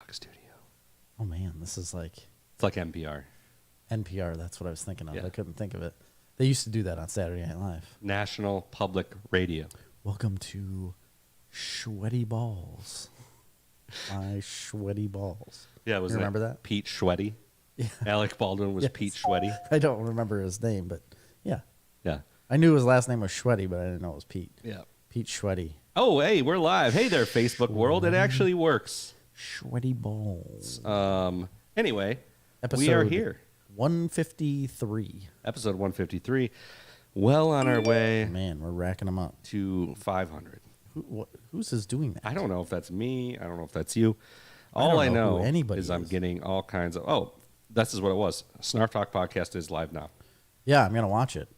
Talk Studio. Oh, man, this is like... It's like NPR. NPR, that's what I was thinking of. Yeah. I couldn't think of it. They used to do that on Saturday Night Live. National Public Radio. Welcome to Sweaty Balls. My Sweaty Balls. Yeah, was you remember that? Pete Schwetty? Yeah. Alec Baldwin was Yes. Pete Schwetty. I don't remember his name, but yeah. Yeah. I knew his last name was Schwetty, but I didn't know it was Pete. Yeah. Pete Schwetty. Oh, hey, we're live. Hey there, Facebook world. It actually works. Sweaty Balls. Anyway, Episode we are here. 153. Episode 153. Well on our way Man, we're racking them up. to 500. Who's is doing that? I don't know if that's me. I don't know if that's you. I All don't I know know who anybody is I'm is. getting all kinds of... Oh, this is what it was. Snarf Talk Podcast is live now. Yeah, I'm going to watch it.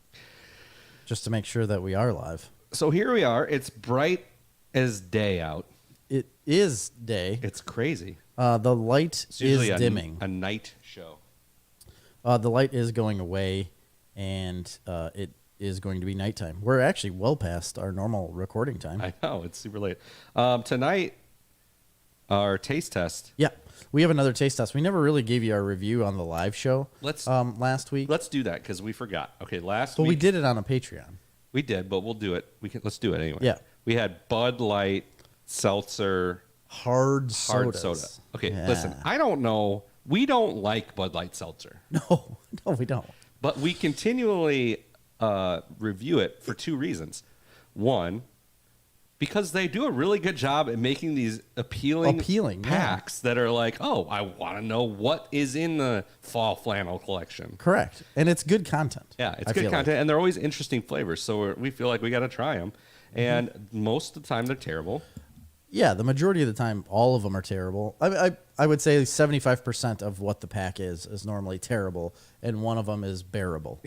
Just to make sure that we are live. So here we are. It's bright as day out. It is day. It's crazy. The light It's usually is dimming. a night show. The light is going away, and it is going to be nighttime. We're actually well past our normal recording time. I know. It's super late. Tonight, our taste test. Yeah, we have another taste test. We never really gave you our review on the live show last week. Let's do that because we forgot. Okay, last But week. we did it on a Patreon. We did, but we'll do it. Let's do it anyway. Yeah. We had Bud Light, seltzer, Hard soda. Okay, Yeah. listen. I don't know. We don't like Bud Light seltzer, No, we don't. but we continually review it for two reasons. One, because they do a really good job at making these appealing packs that are like, oh, I want to know what is in the fall flannel collection. Correct. And it's good content. Yeah, it's I good feel content, like. and they're always interesting flavors. So we feel like we got to try them. And most of the time, they're terrible. Yeah, the majority of the time, all of them are terrible. I would say 75% of what the pack is normally terrible, and one of them is bearable.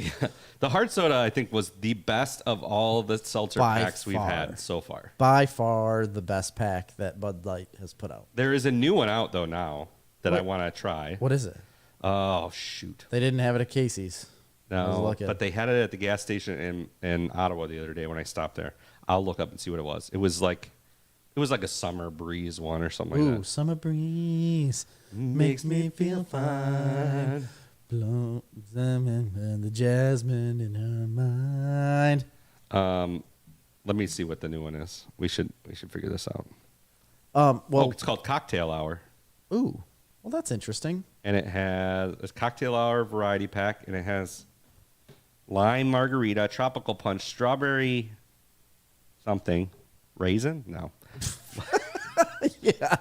The hard soda, I think, was the best of all the seltzer packs we've had so far. By far the best pack that Bud Light has put out. There is a new one out, though, now that I want to try. What is it? Oh, shoot. They didn't have it at Casey's. No, but they had it at the gas station in Ottawa the other day when I stopped there. I'll look up and see what it was. It was like a summer breeze one or something like that. Ooh, summer breeze makes me feel fine. Blow the jasmine in her mind. Let me see what the new one is. We should figure this out. Well, it's called Cocktail Hour. Ooh, well, that's interesting. And it has a Cocktail Hour variety pack, and it has lime margarita, tropical punch, strawberry something, raisin? No. Yeah.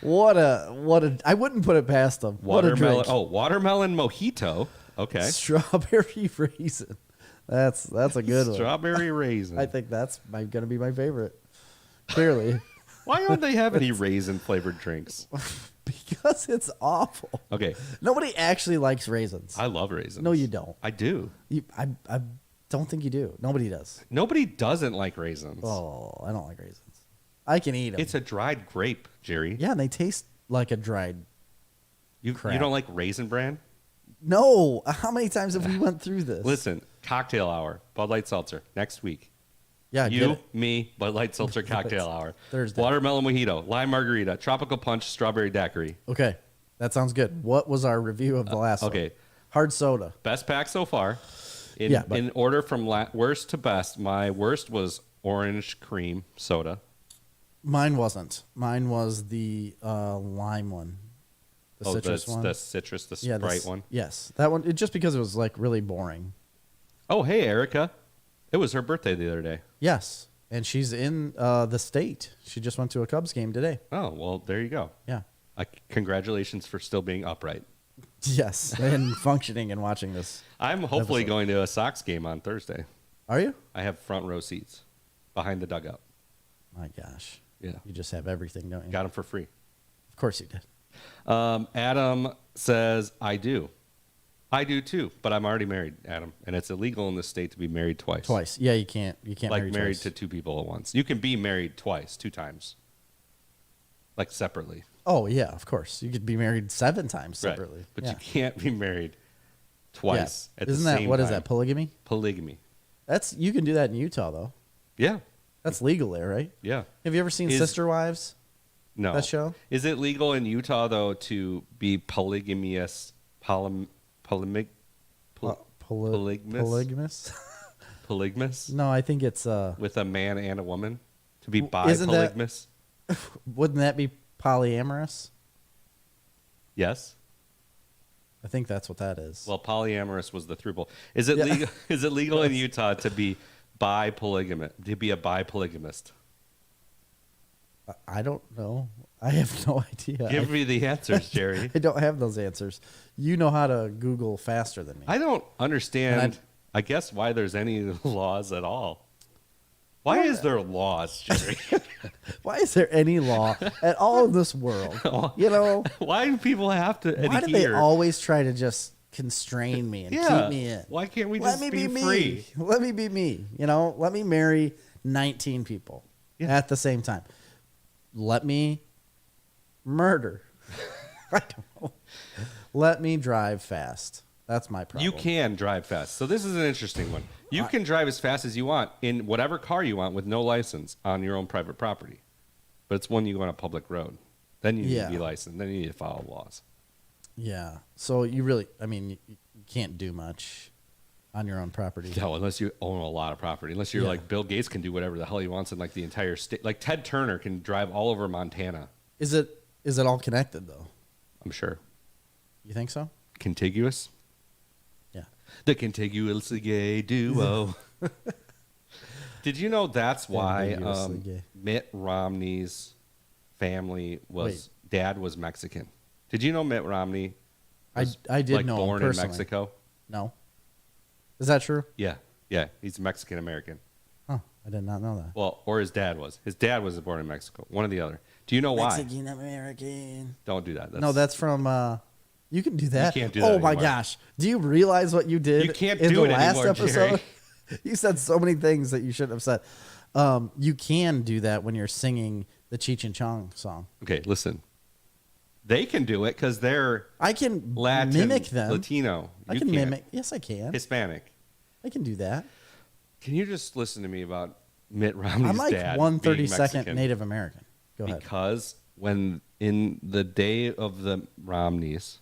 What a I wouldn't put it past them. Watermelon. What a drink. Watermelon mojito. Okay. Strawberry raisin. That's a good one. Strawberry raisin. I think that's going to be my favorite. Clearly. Why don't they have any raisin flavored drinks? Because it's awful. Okay. Nobody actually likes raisins. I love raisins. No, you don't. I do. I don't think you do. Nobody does. Nobody doesn't like raisins. Oh, I don't like raisins. I can eat them. It's a dried grape, Jerry. Yeah, and they taste like a dried You crap. don't like Raisin Bran? No. How many times have we went through this? Listen, Cocktail Hour, Bud Light Seltzer, next week. Yeah, get You, it. me, Bud Light Seltzer Cocktail Hour. Thursday. Watermelon Mojito, Lime Margarita, Tropical Punch, Strawberry Daiquiri. Okay, that sounds good. What was our review of the last one? Okay. Hard soda. Best pack so far. Yeah, but- in order from worst to best, my worst was orange cream soda. Mine wasn't. Mine was the lime one. The citrus one. The citrus, the Sprite one. Yes, that one. Just because it was like really boring. Oh, hey, Erica. It was her birthday the other day. Yes, and she's in the state. She just went to a Cubs game today. Oh, well, there you go. Yeah. Congratulations for still being upright. Yes, and functioning and watching this. I'm hopefully episode. going to a Sox game on Thursday. Are you? I have front row seats behind the dugout. My gosh. Yeah. You just have everything, don't you? Got them for free. Of course you did. Adam says, I do. I do too, but I'm already married, Adam, and it's illegal in this state to be married twice. Twice. Yeah, you can't. You can't Like marry married twice. to two people at once. You can be married twice, 2 times. Like separately. Oh yeah, of course. You could be married 7 times separately. Right. But yeah. you can't be married twice at the Isn't same that time. what is that? Polygamy? Polygamy. You can do that in Utah though. Yeah. That's legal there, right? Yeah. Have you ever seen Is- Sister Wives? No. That show? Is it legal in Utah though to be polygamous? Polygamous? Polygamous? Polygamous? No, I think it's With a man and a woman? To be Isn't that- bi-polygamous? wouldn't that be polyamorous? Yes. I think that's what that is. Well, polyamorous was the throuple. Is it legal? Is it legal in Utah to be bi-polygamous? To be a bi-polygamist? I don't know. I have no idea. Give me the answers, Jerry. I don't have those answers. You know how to Google faster than me. I don't understand. I guess why there's any laws at all. Why is there laws, Jerry? Why is there any law at all in this world? You know, Why do people have to adhere? why do they always try to just constrain me and keep me in? Why can't we Let just me be be free? me. Let me be me. You know, let me marry 19 people at the same time. Let me murder. I don't know. Let me drive fast. That's my problem. You can drive fast. So this is an interesting one. You can drive as fast as you want in whatever car you want with no license on your own private property. But it's when you go on a public road. Then you need to be licensed. Then you need to follow laws. Yeah. So you really, I mean, you can't do much on your own property. No, unless you own a lot of property. Unless you're like Bill Gates can do whatever the hell he wants in like the entire state. Like Ted Turner can drive all over Montana. Is it all connected though? I'm sure. You think so? Contiguous? Yeah. The contiguous gay duo. Did you know that's why Mitt Romney's family was dad was Mexican? Did you know Mitt Romney was I did know born him in personally. Mexico? No. Is that true? Yeah. He's Mexican American. Oh, I did not know that. Well, or his dad was. His dad was born in Mexico. One or the other. Do you know why? Mexican American. Don't do that. No, that's from. You can do that. You can't do that Oh my anymore. gosh! Do you realize what you did? You can't in do the it last anymore, episode? Jerry. You said so many things that you shouldn't have said. You can do that when you're singing the Cheech and Chong song. Okay, listen. They can do it because they're I can Latin, mimic them. Latino. I You can can't. mimic. Yes, I can. Hispanic. I can do that. Can you just listen to me about Mitt Romney's I'm like dad 1/32nd Mexican? Native American. Go ahead. Because when in the day of the Romneys,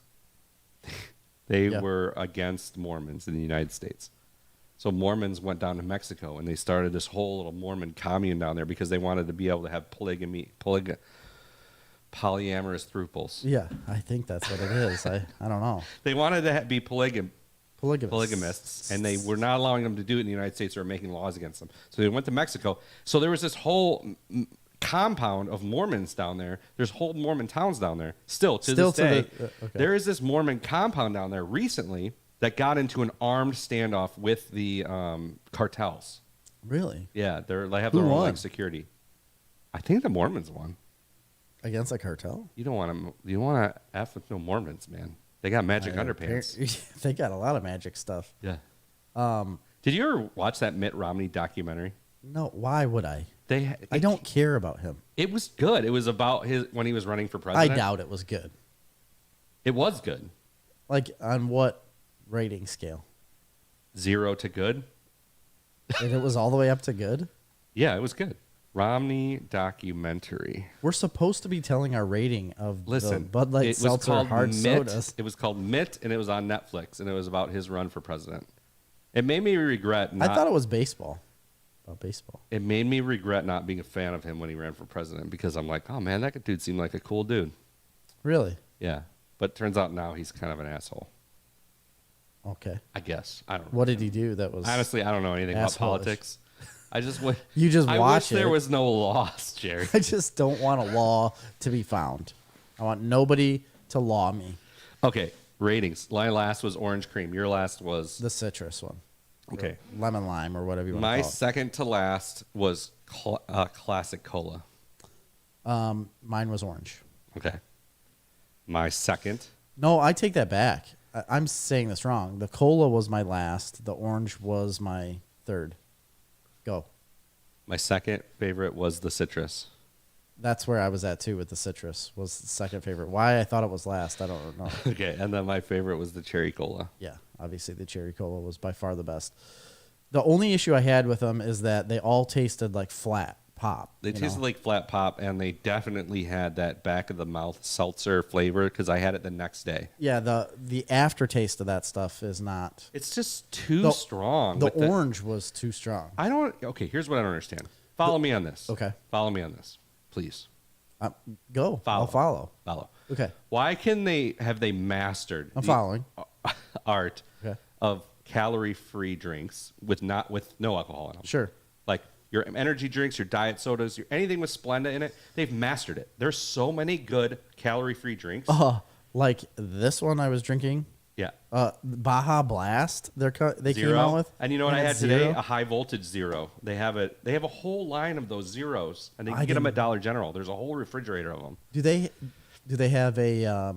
they were against Mormons in the United States. So Mormons went down to Mexico and they started this whole little Mormon commune down there because they wanted to be able to have polyamorous thruples. Yeah, I think that's what it is. I don't know. They wanted to be Polygamists. polygamists, and they were not allowing them to do it in the United States or making laws against them. So they went to Mexico. So there was this whole compound of Mormons down there. There's whole Mormon towns down there. Still to this day, there is this Mormon compound down there recently that got into an armed standoff with the cartels. Really? Yeah, they have Who their own won? like security. I think the Mormons won. Against a cartel? You don't want to. You want to f with no Mormons, man. They got magic underpants. They got a lot of magic stuff. Yeah. Did you ever watch that Mitt Romney documentary? No, why would I? I don't care about him. It was good. It was about when he was running for president. I doubt it was good. It was good. Like, on what rating scale? 0 to good. And it was all the way up to good? Yeah, it was good. Romney documentary. We're supposed to be telling our rating of the Listen, Bud Light it was Seltzer called hard Mitt. sodas. It was called Mitt, and it was on Netflix, and it was about his run for president. It made me regret. I thought it was baseball. About baseball. It made me regret not being a fan of him when he ran for president because I'm like, oh man, that dude seemed like a cool dude. Really? Yeah, but turns out now he's kind of an asshole. Okay. I guess I don't know. What did he do that was Honestly, I don't know anything about asshole-ish? politics. I just wish You just I watch wish there it. was no laws, Jerry. I just don't want a law to be found. I want nobody to law me. Okay, ratings. My last was orange cream. Your last was The citrus one. okay. Lemon lime or whatever you want My to call second to last was classic cola. it. Mine was orange. Okay. My second. No, I take that back. I'm saying this wrong. The cola was my last. The orange was my third. Go. My second favorite was the citrus. That's where I was at too with the citrus. Was the second favorite. Why I thought it was last, I don't know. Okay, and then my favorite was the cherry cola. Yeah, obviously the cherry cola was by far the best. The only issue I had with them is that they all tasted like flat pop. They tasted like flat pop, and they definitely had that back of the mouth seltzer flavor because I had it the next day. Yeah, the aftertaste of that stuff is not. It's just too strong. The orange was too strong. Okay, here's what I don't understand. Follow me on this. Okay. Follow me on this, please. Go. Follow. I'll follow. Follow. Okay. Why can they mastered I'm following. art of calorie-free drinks with no alcohol in them? Sure. Like your energy drinks, your diet sodas, anything with Splenda in it, they've mastered it. There's so many good calorie-free drinks. Like this one I was drinking. Yeah. Baja Blast. They Zero. came out with. And you know what I had today? Zero? A high voltage zero. They have a whole line of those zeros, and you can get them at Dollar General. There's a whole refrigerator of them. Do they have a?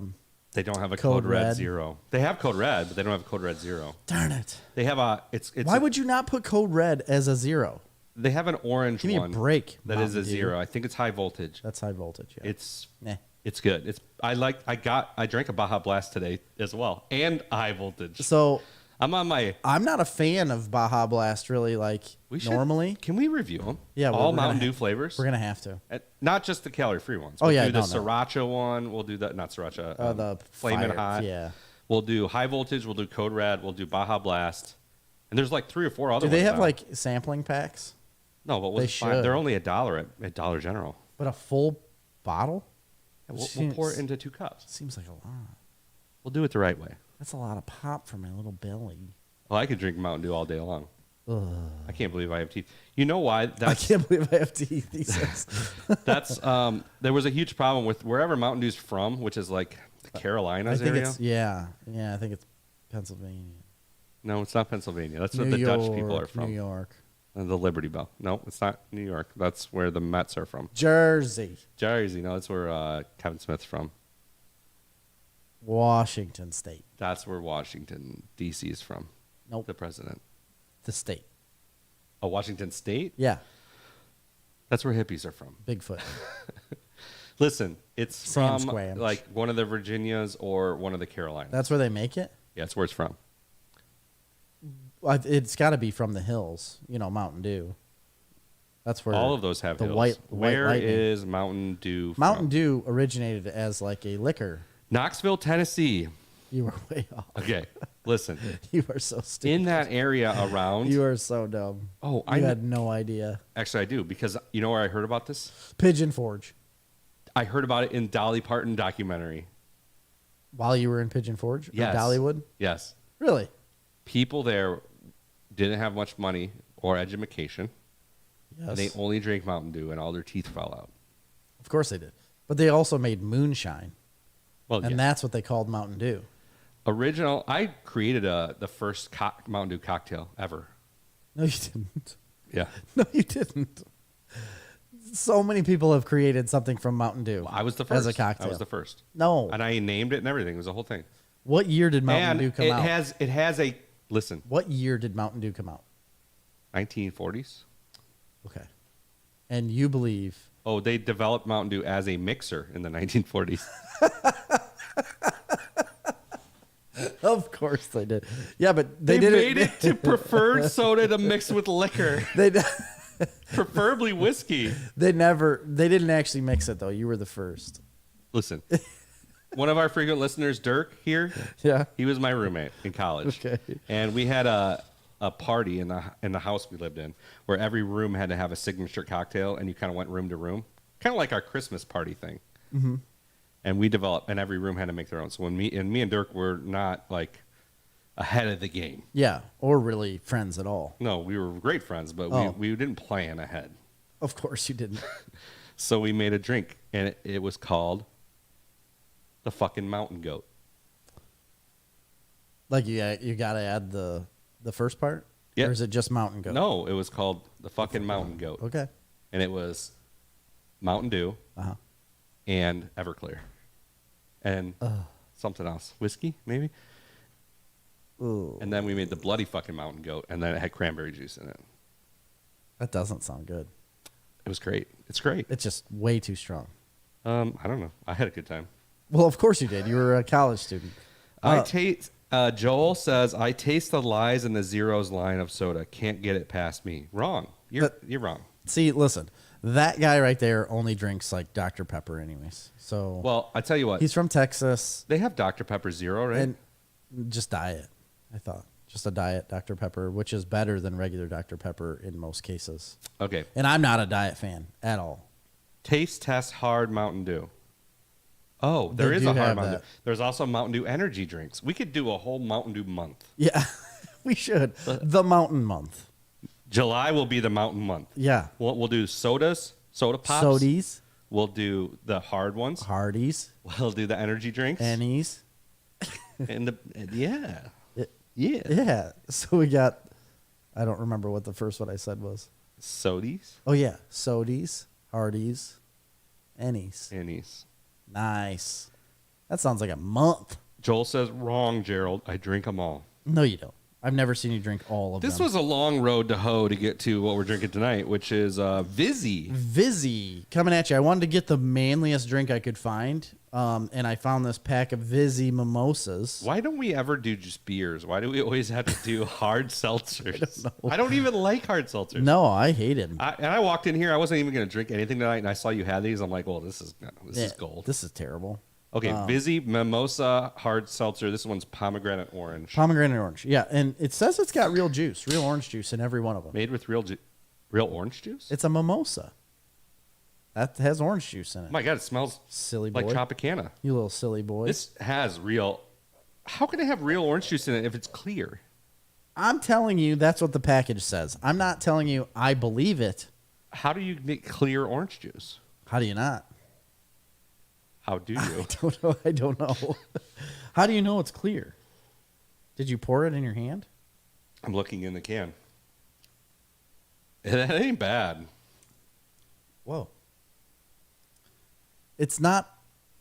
They don't have a Code Code Red Red? Zero. They have Code Red, but they don't have Code Red Zero. Darn it! They have Why would you not put Code Red as a zero? They have an orange Give me one. a break. That is a Mountain Dew. zero. I think it's high voltage. That's high voltage. Yeah. It's good. I drank a Baja Blast today as well, and a high voltage. So I'm not a fan of Baja Blast really. Like normally. Can we review them? Yeah, all Mountain Dew flavors. We're gonna have to. Not just the calorie-free ones. Oh, yeah, do the no. Sriracha one. We'll do that. Not Sriracha. The Flamin' fire, Hot. Yeah. We'll do high voltage. We'll do Code Red. We'll do Baja Blast. And there's like 3 or 4 other. Do they ones have now. like sampling packs? No, but They should. they're only $1 at Dollar General. But a full bottle? We'll pour it into 2 cups. Seems like a lot. We'll do it the right way. That's a lot of pop for my little belly. Well, I could drink Mountain Dew all day long. Ugh. I can't believe I have teeth. You know why? I can't believe I have to eat these things. That's there was a huge problem with wherever Mountain Dew's from, which is like the Carolinas area. I think it's Pennsylvania. No, it's not Pennsylvania. That's where New the Dutch people are York, from. New York. The Liberty Bell. No, it's not New York. That's where the Mets are from. Jersey. Jersey. No, that's where Kevin Smith's from. Washington State. That's where Washington, D.C. is from. Nope. The president. The state. Oh, Washington State? Yeah. That's where hippies are from. Bigfoot. Listen, it's Sam from Squam. like one of the Virginias or one of the Carolinas. That's where they make it? Yeah, it's where it's from. It's got to be from the hills. Mountain Dew. That's where all of those have the hills. Where lightning. is Mountain Dew from? Mountain Dew originated as like a liquor. Knoxville, Tennessee. You were way off. Okay, listen. You are so stupid. In that area around. You are so dumb. Oh, I had no idea. Actually, I do, because you know where I heard about this? Pigeon Forge. I heard about it in Dolly Parton documentary. While you were in Pigeon Forge? Yes. Or Dollywood? Yes. Really? People there didn't have much money or education. Yes. And they only drank Mountain Dew, and all their teeth fell out. Of course they did. But they also made moonshine. Well, and that's what they called Mountain Dew. I created the first Mountain Dew cocktail ever. No, you didn't. Yeah. No, you didn't. So many people have created something from Mountain Dew. I was the first. As a cocktail. I was the first. No. And I named it and everything. It was a whole thing. What year did Mountain Dew come out? It has a, listen. What year did Mountain Dew come out? 1940s. Okay. And you believe... Oh, they developed Mountain Dew as a mixer in the 1940s. Of course they did. Yeah, but they made it to preferred soda to mix with liquor. Preferably whiskey. They didn't actually mix it though. You were the first. Listen. One of our frequent listeners, Dirk here. Yeah. He was my roommate in college. Okay. And we had a party in the house we lived in where every room had to have a signature cocktail, and you kind of went room to room. Kind of like our Christmas party thing. Mm-hmm. And we developed, and every room had to make their own. So when me and Dirk were not like ahead of the game. Yeah, or really friends at all. No, we were great friends, but we didn't plan ahead. Of course you didn't. So we made a drink, and it was called the fucking Mountain Goat. Like you got to add the first part? Yeah. Or is it just Mountain Goat? No, it was called the fucking Mountain Goat. Okay. And it was Mountain Dew and Everclear. And something else. Whiskey, maybe? Ooh. And then we made the bloody fucking Mountain Goat, and then it had cranberry juice in it. That doesn't sound good. It was great. It's great. It's just way too strong. I don't know. I had a good time. Well, of course you did. You were a college student. Joel says, I taste the lies in the zeros line of soda. Can't get it past me. Wrong. You're wrong. See, listen. That guy right there only drinks like Dr. Pepper anyways. So Well, I tell you what. he's from Texas. They have Dr. Pepper Zero, right? And just diet, I thought. Just a diet Dr. Pepper, which is better than regular Dr. Pepper in most cases. Okay. And I'm not a diet fan at all. Taste test hard Mountain Dew. Oh, there is a hard Mountain Dew. There's also Mountain Dew energy drinks. We could do a whole Mountain Dew month. Yeah, we should. The Mountain Month. July will be the Mountain Month. Yeah. We'll do sodas, soda pops. Sodies. We'll do the hard ones. Hardies. We'll do the energy drinks. Pennies. Yeah. Yeah. So we got, I don't remember what the first one I said was. Sodies. Oh, yeah. Sodies, Hardies, Ennies. Nice. That sounds like a month. Joel says, wrong, Gerald. I drink them all. No, you don't. I've never seen you drink all of them. This was a long road to hoe to get to what we're drinking tonight, which is Vizzy. Vizzy coming at you. I wanted to get the manliest drink I could find, and I found this pack of Vizzy mimosas. Why don't we ever do just beers? Why do we always have to do hard seltzers? I don't even like hard seltzers. No, I hate it. And I walked in here. I wasn't even going to drink anything tonight, and I saw you had these. I'm like, well, this is gold. This is terrible. Okay, Vizzy Mimosa hard seltzer. This one's pomegranate orange. Pomegranate orange. Yeah, and it says it's got real juice, real orange juice in every one of them. Made with real orange juice? It's a mimosa. That has orange juice in it. Oh my God, it smells silly boy. like Tropicana. You little silly boy. This has real... How can it have real orange juice in it if it's clear? I'm telling you, that's what the package says. I'm not telling you I believe it. How do you make clear orange juice? How do you not? How do you? I don't know. How do you know it's clear? Did you pour it in your hand? I'm looking in the can. That ain't bad. Whoa. It's not.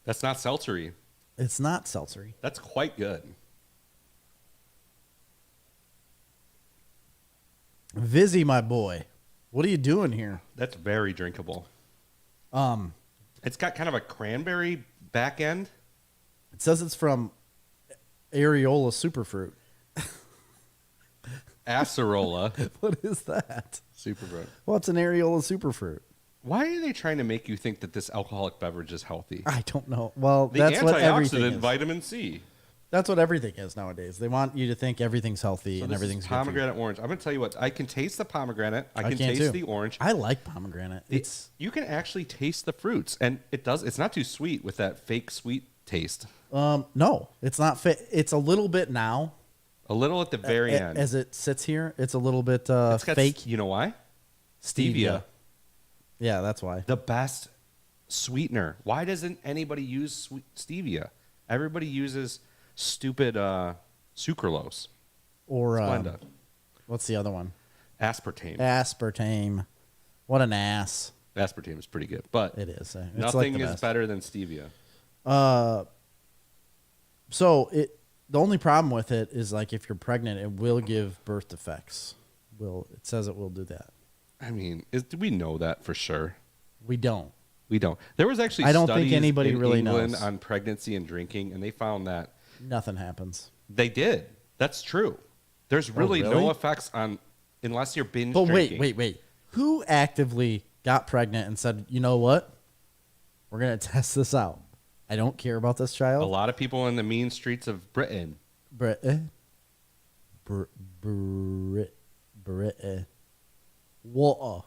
That's not seltzery. It's not seltzery. That's quite good. Vizzy, my boy. What are you doing here? That's very drinkable. It's got kind of a cranberry back end. It says it's from Areola Superfruit. Acerola. What is that? Superfruit. What's an Areola Superfruit? Why are they trying to make you think that this alcoholic beverage is healthy? I don't know. Well, the that's what everything is. Vitamin C. That's what everything is nowadays. They want you to think everything's healthy and everything's good. Pomegranate orange. I'm going to tell you what. I can taste the pomegranate. I can taste the orange. I like pomegranate. You can actually taste the fruits, and it does. It's not too sweet with that fake sweet taste. No, it's not. It's a little bit now. A little at the very end. As it sits here, it's a little bit fake. You know why? Stevia. Yeah, that's why. The best sweetener. Why doesn't anybody use stevia? Everybody uses stupid sucralose. Or Splenda. What's the other one? Aspartame. Aspartame. What an ass. Aspartame is pretty good, but it is. It's nothing like is better than stevia. So the only problem with it is like if you're pregnant, it will give birth defects. It says it will do that. I mean, do we know that for sure? We don't. There was actually I don't think anybody in really England knows on pregnancy and drinking, and they found that nothing happens. They did. That's true. There's really no effects unless you're binge drinking. But wait. Who actively got pregnant and said, you know what? We're going to test this out. I don't care about this child. A lot of people in the mean streets of Britain. Britain. Water.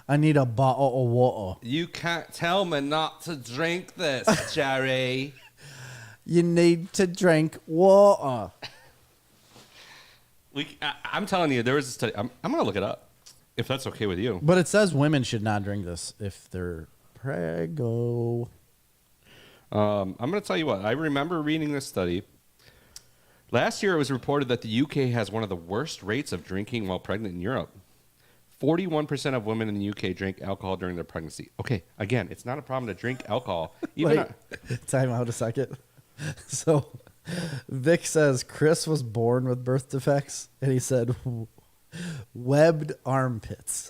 I need a bottle of water. You can't tell me not to drink this, Jerry. You need to drink water. I'm telling you, there was a study. I'm going to look it up, if that's okay with you. But it says women should not drink this if they're preggo. I'm going to tell you what. I remember reading this study. Last year, it was reported that the UK has one of the worst rates of drinking while pregnant in Europe. 41% of women in the UK drink alcohol during their pregnancy. Okay, again, it's not a problem to drink alcohol. Time out a second. So, Vic says Chris was born with birth defects, and he said webbed armpits.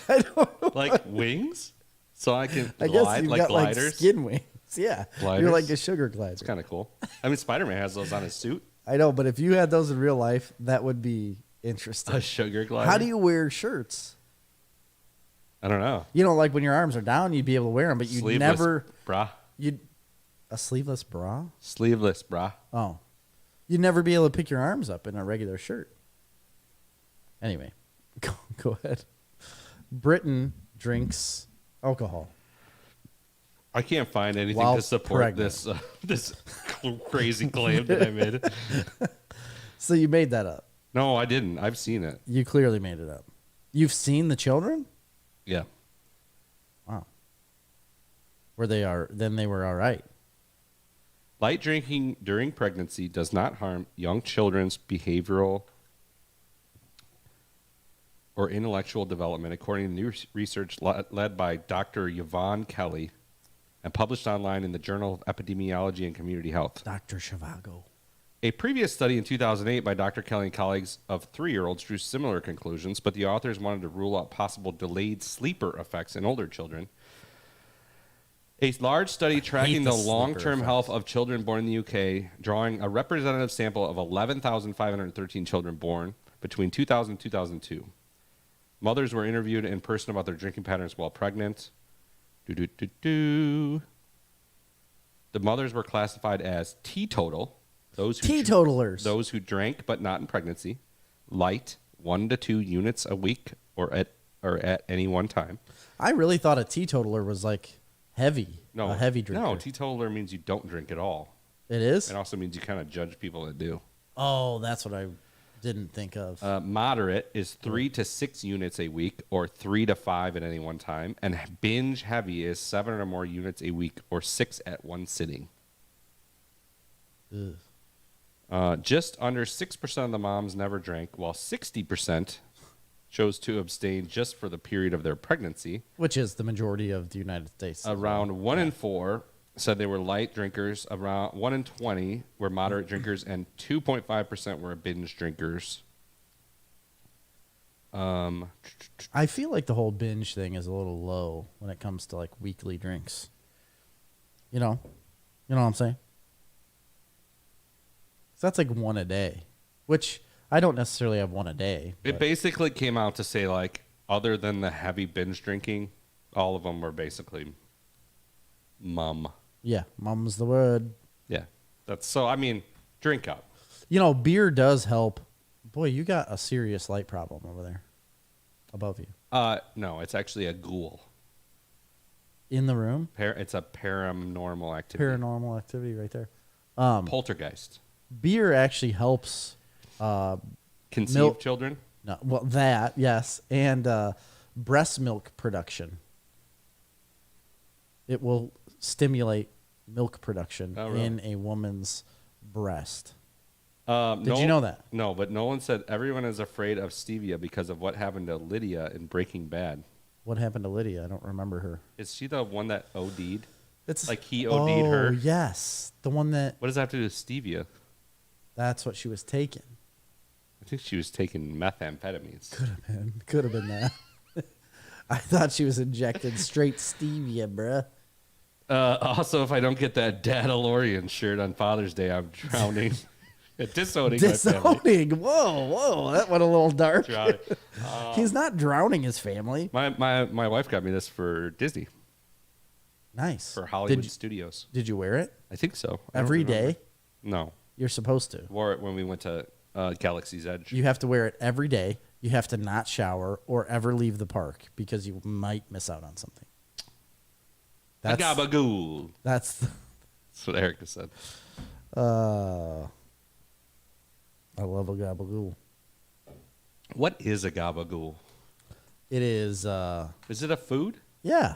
I don't know. Like wings? So I can I glide guess you've like got gliders? like skin wings. Yeah. Gliders? You're like a sugar glider. It's kind of cool. I mean, Spider-Man has those on his suit. I know, but if you had those in real life, that would be Interesting. A sugar glider. How do you wear shirts? I don't know. You know, like when your arms are down, you'd be able to wear them, but you'd Sleeveless never. bra. A sleeveless bra? Sleeveless bra. Oh. You'd never be able to pick your arms up in a regular shirt. Anyway, go ahead. Britain drinks alcohol. I can't find anything While to support pregnant. this crazy claim that I made. So you made that up. No, I didn't. I've seen it. You clearly made it up. You've seen the children? Yeah. Wow. Then they were all right. Light drinking during pregnancy does not harm young children's behavioral or intellectual development, according to new research led by Dr. Yvonne Kelly and published online in the Journal of Epidemiology and Community Health. Dr. Zhivago. A previous study in 2008 by Dr. Kelly and colleagues of 3-year-olds drew similar conclusions, but the authors wanted to rule out possible delayed sleeper effects in older children. A large study tracking the long-term health of children born in the UK, drawing a representative sample of 11,513 children born between 2000 and 2002. Mothers were interviewed in person about their drinking patterns while pregnant. The mothers were classified as teetotal. Teetotalers. Those who drank but not in pregnancy. Light, 1 to 2 units a week or at any one time. I really thought a teetotaler was like heavy. No, a heavy drinker. No, teetotaler means you don't drink at all. It is? It also means you kind of judge people that do. Oh, that's what I didn't think of. Moderate is 3 to 6 units a week or 3 to 5 at any one time. And binge heavy is 7 or more units a week or 6 at one sitting. Ugh. Just under 6% of the moms never drank, while 60% chose to abstain just for the period of their pregnancy. Which is the majority of the United States. Around 1 in 4 said they were light drinkers. Around 1 in 20 were moderate drinkers, and 2.5% were binge drinkers. I feel like the whole binge thing is a little low when it comes to like weekly drinks. You know what I'm saying? So that's like one a day, which I don't necessarily have one a day. It basically came out to say, like, other than the heavy binge drinking, all of them were basically mum. Yeah, mum's the word. Yeah. So, I mean, drink up. You know, beer does help. Boy, you got a serious light problem over there above you. No, it's actually a ghoul. In the room? It's a paranormal activity. Paranormal activity right there. Poltergeist. Beer actually helps conceive children? No, well, that, yes. And breast milk production. It will stimulate milk production in a woman's breast. Did you know that? No, but Nolan said everyone is afraid of stevia because of what happened to Lydia in Breaking Bad. What happened to Lydia? I don't remember her. Is she the one that OD'd? It's like he OD'd her? Oh, yes. The one that... What does that have to do with stevia? That's what she was taking. I think she was taking methamphetamines. Could have been that. I thought she was injected straight stevia, bruh. Also, if I don't get that Dadalorian shirt on Father's Day, I'm drowning. Disowning. Whoa. That went a little dark. He's not drowning his family. My wife got me this for Disney. Nice. For Hollywood Studios. Did you wear it? I think so. Every day? No. You're supposed to. Wore it when we went to Galaxy's Edge. You have to wear it every day. You have to not shower or ever leave the park because you might miss out on something. A gabagool. That's what Erica said. I love a gabagool. What is a gabagool? It is. Is it a food? Yeah.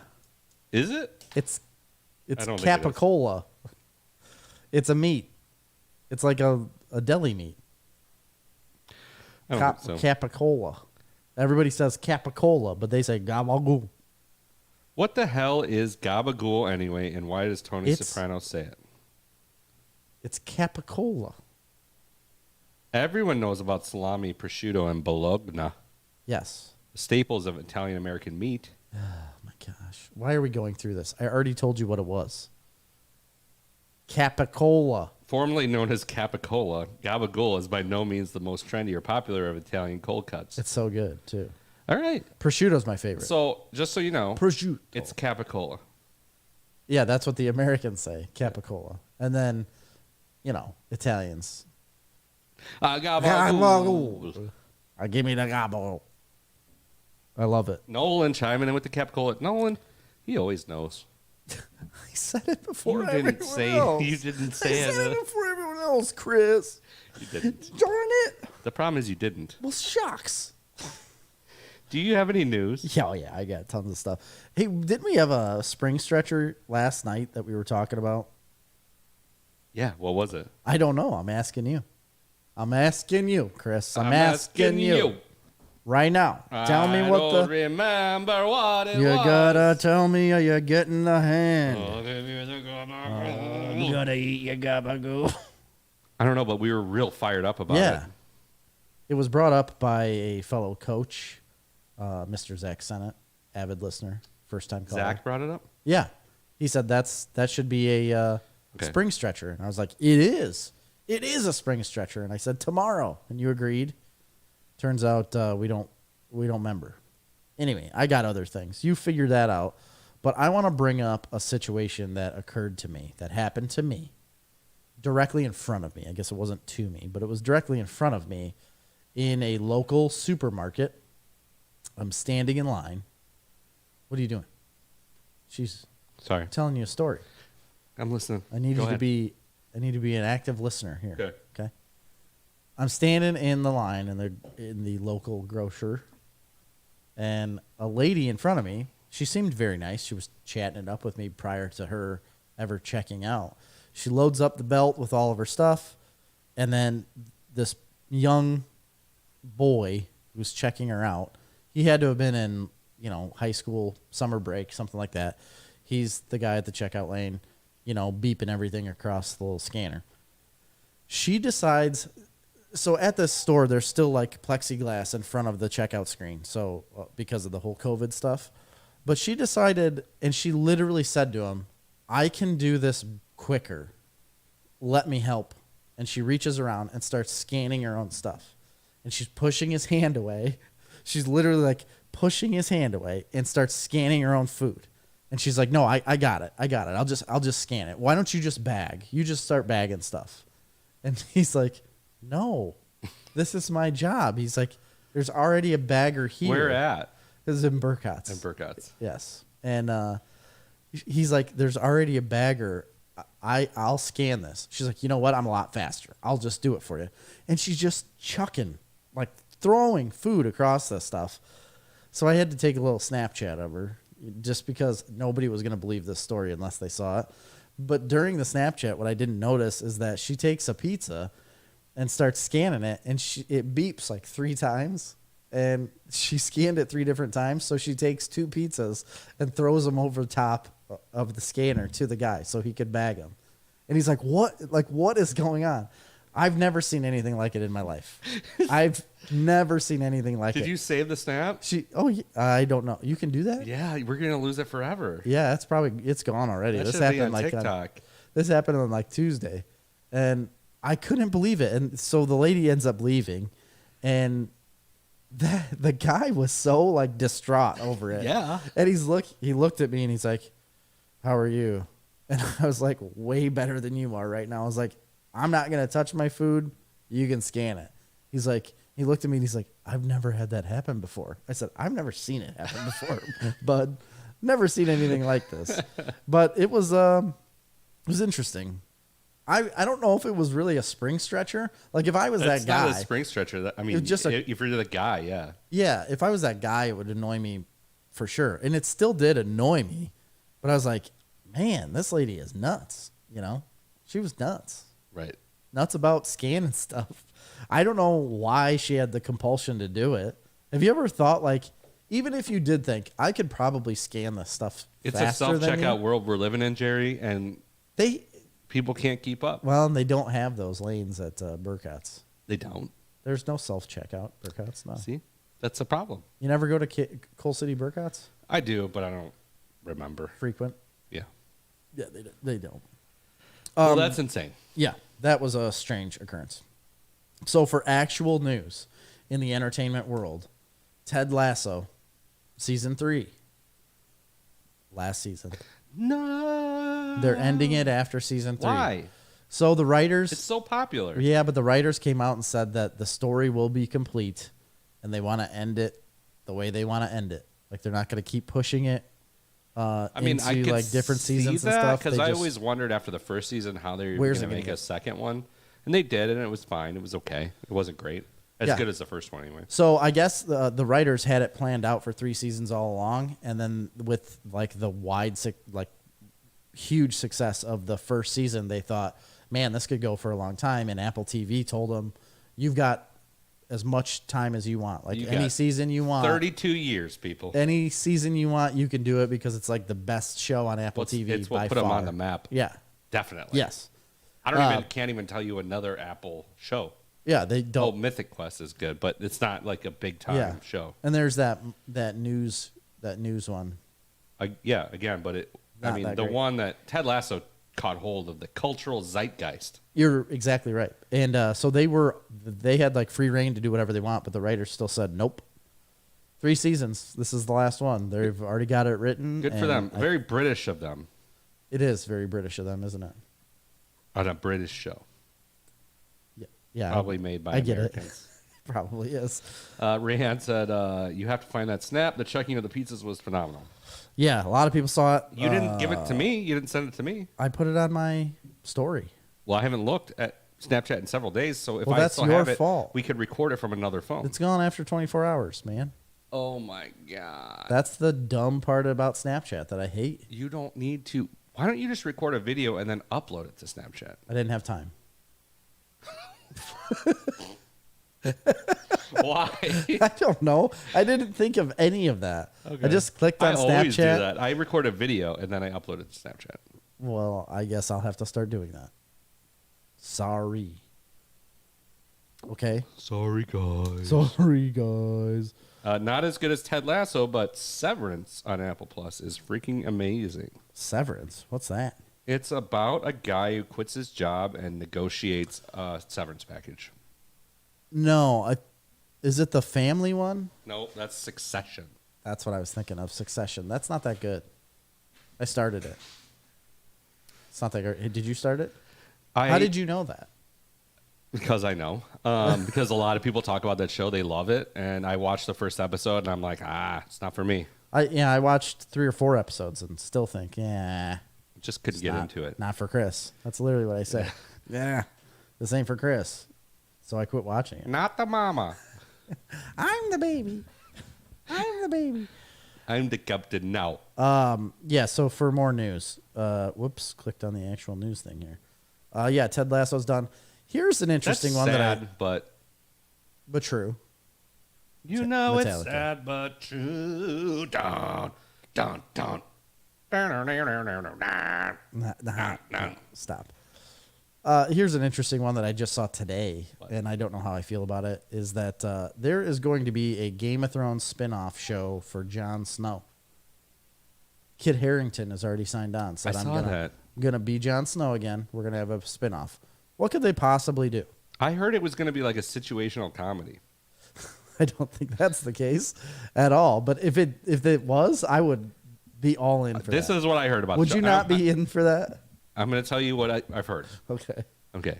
Is it? It's capicola. It's a meat. It's like a deli meat. I don't think so. Capicola. Everybody says capicola, but they say gabagool. What the hell is gabagool anyway, and why does Tony Soprano say it? It's capicola. Everyone knows about salami, prosciutto, and bologna. Yes. Staples of Italian-American meat. Oh, my gosh. Why are we going through this? I already told you what it was. Capicola. Formerly known as Capicola, Gabagola is by no means the most trendy or popular of Italian cold cuts. It's so good, too. All right. Prosciutto's my favorite. So, just so you know, Prosciutto. It's Capicola. Yeah, that's what the Americans say, Capicola. And then, Italians. Gabagool. Give me the gobble. I love it. Nolan chiming in with the Capicola. Nolan, he always knows. I said it before You didn't say else. You didn't say I it. said it before everyone else, Chris. You didn't. Darn it. The problem is you didn't. Well, shucks. Do you have any news? Yeah, I got tons of stuff. Hey, didn't we have a spring stretcher last night that we were talking about? Yeah, what was it? I don't know. I'm asking you. I'm asking you, Chris. I'm asking you. Right now. Tell me what I don't remember what it you was. gotta tell me or you're getting the hand. You gotta eat your gabagoo. I don't know, but we were real fired up about Yeah. it. It was brought up by a fellow coach, Mr. Zach Sennett, avid listener, first time caller. Zach brought it up? Yeah. He said that should be a spring stretcher. And I was like, it is. It is a spring stretcher. And I said, tomorrow. And you agreed. Turns out we don't remember. Anyway, I got other things. You figure that out. But I want to bring up a situation that occurred to me, that happened to me, directly in front of me. I guess it wasn't to me, but it was directly in front of me in a local supermarket. I'm standing in line. What are you doing? She's telling you a story. I'm listening. I need you to be an active listener here. Okay. I'm standing in the line in the local grocer, and a lady in front of me, she seemed very nice. She was chatting it up with me prior to her ever checking out. She loads up the belt with all of her stuff, and then this young boy who's checking her out, he had to have been in, high school, summer break, something like that. He's the guy at the checkout lane, beeping everything across the little scanner. She decides... So at this store, there's still like plexiglass in front of the checkout screen. So because of the whole COVID stuff, but she decided, and she literally said to him, "I can do this quicker. Let me help." And she reaches around and starts scanning her own stuff, and she's pushing his hand away. She's literally like pushing his hand away and starts scanning her own food. And she's like, "No, I got it. I'll just scan it. Why don't you just bag? You just start bagging stuff." And he's like, "No, this is my job." He's like, "There's already a bagger here." Where at? This is in Burcott's. In Burcott's. Yes. And he's like, "There's already a bagger. I'll scan this." She's like, "You know what? I'm a lot faster. I'll just do it for you." And she's just chucking, like throwing food across this stuff. So I had to take a little Snapchat of her just because nobody was going to believe this story unless they saw it. But during the Snapchat, what I didn't notice is that she takes a pizza and starts scanning it, and it beeps like 3 times, and she scanned it 3 different times. So she takes 2 pizzas and throws them over the top of the scanner to the guy so he could bag them. And he's like, what is going on? I've never seen anything like it in my life. I've never seen anything like it. Did you save the snap? I don't know. You can do that? Yeah, we're going to lose it forever. Yeah, it's gone already. That This should be happened on like TikTok. this happened on like Tuesday, and I couldn't believe it. And so the lady ends up leaving, and the guy was so like distraught over it. Yeah. And he looked at me and he's like, "How are you?" And I was like, "Way better than you are right now." I was like, "I'm not going to touch my food. You can scan it." He looked at me and he's like, "I've never had that happen before." I said, "I've never seen it happen before, but never seen anything like this." But it was interesting. I don't know if it was really a spring stretcher. Like if I was that guy. It's not a spring stretcher. If you're the guy, yeah. Yeah, if I was that guy, it would annoy me for sure. And it still did annoy me. But I was like, man, this lady is nuts. She was nuts. Right. Nuts about scanning stuff. I don't know why she had the compulsion to do it. Have you ever thought, like, even if you did think, I could probably scan this stuff It's faster a than self-checkout you? world we're living in, Jerry, and people can't keep up. Well, and they don't have those lanes at Burcott's. They don't. There's no self-checkout Burcott's, no. See? That's a problem. You never go to Coal City Burcott's? I do, but I don't remember. Frequent? Yeah. Yeah, they don't. Well, that's insane. Yeah, that was a strange occurrence. So for actual news in the entertainment world, Ted Lasso, season 3, last season. No. They're ending it after season 3. Why? So the writers... It's so popular. Yeah, but the writers came out and said that the story will be complete, and they want to end it the way they want to end it. Like, they're not going to keep pushing it into like different seasons and stuff. Because I always wondered after the first season how they were going to make a second one. And they did, and it was fine. It was okay. It wasn't great. As good as the first one, anyway. So I guess the writers had it planned out for 3 seasons all along, and then with like the huge success of the first season, they thought, man, this could go for a long time. And Apple TV told them, you've got as much time as you want. Like any season you want. 32 years, people. Any season you want, you can do it because it's like the best show on Apple TV. It's what put them on the map. Yeah. Definitely. Yes. I can't even tell you another Apple show. Yeah, they don't. Oh, Mythic Quest is good, but it's not like a big time show. And there's that news one. Again, but the one that Ted Lasso caught hold of, the cultural zeitgeist. You're exactly right. And so they had like free reign to do whatever they want, but the writers still said, nope. 3 seasons. This is the last one. They've already got it written. Good for them. Very British of them. It is very British of them, isn't it? On a British show. Yeah. Probably made by Americans. It probably is. Rayhan said, you have to find that snap. The checking of the pizzas was phenomenal. Yeah, a lot of people saw it. You didn't give it to me. You didn't send it to me. I put it on my story. Well, I haven't looked at Snapchat in several days, so if I that's still your have it, fault. we could record it from another phone. It's gone after 24 hours, man. Oh, my God. That's the dumb part about Snapchat that I hate. You don't need to. Why don't you just record a video and then upload it to Snapchat? I didn't have time. Why? I don't know. I didn't think of any of that. Okay. I just clicked on Snapchat. I always do that. I record a video and then I upload it to Snapchat. Well, I guess I'll have to start doing that. Sorry. Okay. Sorry, guys. Sorry, guys. Not as good as Ted Lasso, but Severance on Apple Plus is freaking amazing. Severance? What's that? It's about a guy who quits his job and negotiates a severance package. No. Is it the family one? No, that's Succession. That's what I was thinking of, Succession. That's not that good. I started it. It's not that good. Did you start it? How did you know that? Because I know. Because a lot of people talk about that show. They love it. And I watched the first episode, and I'm like, it's not for me. I watched 3 or 4 episodes and still think, just couldn't get into it. Not for Chris. That's literally what I said. Yeah. This ain't for Chris. So I quit watching it. Not the mama. I'm the baby. I'm the baby. I'm the captain now. Yeah, so for more news. Whoops, clicked on the actual news thing here. Ted Lasso's done. Here's an interesting one sad, but true. You know Metallica. It's sad but true. Dun, dun, dun. Stop. Here's an interesting one that I just saw today, and I don't know how I feel about it, is that there is going to be a Game of Thrones spin-off show for Jon Snow. Kit Harington has already signed on. Said, I saw that. I'm going to be Jon Snow again. We're going to have a spin-off. What could they possibly do? I heard it was going to be like a situational comedy. I don't think that's the case at all. But if it was, I would be all in for that. This is what I heard about. Would you not be in for that? I'm going to tell you what I've heard. Okay.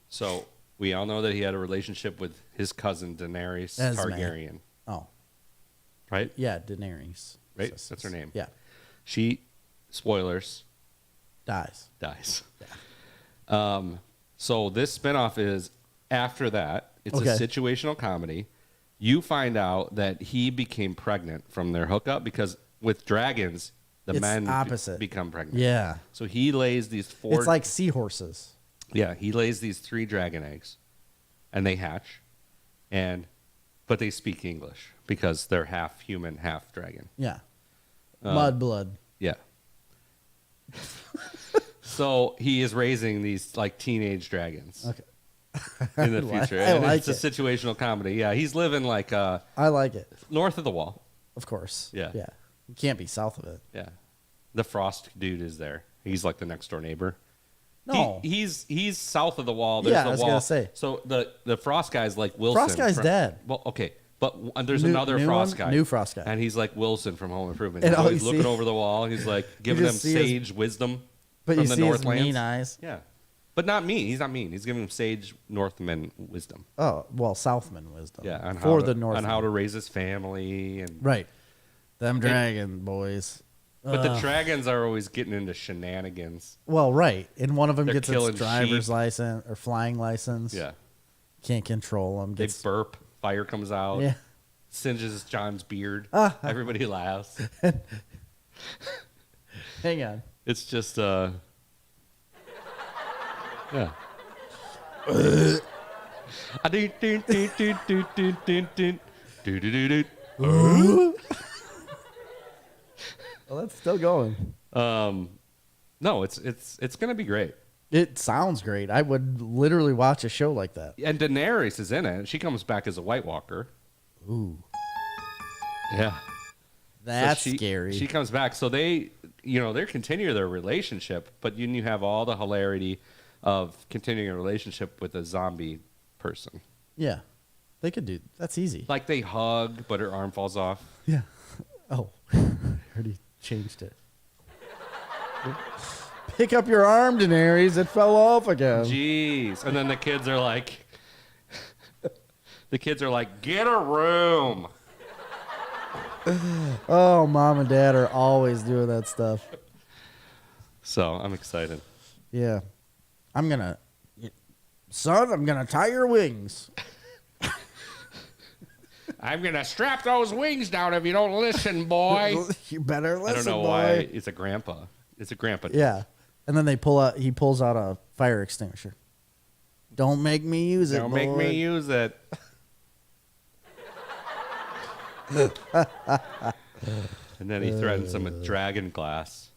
So we all know that he had a relationship with his cousin Daenerys Targaryen. Oh. Right? Yeah, Daenerys. Right? That's her name. Yeah. She, spoilers. Dies. Yeah. So this spinoff is after that. It's a situational comedy. You find out that he became pregnant from their hookup because with dragons, the men become pregnant. Yeah. So he lays these 4... It's like seahorses. Yeah, he lays these 3 dragon eggs, and they hatch, but they speak English because they're half human, half dragon. Yeah. Mud blood. Yeah. So he is raising these like teenage dragons. In the future. It's a situational comedy. Yeah, he's living like I like it. North of the wall. Of course. Yeah. You can't be south of it. Yeah. The Frost dude is there. He's like the next door neighbor. No. He's south of the wall. There's the I was wall. gonna say. So the Frost guy's like Wilson. Frost guy's dead. Well, okay. But there's another Frost guy. New Frost guy. And he's like Wilson from Home Improvement. And He's all always you looking see- over the wall. He's like giving them sage wisdom But from you the see his Northlands. mean eyes. Yeah. But not mean. He's not mean. He's giving them sage Northman wisdom. Oh, well, Southman wisdom. Yeah. The North. On how to raise his family. And Right. Them dragon boys. But the dragons are always getting into shenanigans. Well, right. And one of them They're gets its killing driver's sheep. license or flying license. Yeah. Can't control them. They burp. Fire comes out. Yeah. Singes John's beard. Everybody laughs. Hang on. It's just, yeah. Well, that's still going. No, it's gonna be great. It sounds great. I would literally watch a show like that. And Daenerys is in it. She comes back as a White Walker. Ooh. Yeah. That's So scary. She comes back. So they continue their relationship, but you have all the hilarity of continuing a relationship with a zombie person. Yeah. They could do that's easy. Like they hug, but her arm falls off. Yeah. Oh. I already changed it. Pick up your arm, Daenerys. It fell off again. Jeez. And then the kids are like, get a room. Oh, mom and dad are always doing that stuff. So I'm excited. Yeah. Son, I'm going to tie your wings. I'm going to strap those wings down if you don't listen, boy. You better listen, I don't know boy. why. It's a grandpa. It's a grandpa. Yeah. And then he pulls out a fire extinguisher. Don't make me use it, Don't boy. make me use it. And then he threatens him with dragon glass.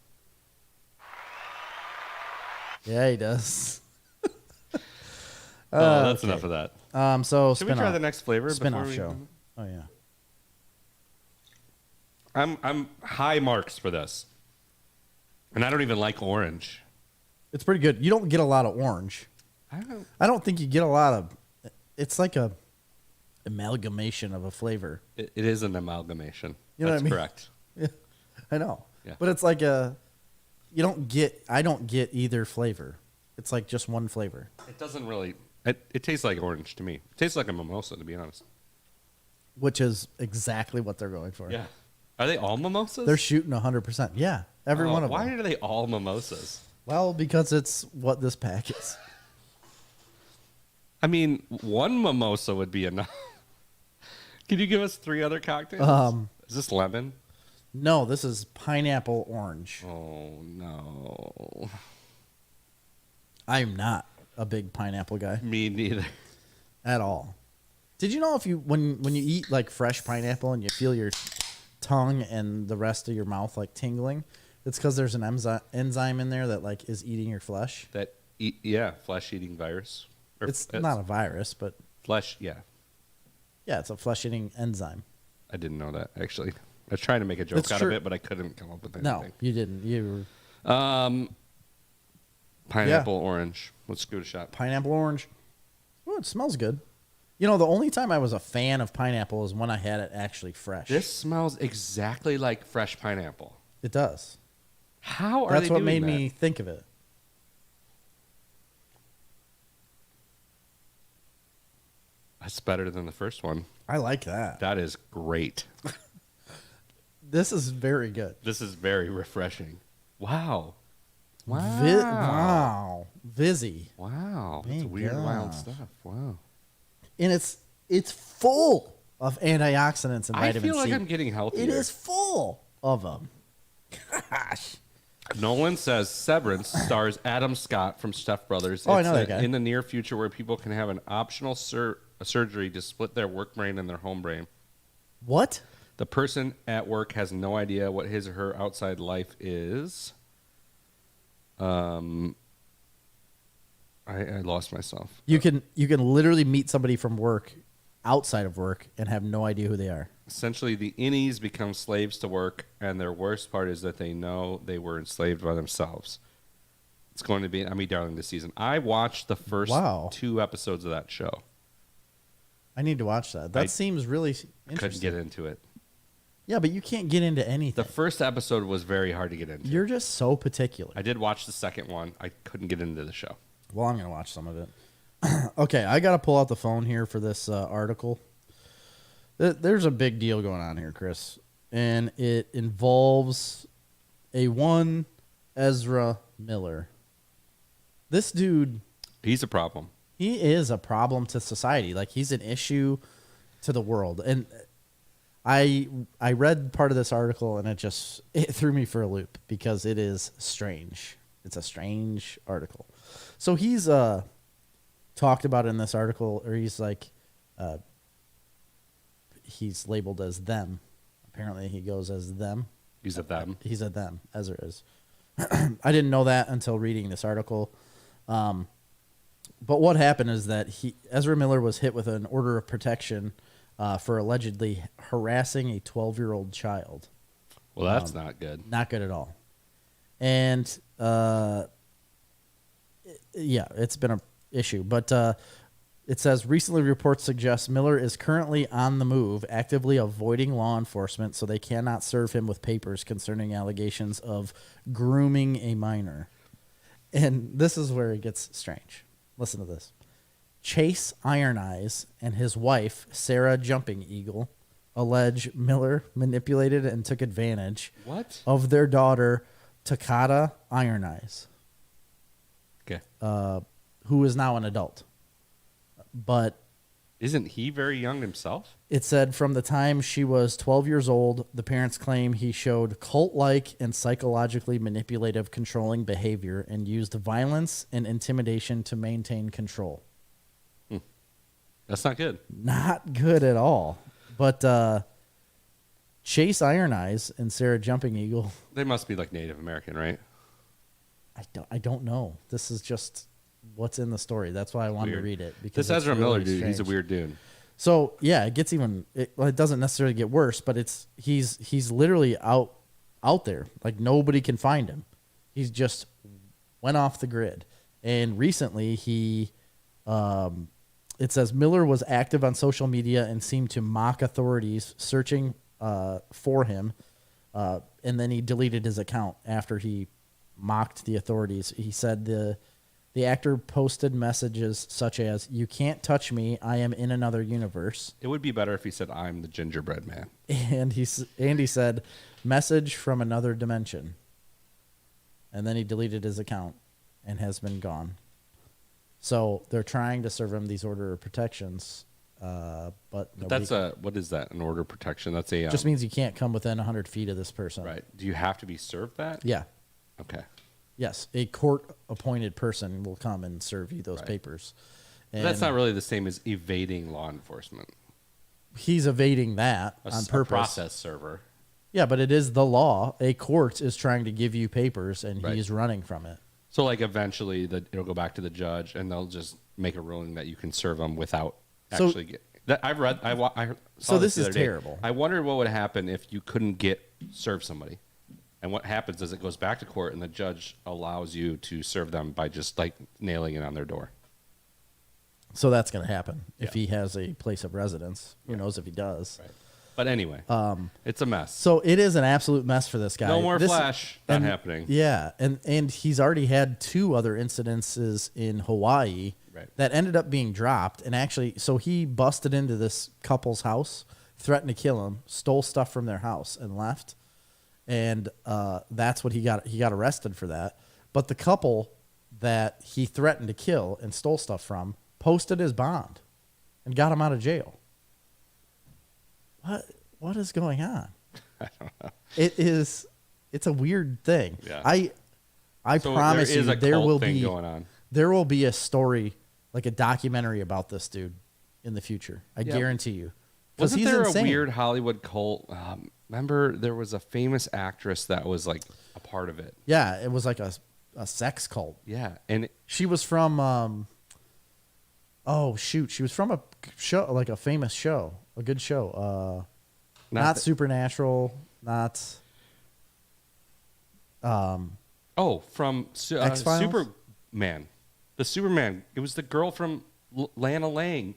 Yeah, he does. That's enough of that. So Should we try the next flavor? spin-off show? Oh yeah. I'm high marks for this. And I don't even like orange. It's pretty good. You don't get a lot of orange. I don't think you get a lot of. It's like a amalgamation of a flavor. It is an amalgamation. You know That's what I mean? correct. Yeah, I know. Yeah. But it's like I don't get either flavor. It's like just one flavor. It doesn't really. It tastes like orange to me. It tastes like a mimosa, to be honest. Which is exactly what they're going for. Yeah. Are they all mimosas? They're shooting 100%. Yeah, every one of them. Why are they all mimosas? Well, because it's what this pack is. I mean, one mimosa would be enough. Can you give us 3 other cocktails? Is this lemon? No, this is pineapple orange. Oh, no. I'm not a big pineapple guy Me neither. at all. Did you know when you eat like fresh pineapple and you feel your tongue and the rest of your mouth like tingling, it's because there's an enzyme in there that like is eating your flesh. Flesh-eating virus. It's not a virus, but Flesh, yeah. yeah, it's a flesh-eating enzyme. I didn't know that, actually. I was trying to make a joke out of it, but I couldn't come up with anything. No, you didn't. You were Pineapple orange. Let's give it a shot. pineapple orange. Oh, it smells good. You know, the only time I was a fan of pineapple is when I had it actually fresh. This smells exactly like fresh pineapple. It does. How are That's they what doing made that? me think of it. That's better than the first one. I like that. That is great. This is very good. This is very refreshing. Wow. Wow. Vizzy. Wow. That's Thank weird, wild God. stuff. Wow. And it's full of antioxidants and I vitamin feel like C. I'm getting healthier. It is full of them. Gosh. Nolan says Severance stars Adam Scott from Step Brothers. Oh, I It's know that guy. in the near future where people can have an optional surgery to split their work brain and their home brain. What? The person at work has no idea what his or her outside life is. I lost myself. You can literally meet somebody from work outside of work and have no idea who they are. Essentially, the innies become slaves to work, and their worst part is that they know they were enslaved by themselves. It's going to be an Emmy darling this season. I watched the first 2 episodes of that show. I need to watch that. That seems really interesting. Couldn't get into it. Yeah, but you can't get into anything. The first episode was very hard to get into. You're just so particular. I did watch the second one. I couldn't get into the show. Well, I'm going to watch some of it. Okay, I got to pull out the phone here for this article. There's a big deal going on here, Chris, and it involves a one Ezra Miller. This dude, he's a problem. He is a problem to society. Like, he's an issue to the world. And I read part of this article, and it threw me for a loop because it is strange. It's a strange article. So he's talked about in this article, or he's like, he's labeled as them. Apparently he goes as them. He's a them. He's a them. Ezra is. I didn't know that until reading this article. But what happened is that Ezra Miller was hit with an order of protection for allegedly harassing a 12-year-old child. Well, that's not good. Not good at all. And yeah, it's been an issue. But it says recently reports suggest Miller is currently on the move, actively avoiding law enforcement, so they cannot serve him with papers concerning allegations of grooming a minor. And this is where it gets strange. Listen to this. Chase Iron Eyes and his wife, Sarah Jumping Eagle, allege Miller manipulated and took advantage of their daughter, Takata Iron Eyes, who is now an adult. But isn't he very young himself? It said from the time she was 12 years old, the parents claim he showed cult-like and psychologically manipulative controlling behavior and used violence and intimidation to maintain control. That's not good. Not good at all. But Chase Iron Eyes and Sarah Jumping Eagle, they must be like Native American, right? I don't know. This is just what's in the story. That's why I wanted to read it. Because this Ezra Miller dude, strange. he's a weird dude. So yeah, it gets even. It doesn't necessarily get worse, but he's literally out there. Like, nobody can find him. He's just went off the grid. And recently he, it says Miller was active on social media and seemed to mock authorities searching for him. And then he deleted his account after he mocked the authorities. He said the actor posted messages such as, "You can't touch me. I am in another universe." It would be better if he said, "I'm the gingerbread man." And he said, "Message from another dimension." And then he deleted his account and has been gone. So they're trying to serve him these order of protections, but that's what is that? An order of protection? That's a just means you can't come within 100 feet of this person. Right? Do you have to be served that? Yeah. Okay. Yes, a court-appointed person will come and serve you those papers. And that's not really the same as evading law enforcement. He's evading that on purpose. A process server. Yeah, but it is the law. A court is trying to give you papers, and he's running from it. So, like, eventually it'll go back to the judge, and they'll just make a ruling that you can serve them without actually getting... I saw this is terrible. I wondered what would happen if you couldn't serve somebody. And what happens is it goes back to court, and the judge allows you to serve them by just, like, nailing it on their door. So that's going to happen if he has a place of residence. Who knows if he does. Right. But anyway, it's a mess. So it is an absolute mess for this guy. No more Flash. Not happening. Yeah, and he's already had 2 other incidences in Hawaii that ended up being dropped. And actually, so he busted into this couple's house, threatened to kill him, stole stuff from their house, and left. And that's what he got arrested for that. But the couple that he threatened to kill and stole stuff from posted his bond and got him out of jail. What is going on? I don't know. It's a weird thing. Yeah. I promise you there will be a story, like a documentary about this dude in the future. I guarantee you. Wasn't there a weird Hollywood cult? Remember, there was a famous actress that was like a part of it. Yeah, it was like a sex cult. Yeah, and she was from she was from a show, like a famous show, a good show. Not Supernatural, not Oh, from X-Files? Superman. The Superman. It was the girl from Lana Lang.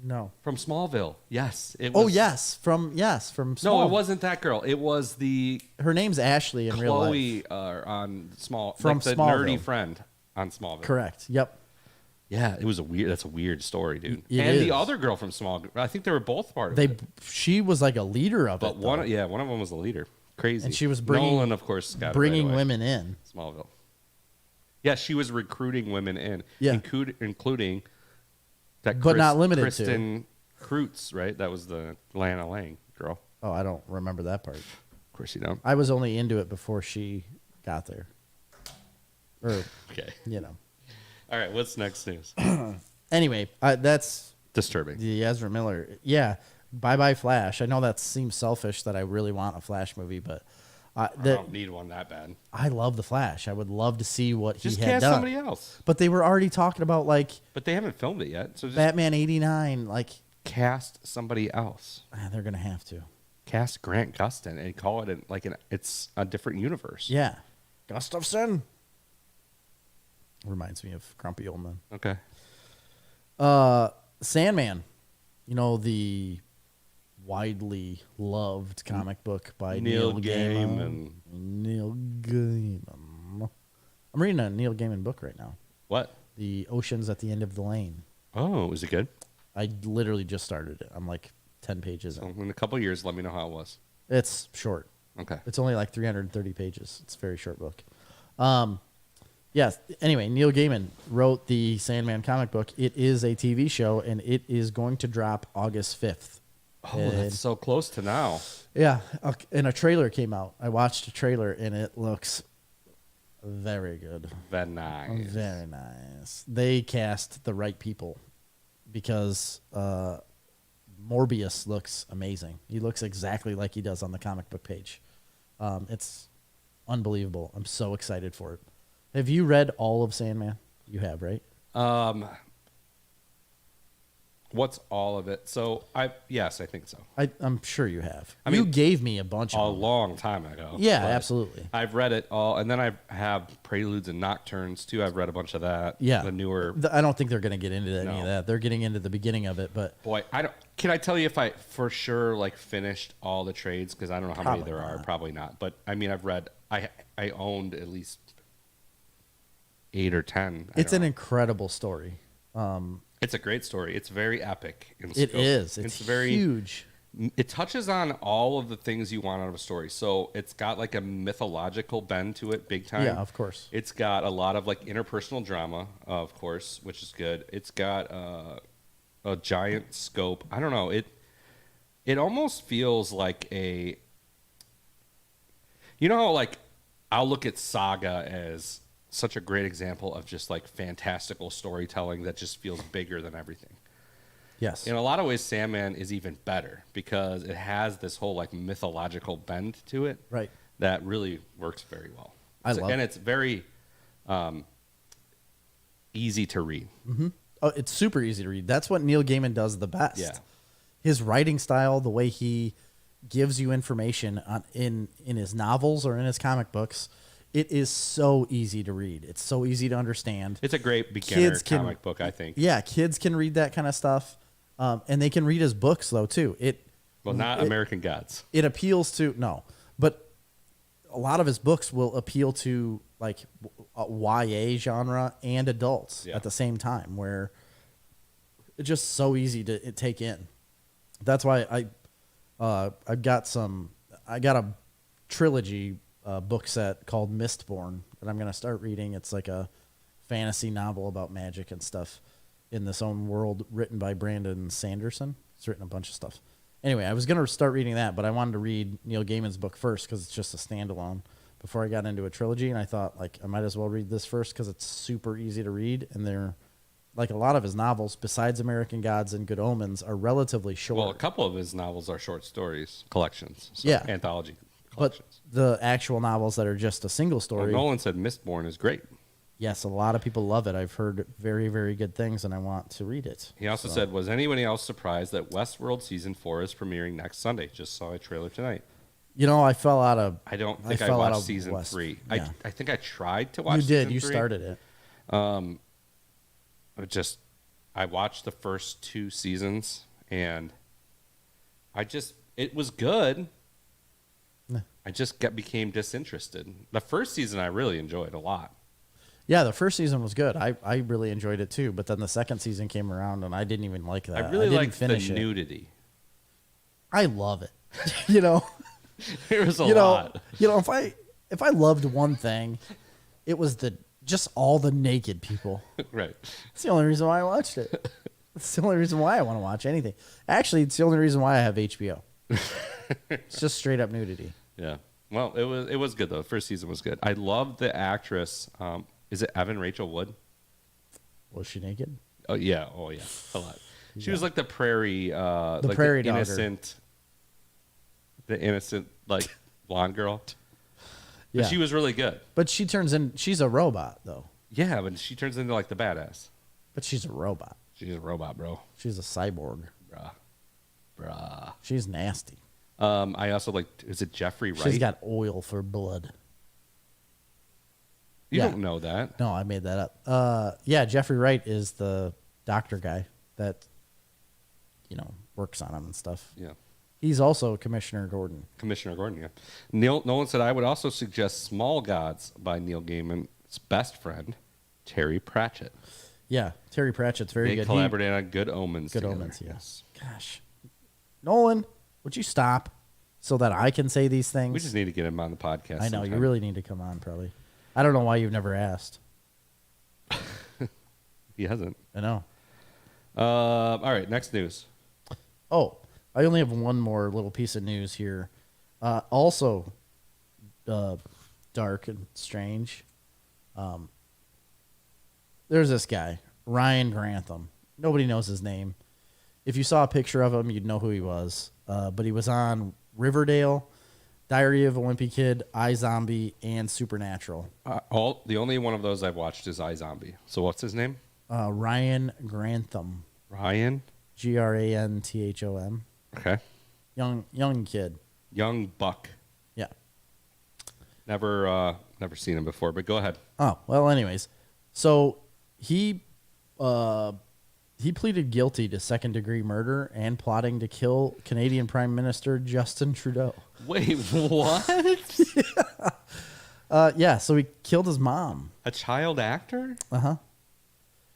No. From Smallville. Yes. It Oh, was, yes. From Smallville. No, it wasn't that girl. It was the Her name's Ashley in real life. Chloe on From like the Smallville. nerdy friend on Smallville. Correct. Yep. Yeah, it was that's a weird story, dude. It and is. the other girl from Smallville, I think they were both part of it. She was like a leader of But it. one of them was the leader. Crazy. And she was bringing Nolan, of course, got bringing it right away. women in. Smallville. Yeah, she was recruiting women in, including that, but not limited Kristen Kreutz, right? That was the Lana Lang girl. Oh, I don't remember that part. Of course, you don't. I was only into it before she got there. Or, Okay. you know. All right, what's next news? Anyway, that's Disturbing. the Ezra Miller. Yeah, bye-bye Flash. I know that seems selfish that I really want a Flash movie, but I don't need one that bad. I love the Flash. I would love to see what Just he had cast done. somebody else. But they were already talking about like But they haven't filmed it yet, so just Batman 89. Like cast somebody else. they're gonna have to. Cast Grant Gustin and call it it's a different universe. Yeah, Gustafson reminds me of Grumpy Old Man. Okay. Sandman, you know, the widely loved comic book by Neil Gaiman. Neil Gaiman. I'm reading a Neil Gaiman book right now. What? The Oceans at the End of the Lane. Oh, is it good? I literally just started it. I'm like 10 pages in. So in a couple of years, let me know how it was. It's short. Okay. It's only like 330 pages. It's a very short book. Yes. Anyway, Neil Gaiman wrote the Sandman comic book. It is a TV show, and it is going to drop August 5th. Oh, that's so close to now. Yeah. And a trailer came out. I watched a trailer, and it looks very good. Very nice. Very nice. They cast the right people because Morbius looks amazing. He looks exactly like he does on the comic book page. It's unbelievable. I'm so excited for it. Have you read all of Sandman? You have, right? What's all of it? So yes, I think so. I'm sure you have. I You mean, gave me a bunch A of them. long time ago. Yeah, but absolutely. I've read it all, and then I have Preludes and Nocturnes too. I've read a bunch of that. Yeah. The newer. I don't think they're going to get into any No. of that. They're getting into the beginning of it, but Boy, I don't. Can I tell you if I for sure like finished all the trades? Because I don't know how many Probably there are. not. Probably not. But I mean, I've read. I owned at least 8 or 10. it's an incredible story. It's a great story. It's very epic. In It scope. is. It's very huge. It touches on all of the things you want out of a story. So it's got like a mythological bend to it, big time. Yeah, of course. It's got a lot of like interpersonal drama, of course, which is good. It's got a giant scope. I don't know. It almost feels like a. You know how like I'll look at Saga as such a great example of just like fantastical storytelling that just feels bigger than everything. Yes. In a lot of ways, Sandman is even better because it has this whole like mythological bend to it, Right. that really works very well. I love and it. it's very easy to read. Mm-hmm. Oh, it's super easy to read. That's what Neil Gaiman does the best. Yeah. His writing style, the way he gives you information in his novels or in his comic books, it is so easy to read. It's so easy to understand. It's a great beginner Kids can- comic book, I think. Yeah, kids can read that kind of stuff, and they can read his books though too. Not American Gods. It appeals to but a lot of his books will appeal to like YA genre and adults at the same time, where it's just so easy to take in. That's why I got a trilogy book set called Mistborn that I'm gonna start reading. It's like a fantasy novel about magic and stuff in this own world, written by Brandon Sanderson. He's written a bunch of stuff. Anyway, I was going to start reading that, but I wanted to read Neil Gaiman's book first because it's just a standalone before I got into a trilogy. And I thought, like, I might as well read this first because it's super easy to read. And they're, like, a lot of his novels, besides American Gods and Good Omens, are relatively short. Well, a couple of his novels are short stories, collections. So Yeah. anthology but collections. the actual novels that are just a single story, Nolan said Mistborn is great. yes, a lot of people love it. I've heard very, very good things, and I want to read it. He also said, was anybody else surprised that Westworld Season 4 is premiering next Sunday? Just saw a trailer tonight. I fell out of. I don't think I watched season 3. Yeah. I think I tried to watch. You did. You 3. started it. I watched the first 2 seasons, and it was good. Yeah. I just became disinterested. The first season I really enjoyed a lot. Yeah, the first season was good. I really enjoyed it too. But then the second season came around, and I didn't even like that. I really liked the finish nudity. I love it. There was a lot. If I loved one thing, it was just all the naked people. Right. That's the only reason why I watched it. It's the only reason why I want to watch anything. Actually, it's the only reason why I have HBO. It's just straight up nudity. Yeah. Well, it was good though. The first season was good. I loved the actress. Is it Evan Rachel Wood? Was she naked? Oh yeah. A lot. She was like the prairie, prairie the dogger. innocent like blonde girl. But Yeah. she was really good. But she's a robot though. Yeah, but she turns into like the badass. But she's a robot. She's a robot, bro. She's a cyborg. Bruh. She's nasty. I also is it Jeffrey Wright? She's got oil for blood. You don't know that. No, I made that up. Yeah, Jeffrey Wright is the doctor guy that, works on him and stuff. Yeah. He's also Commissioner Gordon. Yeah. Nolan said, I would also suggest Small Gods by Neil Gaiman's best friend, Terry Pratchett. Yeah, Terry Pratchett's very good. They collaborated on Good Omens Good together. Omens, yes. Gosh. Nolan, would you stop so that I can say these things? We just need to get him on the podcast. I know, sometime. you really need to come on, probably. I don't know why you've never asked. He hasn't. I know. All right, next news. Oh, I only have one more little piece of news here. Also, dark and strange. There's this guy, Ryan Grantham. Nobody knows his name. If you saw a picture of him, you'd know who he was. But he was on Riverdale, Diary of a Wimpy Kid, iZombie, and Supernatural. The only one of those I've watched is iZombie. So what's his name? Ryan Grantham. Ryan? Granthom. Okay. Young kid. Young buck. Yeah. Never seen him before, but go ahead. Oh, well, anyways. So he pleaded guilty to second-degree murder and plotting to kill Canadian Prime Minister Justin Trudeau. Wait, what? Yeah, so he killed his mom. A child actor? Uh-huh.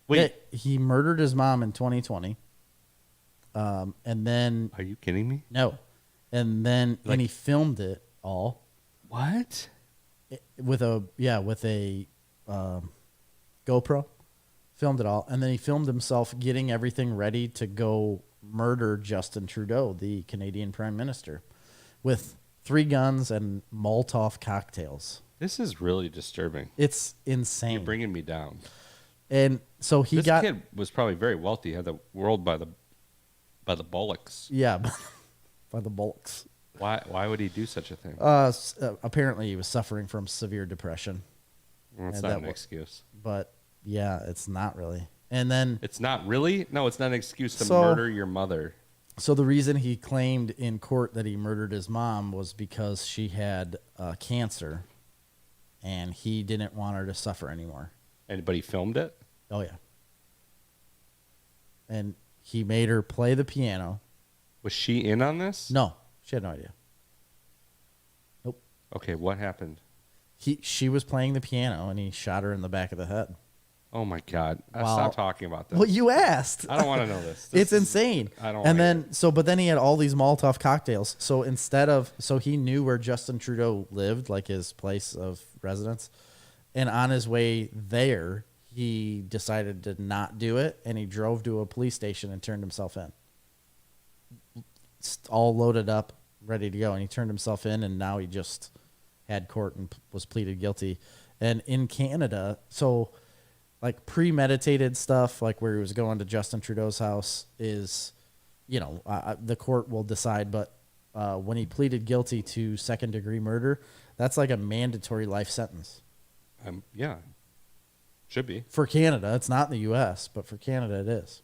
Wait. Yeah, he murdered his mom in 2020. And then... Are you kidding me? No. And then and he filmed it all. What? With a GoPro. Filmed it all. And then he filmed himself getting everything ready to go murder Justin Trudeau, the Canadian Prime Minister, with 3 guns and Molotov cocktails. This is really disturbing. It's insane. You're bringing me down. And so this kid was probably very wealthy. He had the world by the bullocks. Yeah, by the bullocks. Why would he do such a thing? Apparently he was suffering from severe depression. Well, it's not an excuse. But yeah, it's not really. And then it's not really? No, it's not an excuse to murder your mother. So the reason he claimed in court that he murdered his mom was because she had cancer, and he didn't want her to suffer anymore. But he filmed it? Oh, yeah. And he made her play the piano. Was she in on this? No, she had no idea. Nope. Okay, what happened? She was playing the piano, and he shot her in the back of the head. Oh my God! Stop talking about this. Well, you asked. I don't want to know this. It's insane. I don't. And then but then he had all these Molotov cocktails. So he knew where Justin Trudeau lived, like his place of residence, and on his way there, he decided to not do it, and he drove to a police station and turned himself in. All loaded up, ready to go, and he turned himself in, and now he just had court and was pleaded guilty. And in Canada, so like premeditated stuff, like where he was going to Justin Trudeau's house, is, the court will decide. But when he pleaded guilty to second-degree murder, that's like a mandatory life sentence. Yeah, should be for Canada. It's not in the U.S., but for Canada, it is.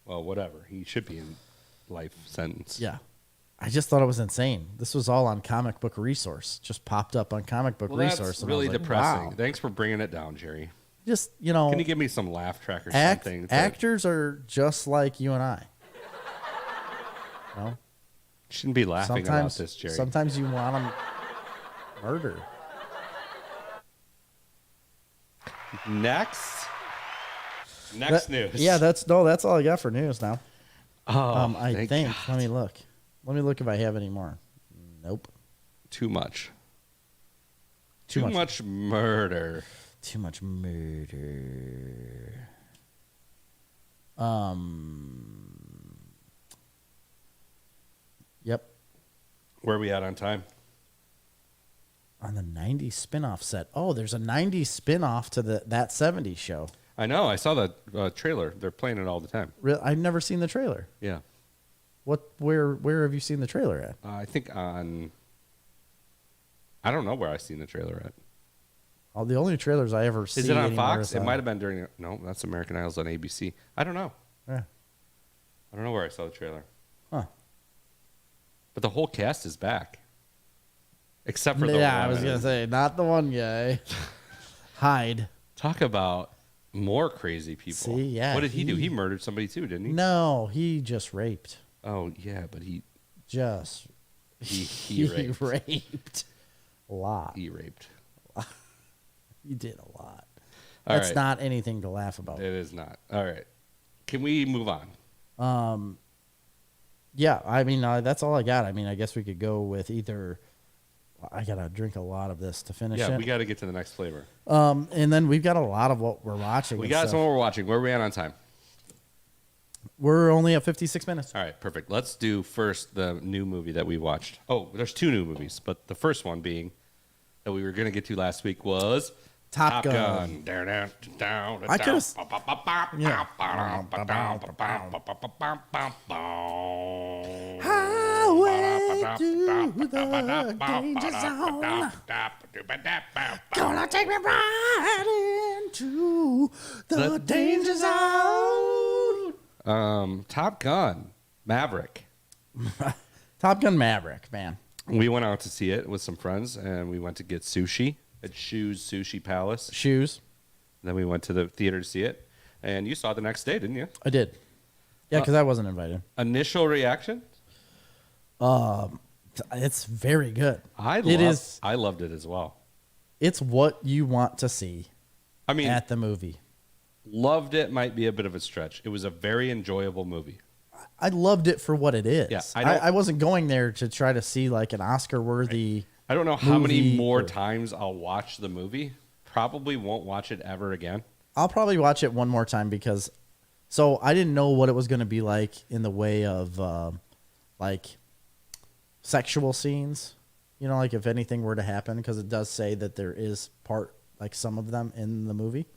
Well, whatever. He should be in life sentence. Yeah. I just thought it was insane. This was all on Comic Book Resource. Just popped up on Comic Book Resource. That's really depressing. Wow. Thanks for bringing it down, Jerry. Just, you know. Can you give me some laugh track or something? Actors are just like you and I. You know? Shouldn't be laughing about this, Jerry. Sometimes you want them murdered. Next news. Yeah, that's all I got for news now. Oh, I think. God. Let me look. Let me look if I have any more. Nope. Too much. Too much murder. Too much murder. Yep. Where are we at on time? On the 90s spinoff set. Oh, there's a 90s spinoff to that 70s show. I know. I saw the trailer. They're playing it all the time. I've never seen the trailer. Yeah. Where have you seen the trailer at? I think on. I don't know where I've seen the trailer at. Oh, the only trailers I ever see. Is it on Fox? It might have been during. No, that's American Idol's on ABC. I don't know. Yeah. I don't know where I saw the trailer. Huh. But the whole cast is back. Except for the one. Yeah, I was going to say, not the one guy. Hyde. Talk about more crazy people. See, yeah. What did he do? He murdered somebody too, didn't he? No, he just raped. Oh, yeah, but he raped a lot. He raped. He did a lot. All That's right. not anything to laugh about. It is not. All right. Can we move on? Yeah, I mean, that's all I got. I mean, I guess we could go with either. I got to drink a lot of this to finish it. Yeah, we got to get to the next flavor. And then we've got a lot of what we're watching. We got some what we're watching. Where are we at on time? We're only at 56 minutes. All right, perfect. Let's do first the new movie that we watched. Oh, there's two new movies, but the first one being that we were going to get to last week was Top Gun. I could have. Yeah. Highway to the danger zone. Gonna take me right into the danger zone. Top Gun Maverick. Top Gun Maverick, man. We went out to see it with some friends, and we went to get sushi at Shoes Sushi Palace. Shoes. Then we went to the theater to see it, and you saw it the next day, didn't you? I did. Yeah, because I wasn't invited. Initial reaction? It's very good. I loved it as well. It's what you want to see. I mean, at the movie. Loved it might be a bit of a stretch. It was a very enjoyable movie. I loved it for what it is. Yeah, I wasn't going there to try to see like an Oscar-worthy. I don't know how many more times I'll watch the movie. Probably won't watch it ever again. I'll probably watch it one more time because, so I didn't know what it was going to be like in the way of like sexual scenes. You know, like if anything were to happen, because it does say that there is some of them in the movie,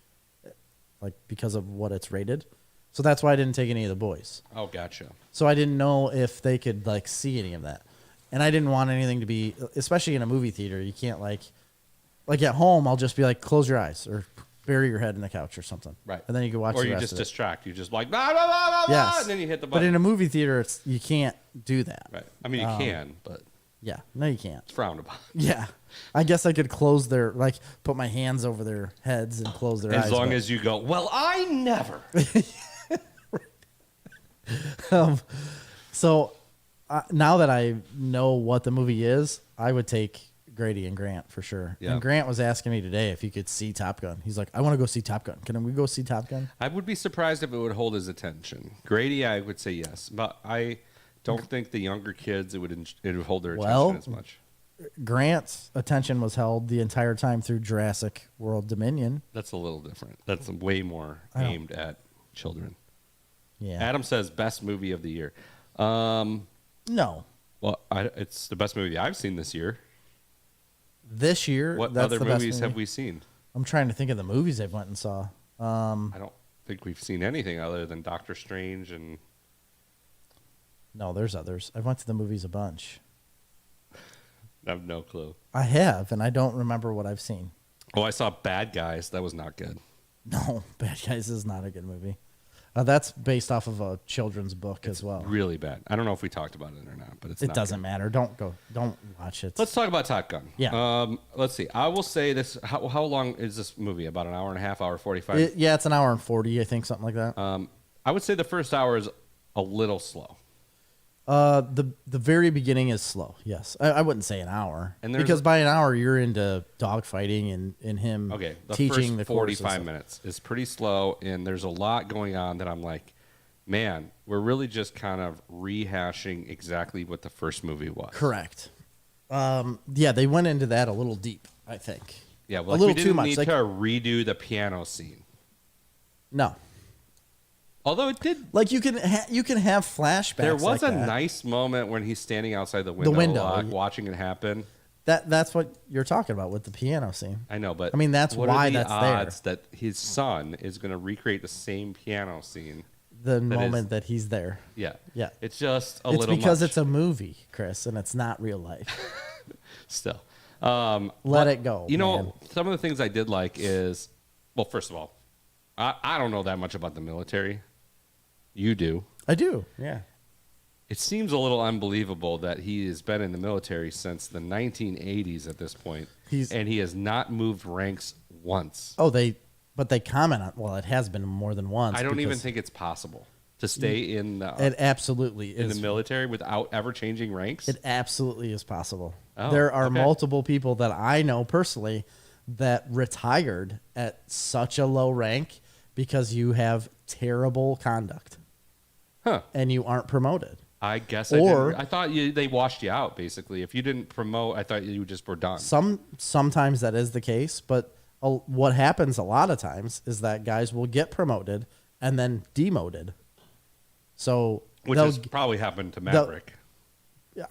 like because of what it's rated. So that's why I didn't take any of the boys. Oh, gotcha. So I didn't know if they could like see any of that. And I didn't want anything to be, especially in a movie theater, you can't like at home, I'll just be like, close your eyes or bury your head in the couch or something. Right. And then you can watch or the you rest just of it. distract. You just like, blah, blah, blah, blah, Yes. blah, and then you hit the button. But in a movie theater, you can't do that. Right. I mean, you can, but yeah, no, you can't. it's frowned upon. Yeah. I guess I could close put my hands over their heads and close their eyes. As long as you go, well, I never. So now that I know what the movie is, I would take Grady and Grant for sure. Yeah. And Grant was asking me today if he could see Top Gun. He's like, I want to go see Top Gun. Can we go see Top Gun? I would be surprised if it would hold his attention. Grady, I would say yes, but I don't think the younger kids it would hold their attention as much. Grant's attention was held the entire time through Jurassic World Dominion. That's a little different. That's way more aimed at children. Yeah. Adam says best movie of the year. No. Well, it's the best movie I've seen this year. This year? What that's other the best movies movie? have we seen? I'm trying to think of the movies I went and saw. I don't think we've seen anything other than Doctor Strange and... No, there's others. I went to the movies a bunch. I have no clue. I have, and I don't remember what I've seen. Oh, I saw Bad Guys. That was not good. No, Bad Guys is not a good movie. That's based off of a children's book as well. Really bad. I don't know if we talked about it or not, but it doesn't matter. Don't watch it. Let's talk about Top Gun. Yeah. Let's see. I will say this. How long is this movie? About an hour and a half, hour 45? Yeah, it's an hour and 40, I think, something like that. I would say the first hour is a little slow. The very beginning is slow. Yes, I wouldn't say an hour, because by an hour you're into dogfighting and him teaching the 45 minutes is pretty slow, and there's a lot going on that I'm like, man, we're really just kind of rehashing exactly what the first movie was. Correct. Yeah, they went into that a little deep, I think. Yeah, well, a little we didn't too much. Need to redo the piano scene. No. Although it did, like you can have flashbacks. There was like a nice moment when he's standing outside the window, watching it happen. That's what you're talking about with the piano scene. I know, but I mean that's why that's there. What are the odds that his son is going to recreate the same piano scene the moment that he's there? Yeah, yeah. It's just a little. It's because much. it's a movie, Chris, and it's not real life. Still, let it go. You know, some of the things I did like is, well, first of all, I don't know that much about the military. You do. I do, yeah. It seems a little unbelievable that he has been in the military since the 1980s at this point, and he has not moved ranks once. Oh, but they comment on, well, it has been more than once. I don't even think it's possible to stay in the, it absolutely in is. the military without ever changing ranks. It absolutely is possible. Oh, there are multiple people that I know personally that retired at such a low rank because you have terrible conduct. Huh. And you aren't promoted. I guess I thought they washed you out, basically. If you didn't promote, I thought you just were done. Sometimes that is the case, but what happens a lot of times is that guys will get promoted and then demoted. So which has probably happened to Maverick.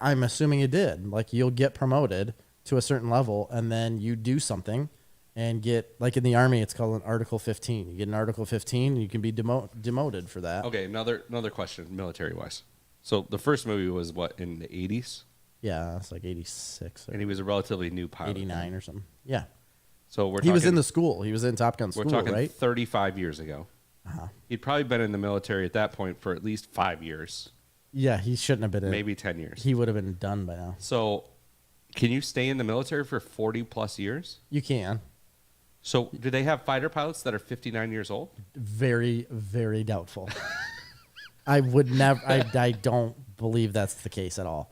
I'm assuming it did. Like you'll get promoted to a certain level and then you do something and get, like in the Army, it's called an Article 15. You get an Article 15, and you can be demoted for that. Okay, another question, military-wise. So the first movie was, what, in the 80s? Yeah, it's like 86. And he was a relatively new pilot. 89 or something. Yeah. So he was in the school. He was in Top Gun school, right? We're talking 35 years ago. Uh-huh. He'd probably been in the military at that point for at least 5 years. Yeah, he shouldn't have been in. Maybe 10 years. He would have been done by now. So can you stay in the military for 40-plus years? You can. So do they have fighter pilots that are 59 years old? Very, very doubtful. I would never. I don't believe that's the case at all.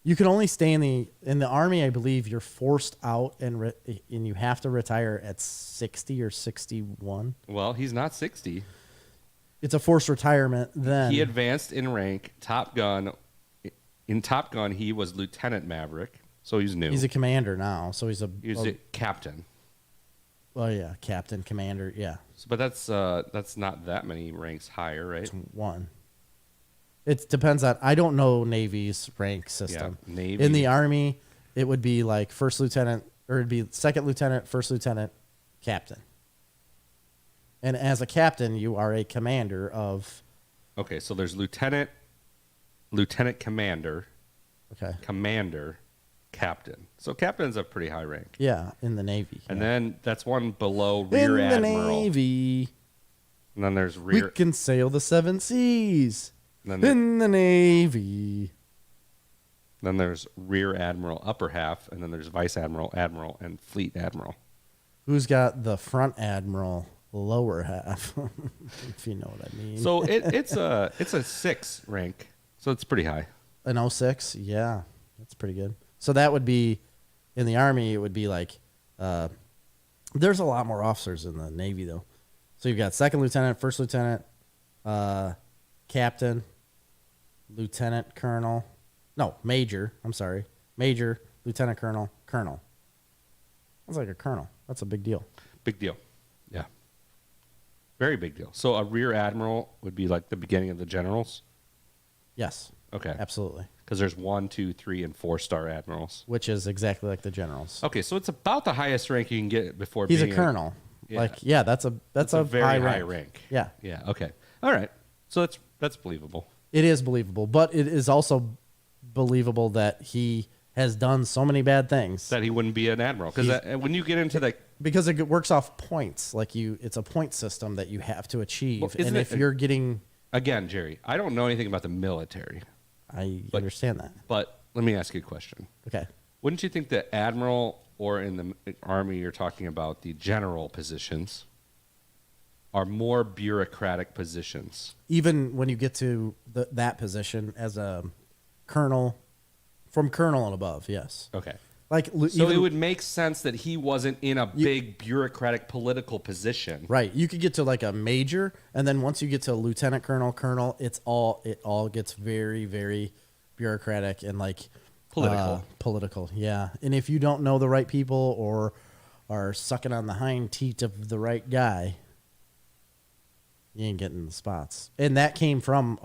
You can only stay in the Army. I believe you're forced out and you have to retire at 60 or 61. Well, he's not 60. It's a forced retirement. Then he advanced in rank. Top Gun. In Top Gun, he was Lieutenant Maverick, so he's new. He's a commander now, so he's a captain. Oh yeah, captain, commander, yeah. But that's not that many ranks higher, right? It's one. It depends on. I don't know Navy's rank system. Yeah, Navy. In the Army, it would be like first lieutenant, or it'd be second lieutenant, first lieutenant, captain. And as a captain, you are a commander of. Okay, so there's lieutenant commander. Okay. Commander. Captain. So captain's a pretty high rank. Yeah, in the Navy. And then that's one below rear admiral. In the Navy. And then there's rear. We can sail the 7 seas. In the Navy. Then there's rear admiral upper half, and then there's vice admiral, admiral, and fleet admiral. Who's got the front admiral lower half? If you know what I mean. So it's a 6 rank. So it's pretty high. An 06? Yeah. That's pretty good. So that would be, in the Army, it would be like, there's a lot more officers in the Navy, though. So you've got second lieutenant, first lieutenant, captain, lieutenant colonel. No, major. I'm sorry. Major, lieutenant colonel, colonel. That's like a colonel. That's a big deal. Big deal. Yeah. Very big deal. So a rear admiral would be like the beginning of the generals? Yes. Okay. Absolutely. Because there's 1, 2, 3, and 4-star admirals. Which is exactly like the generals. Okay, so it's about the highest rank you can get before He's being a colonel. That's a very high rank. Yeah. Yeah, okay. All right. So that's believable. It is believable, but it is also believable that he has done so many bad things that he wouldn't be an admiral. Because when you get into the because it works off points, like it's a point system that you have to achieve, well, and if you're getting again, Jerry, I don't know anything about the military. I understand that, but let me ask you a question. Okay, wouldn't you think that admiral or in the Army, you're talking about the general positions, are more bureaucratic positions? Even when you get to that position as a colonel, from colonel and above, yes. Okay. Like, so it would make sense that he wasn't in a big bureaucratic political position. Right. You could get to like a major, and then once you get to lieutenant colonel, it all gets very, very bureaucratic and like political, yeah. And if you don't know the right people or are sucking on the hind teat of the right guy, you ain't getting the spots. And that came from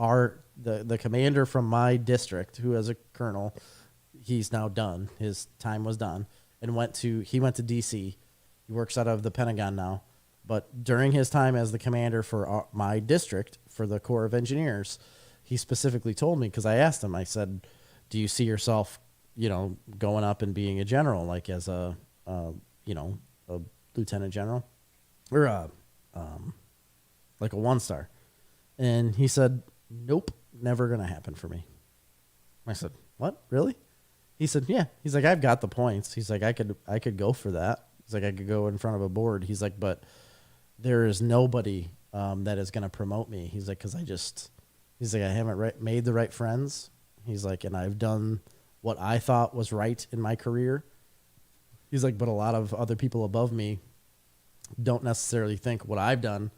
the commander from my district, who as a colonel, he's now done. His time was done, and he went to D.C. He works out of the Pentagon now. But during his time as the commander for my district for the Corps of Engineers, he specifically told me, because I asked him, I said, "Do you see yourself, going up and being a general, like as a lieutenant general, or like a 1-star?" And he said, "Nope, never gonna happen for me." I said, "What? Really?" He said, "Yeah." He's like, "I've got the points." He's like, I could go for that." He's like, "I could go in front of a board." He's like, "But there is nobody that is going to promote me." He's like, he's like, "I haven't made the right friends." He's like, "And I've done what I thought was right in my career." He's like, "But a lot of other people above me don't necessarily think what I've done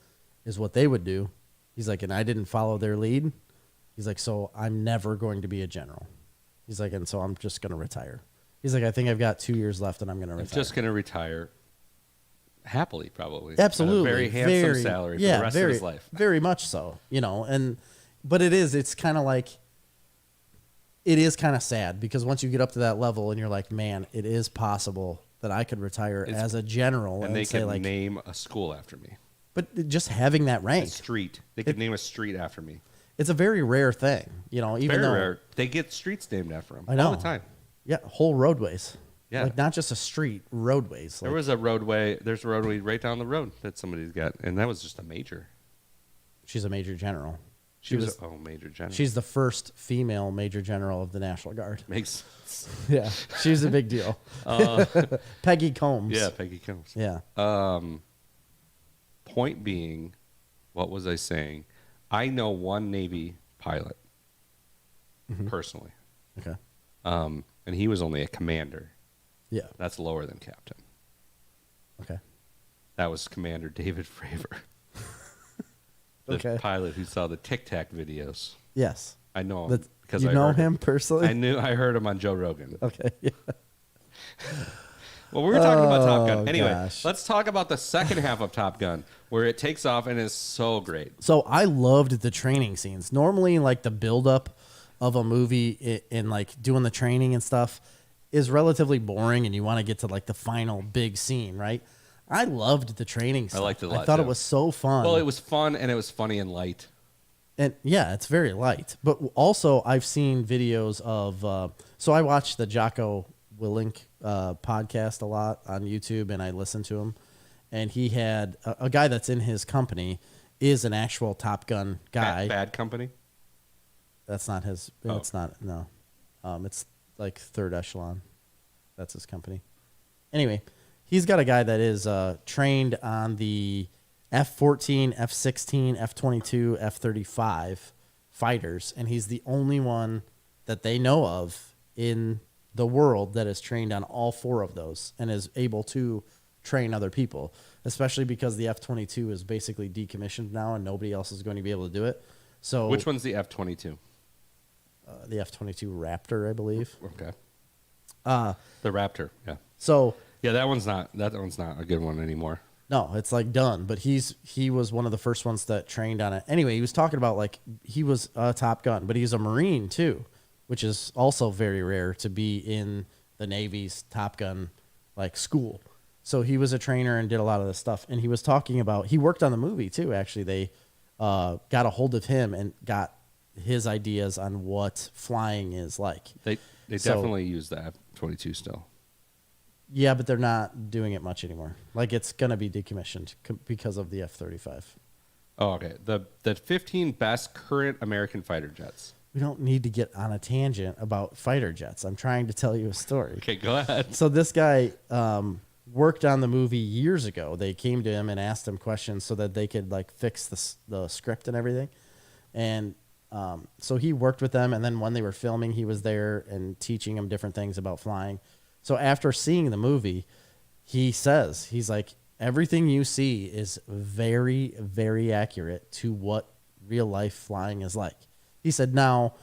is what they would do." He's like, "And I didn't follow their lead." He's like, "So I'm never going to be a general." He's like, "And so I'm just going to retire." He's like, "I think I've got 2 years left and I'm going to retire." Just going to retire happily, probably. Absolutely. At a very handsome salary for the rest of his life. Very much so, but it's kind of like, it is kind of sad because once you get up to that level and you're like, man, it is possible that I could retire as a general. And they could name a school after me. But just having that rank. A street. They could name a street after me. It's a very rare thing, even very though rare. They get streets named after them. I know. All the time. Yeah, whole roadways. Yeah. Like not just a street, roadways. There was a roadway. There's a roadway right down the road that somebody's got, and that was just a major. She's a major general. She was major general. She's the first female major general of the National Guard. Makes sense. Yeah, she's a big deal. Peggy Combs. Yeah, Peggy Combs. Yeah. Point being, what was I saying? I know one Navy pilot personally. Okay. And he was only a commander. Yeah. That's lower than captain. Okay. That was Commander David Fravor. The Okay. pilot who saw the Tic Tac videos. Yes. I know him because you know him personally? I heard him on Joe Rogan. Okay. Yeah. Well, we were talking about Top Gun. Anyway, gosh. let's talk about the second half of Top Gun, where it takes off and is so great. So I loved the training scenes. Normally, like the buildup of a movie and like doing the training and stuff is relatively boring, and you want to get to like the final big scene, right? I loved the training stuff. I liked it a lot. I thought too. It was so fun. Well, it was fun and it was funny and light. And yeah, it's very light. But also, I've seen videos of. So I watched the Jocko Willink podcast a lot on YouTube, and I listened to him. And he had a guy that's in his company is an actual Top Gun guy. Bad Company? That's not his. Oh. It's not. No, it's like Third Echelon. That's his company. Anyway, he's got a guy that is trained on the F-14, F-16, F-22, F-35 fighters, and he's the only one that they know of in the world that is trained on all 4 of those and is able to train other people, especially because the F-22 is basically decommissioned now and nobody else is going to be able to do it. So which one's the F-22? The F-22 Raptor, I believe. Okay. The Raptor, yeah. So yeah, that one's not a good one anymore. No, it's like done. But he was one of the first ones that trained on it. Anyway, he was talking about like he was a Top Gun, but he's a Marine too, which is also very rare to be in the Navy's Top Gun like school. So he was a trainer and did a lot of this stuff. And he was talking about he worked on the movie too. Actually, they got a hold of him and got his ideas on what flying is like. They definitely use the F-22 still. Yeah, but they're not doing it much anymore. Like, it's going to be decommissioned because of the F-35. Oh, okay. The 15 best current American fighter jets. We don't need to get on a tangent about fighter jets. I'm trying to tell you a story. Okay, go ahead. So this guy worked on the movie years ago. They came to him and asked him questions so that they could like fix the script and everything. And so he worked with them. And then when they were filming, he was there and teaching them different things about flying. So after seeing the movie, he's like, everything you see is very, very accurate to what real life flying is like. He said, now,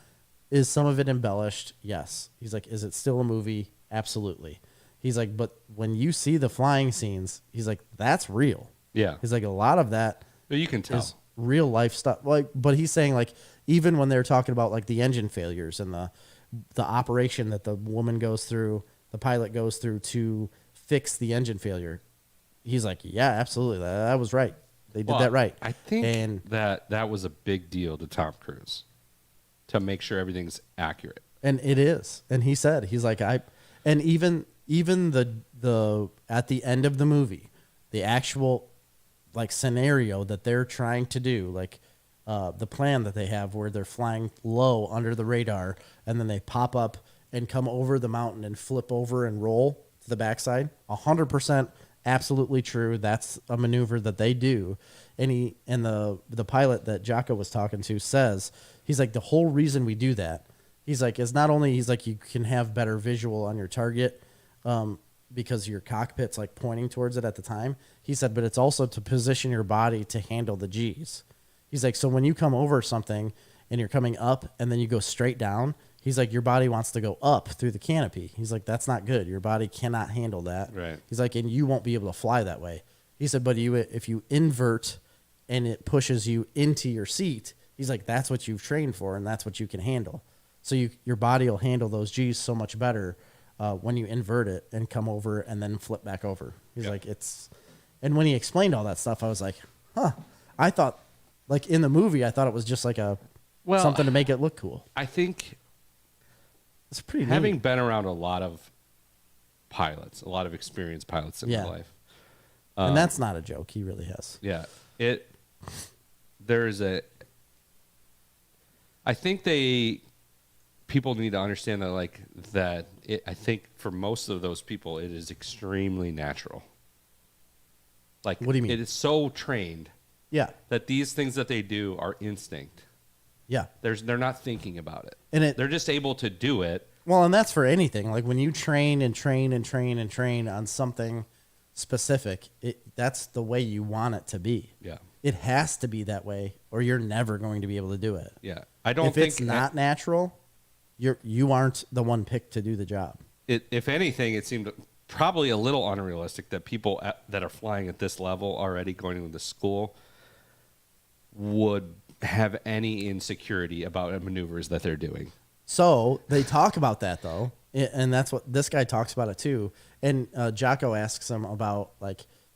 is some of it embellished? Yes. He's like, is it still a movie? Absolutely. He's like, but when you see the flying scenes, he's like, that's real. Yeah. He's like, a lot of that you can tell is real life stuff. Like, but he's saying like, even when they're talking about like the engine failures and the operation that the woman goes through, the pilot goes through to fix the engine failure, he's like, yeah, absolutely. That was right. They did that right. I think that was a big deal to Tom Cruise to make sure everything's accurate. And it is. And he said, he's like, and even the at the end of the movie, the actual like scenario that they're trying to do, like the plan that they have where they're flying low under the radar and then they pop up and come over the mountain and flip over and roll to the backside, 100% absolutely true. That's a maneuver that they do. And the pilot that Jocko was talking to says, he's like, the whole reason we do that, he's like, is not only, he's like, you can have better visual on your target because your cockpit's like pointing towards it at the time. He said, but it's also to position your body to handle the G's. He's like, so when you come over something and you're coming up and then you go straight down, he's like, your body wants to go up through the canopy. He's like, that's not good. Your body cannot handle that. Right. He's like, and you won't be able to fly that way. He said, but if you invert and it pushes you into your seat, he's like, that's what you've trained for and that's what you can handle. So your body will handle those G's so much better when you invert it and come over and then flip back over. He's like, and when he explained all that stuff, I was like, huh. I thought, like in the movie, I thought it was just like something to make it look cool. I think it's pretty having neat. been around a lot of pilots, a lot of experienced pilots in my life. And that's not a joke. He really has. Yeah. I think people need to understand that I think for most of those people, it is extremely natural. Like, what do you mean? It is so trained. Yeah. That these things that they do are instinct. Yeah. They're not thinking about it. And they're just able to do it. Well, and that's for anything. Like when you train and train and train and train on something specific, that's the way you want it to be. Yeah. It has to be that way or you're never going to be able to do it. Yeah. If it's not natural, you aren't the one picked to do the job. If anything, it seemed probably a little unrealistic that people that are flying at this level already going to the school would have any insecurity about maneuvers that they're doing. So they talk about that though, and that's what this guy talks about it too. And Jocko asks him about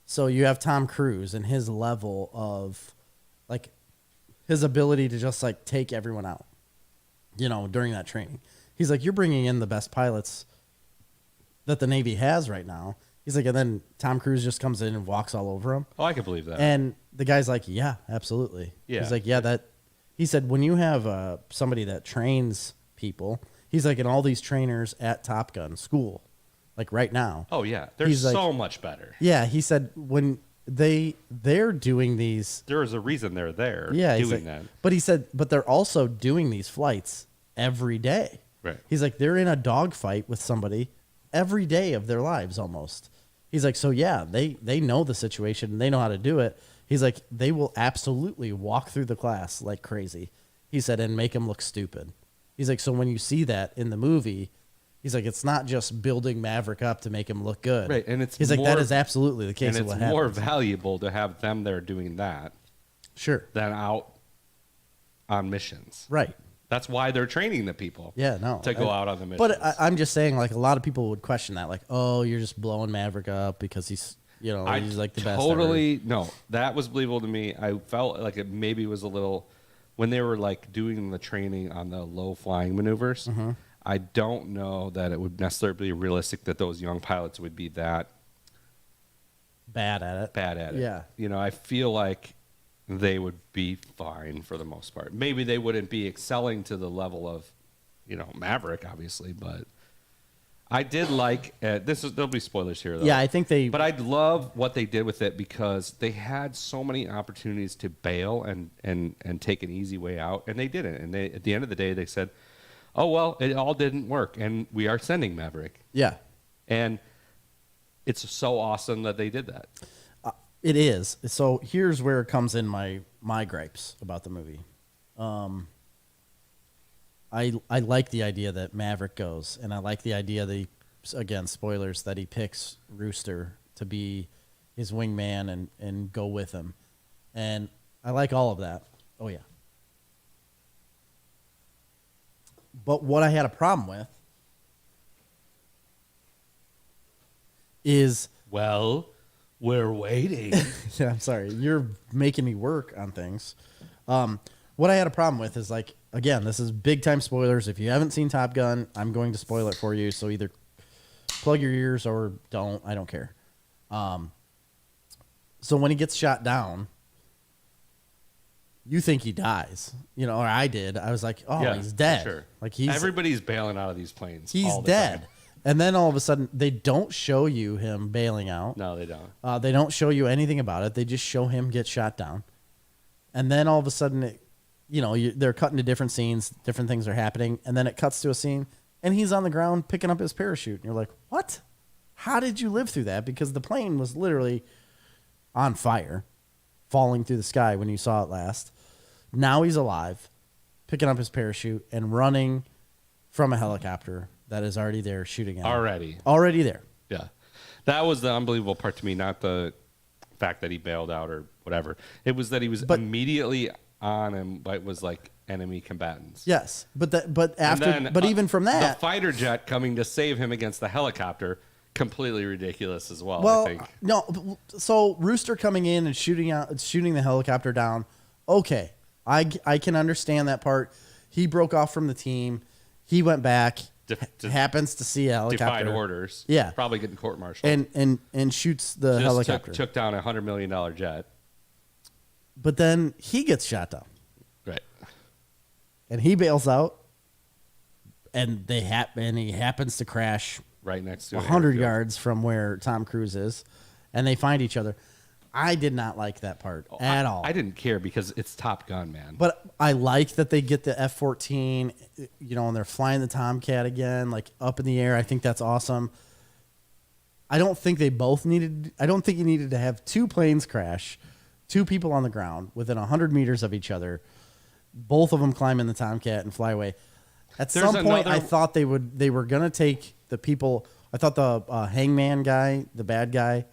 so you have Tom Cruise and his level of his ability to just take everyone out, during that training. He's like, you're bringing in the best pilots that the Navy has right now. He's like, and then Tom Cruise just comes in and walks all over him. Oh, I can believe that. And the guy's like, yeah, absolutely. Yeah. He's like, yeah, he said, when you have somebody that trains people, he's like, and all these trainers at Top Gun school, right now. Oh, yeah. They're so much better. Yeah. He said, when they're doing these. There is a reason they're there doing that. But he said, but they're also doing these flights every day. Right. He's like, they're in a dogfight with somebody every day of their lives almost. He's like, so yeah, they know the situation and they know how to do it. He's like, they will absolutely walk through the class like crazy. He said, and make them look stupid. He's like, so when you see that in the movie, he's like, it's not just building Maverick up to make him look good. Right, and he's like, that is absolutely the case. And of what it's more happens. valuable to have them there doing that, sure, than out on missions. Right. That's why they're training the people. Yeah, no. To go out on the mission. But I'm just saying, a lot of people would question that, oh, you're just blowing Maverick up because he's, he's the best. Totally, no, that was believable to me. I felt like it maybe was a little when they were like doing the training on the low flying maneuvers, I don't know that it would necessarily be realistic that those young pilots would be that bad at it. Yeah. You know, I feel like they would be fine for the most part. Maybe they wouldn't be excelling to the level of, you know, Maverick, obviously, but I did like there'll be spoilers here though. Yeah, I think but I love what they did with it because they had so many opportunities to bail and take an easy way out, and they didn't. And they, at the end of the day, they said, "Oh well, it all didn't work, and we are sending Maverick." Yeah, and it's so awesome that they did that. It is. So here's where it comes in my gripes about the movie. I like the idea that Maverick goes, and I like the idea that again, spoilers, that he picks Rooster to be his wingman and go with him. And I like all of that. Oh, yeah. But what I had a problem with is... Well, we're waiting. Yeah, I'm sorry. You're making me work on things. What I had a problem with is, like, again, this is big-time spoilers. If you haven't seen Top Gun, I'm going to spoil it for you, so either plug your ears or don't. I don't care. So when he gets shot down, you think he dies. You know, or I did. I was like, oh, yeah, he's dead. Sure. Like everybody's bailing out of these planes. He's dead. And then all of a sudden, they don't show you him bailing out. No, they don't. They don't show you anything about it. They just show him get shot down. And then all of a sudden, they're cutting to different scenes. Different things are happening. And then it cuts to a scene, and he's on the ground picking up his parachute. And you're like, what? How did you live through that? Because the plane was literally on fire, falling through the sky when you saw it last. Now he's alive, picking up his parachute and running from a helicopter that is already there shooting at him. Already there. Yeah. That was the unbelievable part to me, not the fact that he bailed out or whatever. It was that he was immediately on him, but it was like enemy combatants. Yes. But even from that, the fighter jet coming to save him against the helicopter, completely ridiculous as well, I think. No, so Rooster coming in and shooting the helicopter down. Okay. I can understand that part. He broke off from the team. He went back. Happens to see a helicopter. Defied orders. Yeah. Probably getting court-martialed. And shoots the helicopter. Took down a $100 million jet. But then he gets shot down. Right. And he bails out. And he happens to crash right next to 100 yards from where Tom Cruise is. And they find each other. I did not like that part at all. I didn't care because it's Top Gun, man. But I like that they get the F-14, and they're flying the Tomcat again, like up in the air. I think that's awesome. I don't think you needed to have two planes crash, two people on the ground within 100 meters of each other, both of them climb in the Tomcat and fly away. At some point, I thought they were going to take the people. I thought the hangman guy, the bad guy,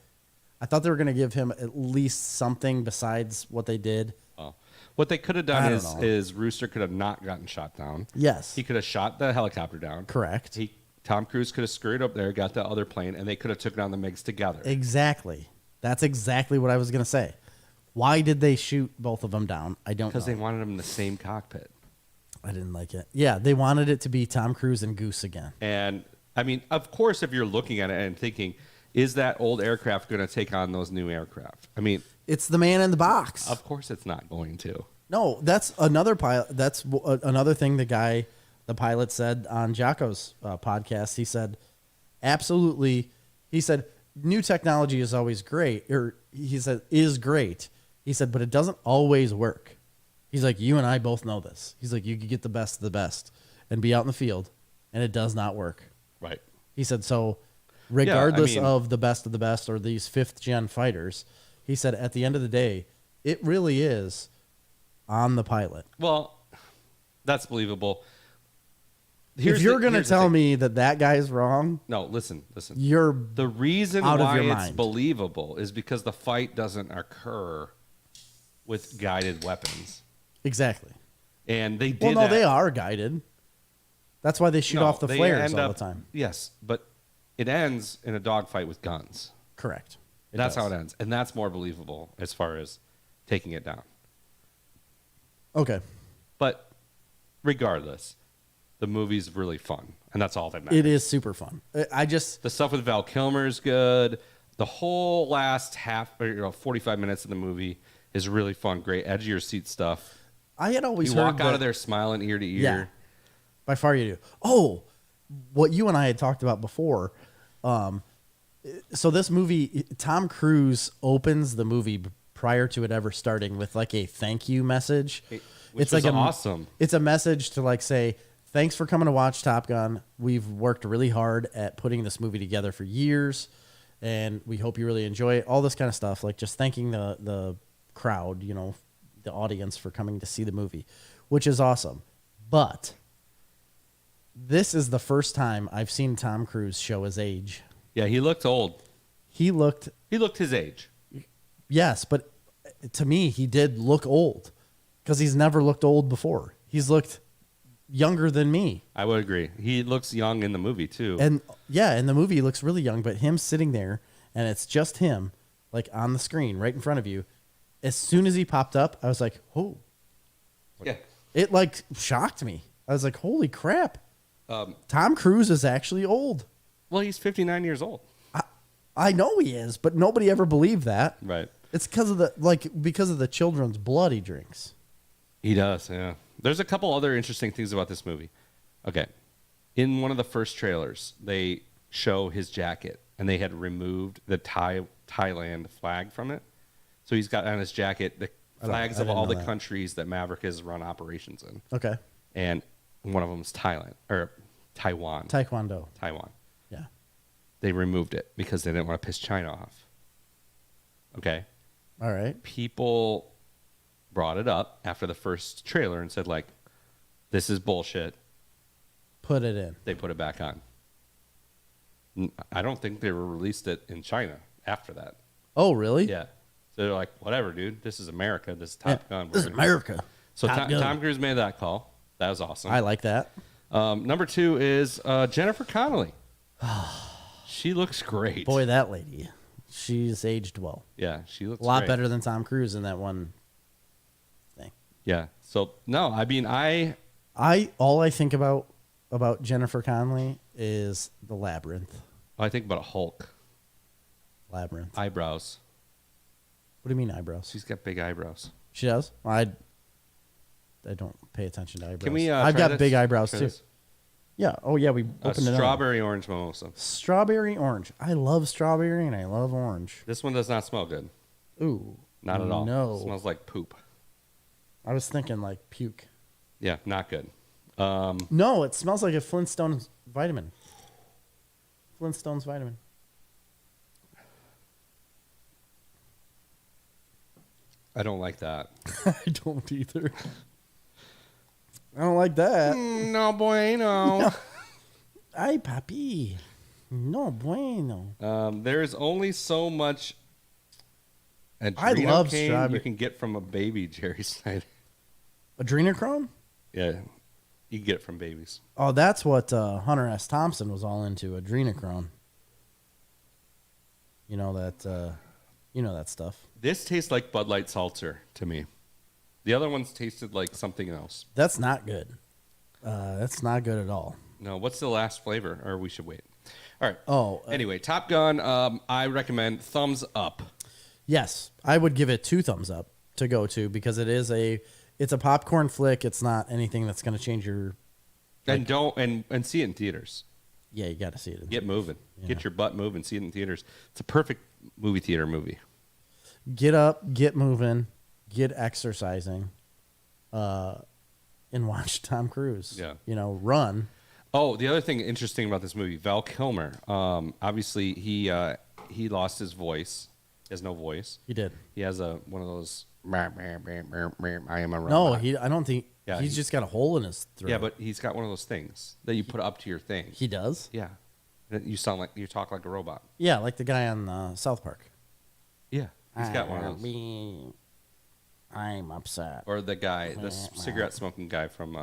I thought they were going to give him at least something besides what they did. Oh. What they could have done is Rooster could have not gotten shot down. Yes. He could have shot the helicopter down. Correct. Tom Cruise could have scurried up there, got the other plane, and they could have took down the MiGs together. Exactly. That's exactly what I was going to say. Why did they shoot both of them down? I don't know. Because they wanted them in the same cockpit. I didn't like it. Yeah, they wanted it to be Tom Cruise and Goose again. And, I mean, of course, if you're looking at it and thinking, is that old aircraft going to take on those new aircraft? I mean, it's the man in the box. Of course, it's not going to. No, that's another pilot. That's another thing the pilot said on Jocko's podcast. He said, absolutely. He said, new technology is always great. Or he said, is great. He said, but it doesn't always work. He's like, you and I both know this. He's like, you could get the best of the best and be out in the field, and it does not work. Right. He said, so regardless of the best or these fifth-gen fighters, he said at the end of the day, it really is on the pilot. Well, that's believable. If you're going to tell me that guy is wrong... No, listen. The reason why it's believable is because the fight doesn't occur with guided weapons. Exactly. And they did Well, no, they are guided. That's why they shoot off the flares all the time. Yes, but... It ends in a dogfight with guns. Correct. That's how it ends. And that's more believable as far as taking it down. Okay. But regardless, the movie's really fun, and that's all that matters. It is super fun. The stuff with Val Kilmer is good. The whole last 45 minutes of the movie is really fun. Great edge of your seat stuff. I had always heard walk out of there smiling ear to ear. Yeah, by far you do. Oh, what you and I had talked about before. So this movie, Tom Cruise opens the movie prior to it ever starting with like a thank you message. Which was awesome. It's a message to like say, thanks for coming to watch Top Gun. We've worked really hard at putting this movie together for years, and we hope you really enjoy it. All this kind of stuff, like just thanking the crowd, you know, the audience for coming to see the movie, which is awesome. But this is the first time I've seen Tom Cruise show his age. Yeah, he looked old. He looked his age. Yes, but to me, he did look old because he's never looked old before. He's looked younger than me. I would agree. He looks young in the movie too. And yeah, in the movie he looks really young, but him sitting there and it's just him like on the screen right in front of you. As soon as he popped up, I was like, "Oh." Yeah. It like shocked me. I was like, "Holy crap." Tom Cruise is actually old. Well, he's 59 years old. I know he is, but nobody ever believed that. Right. It's because of the children's blood he drinks. He does, yeah. There's a couple other interesting things about this movie. Okay. In one of the first trailers, they show his jacket, and they had removed the Thailand flag from it. So he's got on his jacket the flags of all the countries that Maverick has run operations in. Okay. And one of them is Taiwan. Taekwondo. Taiwan. Yeah. They removed it because they didn't want to piss China off. Okay. All right. People brought it up after the first trailer and said, like, this is bullshit. Put it in. They put it back on. I don't think they released it in China after that. Oh, really? Yeah. So they're like, whatever, dude. This is America. This is Top Gun. This is America. So Tom Cruise made that call. That was awesome. I like that. Number 2 is Jennifer Connelly. She looks great. Boy, that lady. She's aged well. Yeah, she looks a lot great. better than Tom Cruise in that one thing. Yeah. So no, I mean all I think about Jennifer Connelly is the Labyrinth. I think about a Hulk. Labyrinth. Eyebrows. What do you mean eyebrows? She's got big eyebrows. She does? Well, I don't pay attention to eyebrows. Can we? I've got big eyebrows try too. This? Yeah. Oh yeah, we opened it up. Strawberry orange mimosa. Strawberry orange. I love strawberry and I love orange. This one does not smell good. Ooh. Not at all. No. It smells like poop. I was thinking like puke. Yeah, not good. No, it smells like a Flintstones vitamin. Flintstones vitamin. I don't like that. I don't either. I don't like that. No bueno. No. Ay, papi. No bueno. There is only so much I love adrenochrome strawberry. you can get from a baby, Jerry Snyder. Adrenochrome? Yeah, you can get it from babies. Oh, that's what Hunter S. Thompson was all into, adrenochrome. You know that stuff. This tastes like Bud Light Seltzer to me. The other ones tasted like something else. That's not good. That's not good at all. No, what's the last flavor? Or we should wait. All right. Oh. Anyway, Top Gun, I recommend thumbs up. Yes, I would give it 2 thumbs up to go to because it's a popcorn flick. It's not anything that's going to change your. And and see it in theaters. Yeah, you got to see it. Get moving. Yeah. Get your butt moving. See it in theaters. It's a perfect movie theater movie. Get up, get moving, get exercising, and watch Tom Cruise. Yeah. Run. Oh, the other thing interesting about this movie, Val Kilmer. Obviously, he lost his voice. He has no voice. He did. He has one of those. I am a robot. No, I don't think. Yeah, he's just got a hole in his throat. Yeah, but he's got one of those things that you put up to your thing. He does. Yeah, you talk like a robot. Yeah, like the guy on South Park. Yeah, he's got one of those. I'm upset. Or the guy, the cigarette smoking guy from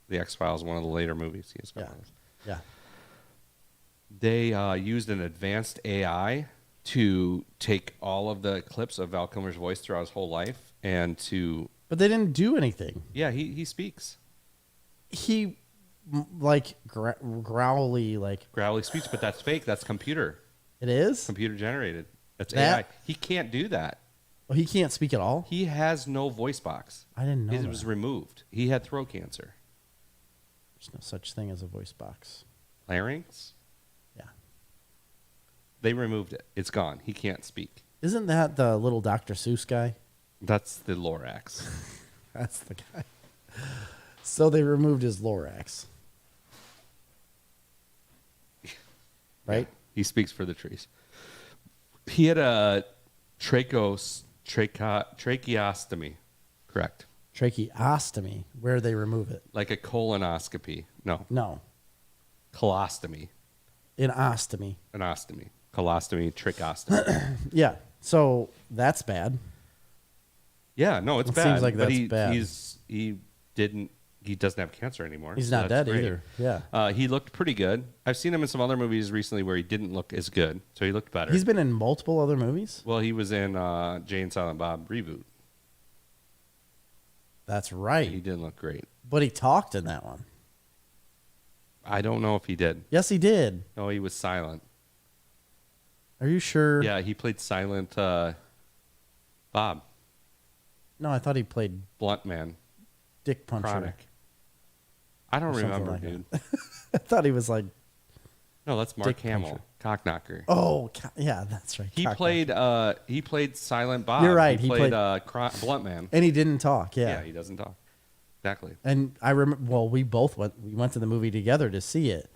the X-Files, one of the later movies. He's got one of those. Yeah. They used an advanced AI to take all of the clips of Val Kilmer's voice throughout his whole life and to But they didn't do anything. Yeah, he speaks. He like growly speech, but that's fake. That's computer. It is computer generated. That's AI. He can't do that. Oh, he can't speak at all? He has no voice box. I didn't know it was removed. He had throat cancer. There's no such thing as a voice box. Larynx? Yeah. They removed it. It's gone. He can't speak. Isn't that the little Dr. Seuss guy? That's the Lorax. That's the guy. So they removed his Lorax. Right? Yeah, he speaks for the trees. He had a tracheostomy. Correct. Tracheostomy. Where they remove it? Like a colonoscopy. No. Colostomy. An ostomy. An ostomy. Colostomy, tracheostomy. Yeah. So that's bad. Yeah, no, it's bad. Seems like that's bad. He doesn't have cancer anymore. He's not dead either. Yeah. He looked pretty good. I've seen him in some other movies recently where he didn't look as good, so he looked better. He's been in multiple other movies? Well, he was in Jay and Silent Bob reboot. That's right. He didn't look great. But he talked in that one. I don't know if he did. Yes, he did. No, he was silent. Are you sure? Yeah, he played silent Bob. No, I thought he played Blunt Man. Dick Puncher. Chronic. I don't remember, like dude. I thought he was like... No, that's Mark Dick Hamill. Cockknocker. Oh, yeah, that's right. He played Silent Bob. You're right. He played Blunt Man. And he didn't talk, yeah. Yeah, he doesn't talk. Exactly. And I remember, well, we went to the movie together to see it.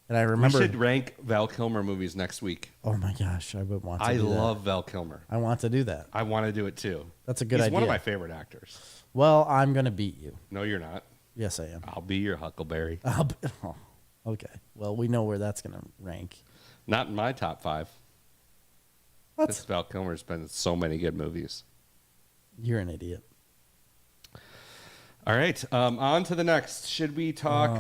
And I remember... We should rank Val Kilmer movies next week. Oh, my gosh, I would want to do that. I love Val Kilmer. I want to do that. I want to do it, too. That's a good idea. He's one of my favorite actors. Well, I'm going to beat you. No, you're not. Yes, I am. I'll be your Huckleberry. Oh, okay. Well, we know where that's going to rank. Not in my top 5. What? Because Val Kilmer's been in so many good movies. You're an idiot. All right. On to the next. Should we talk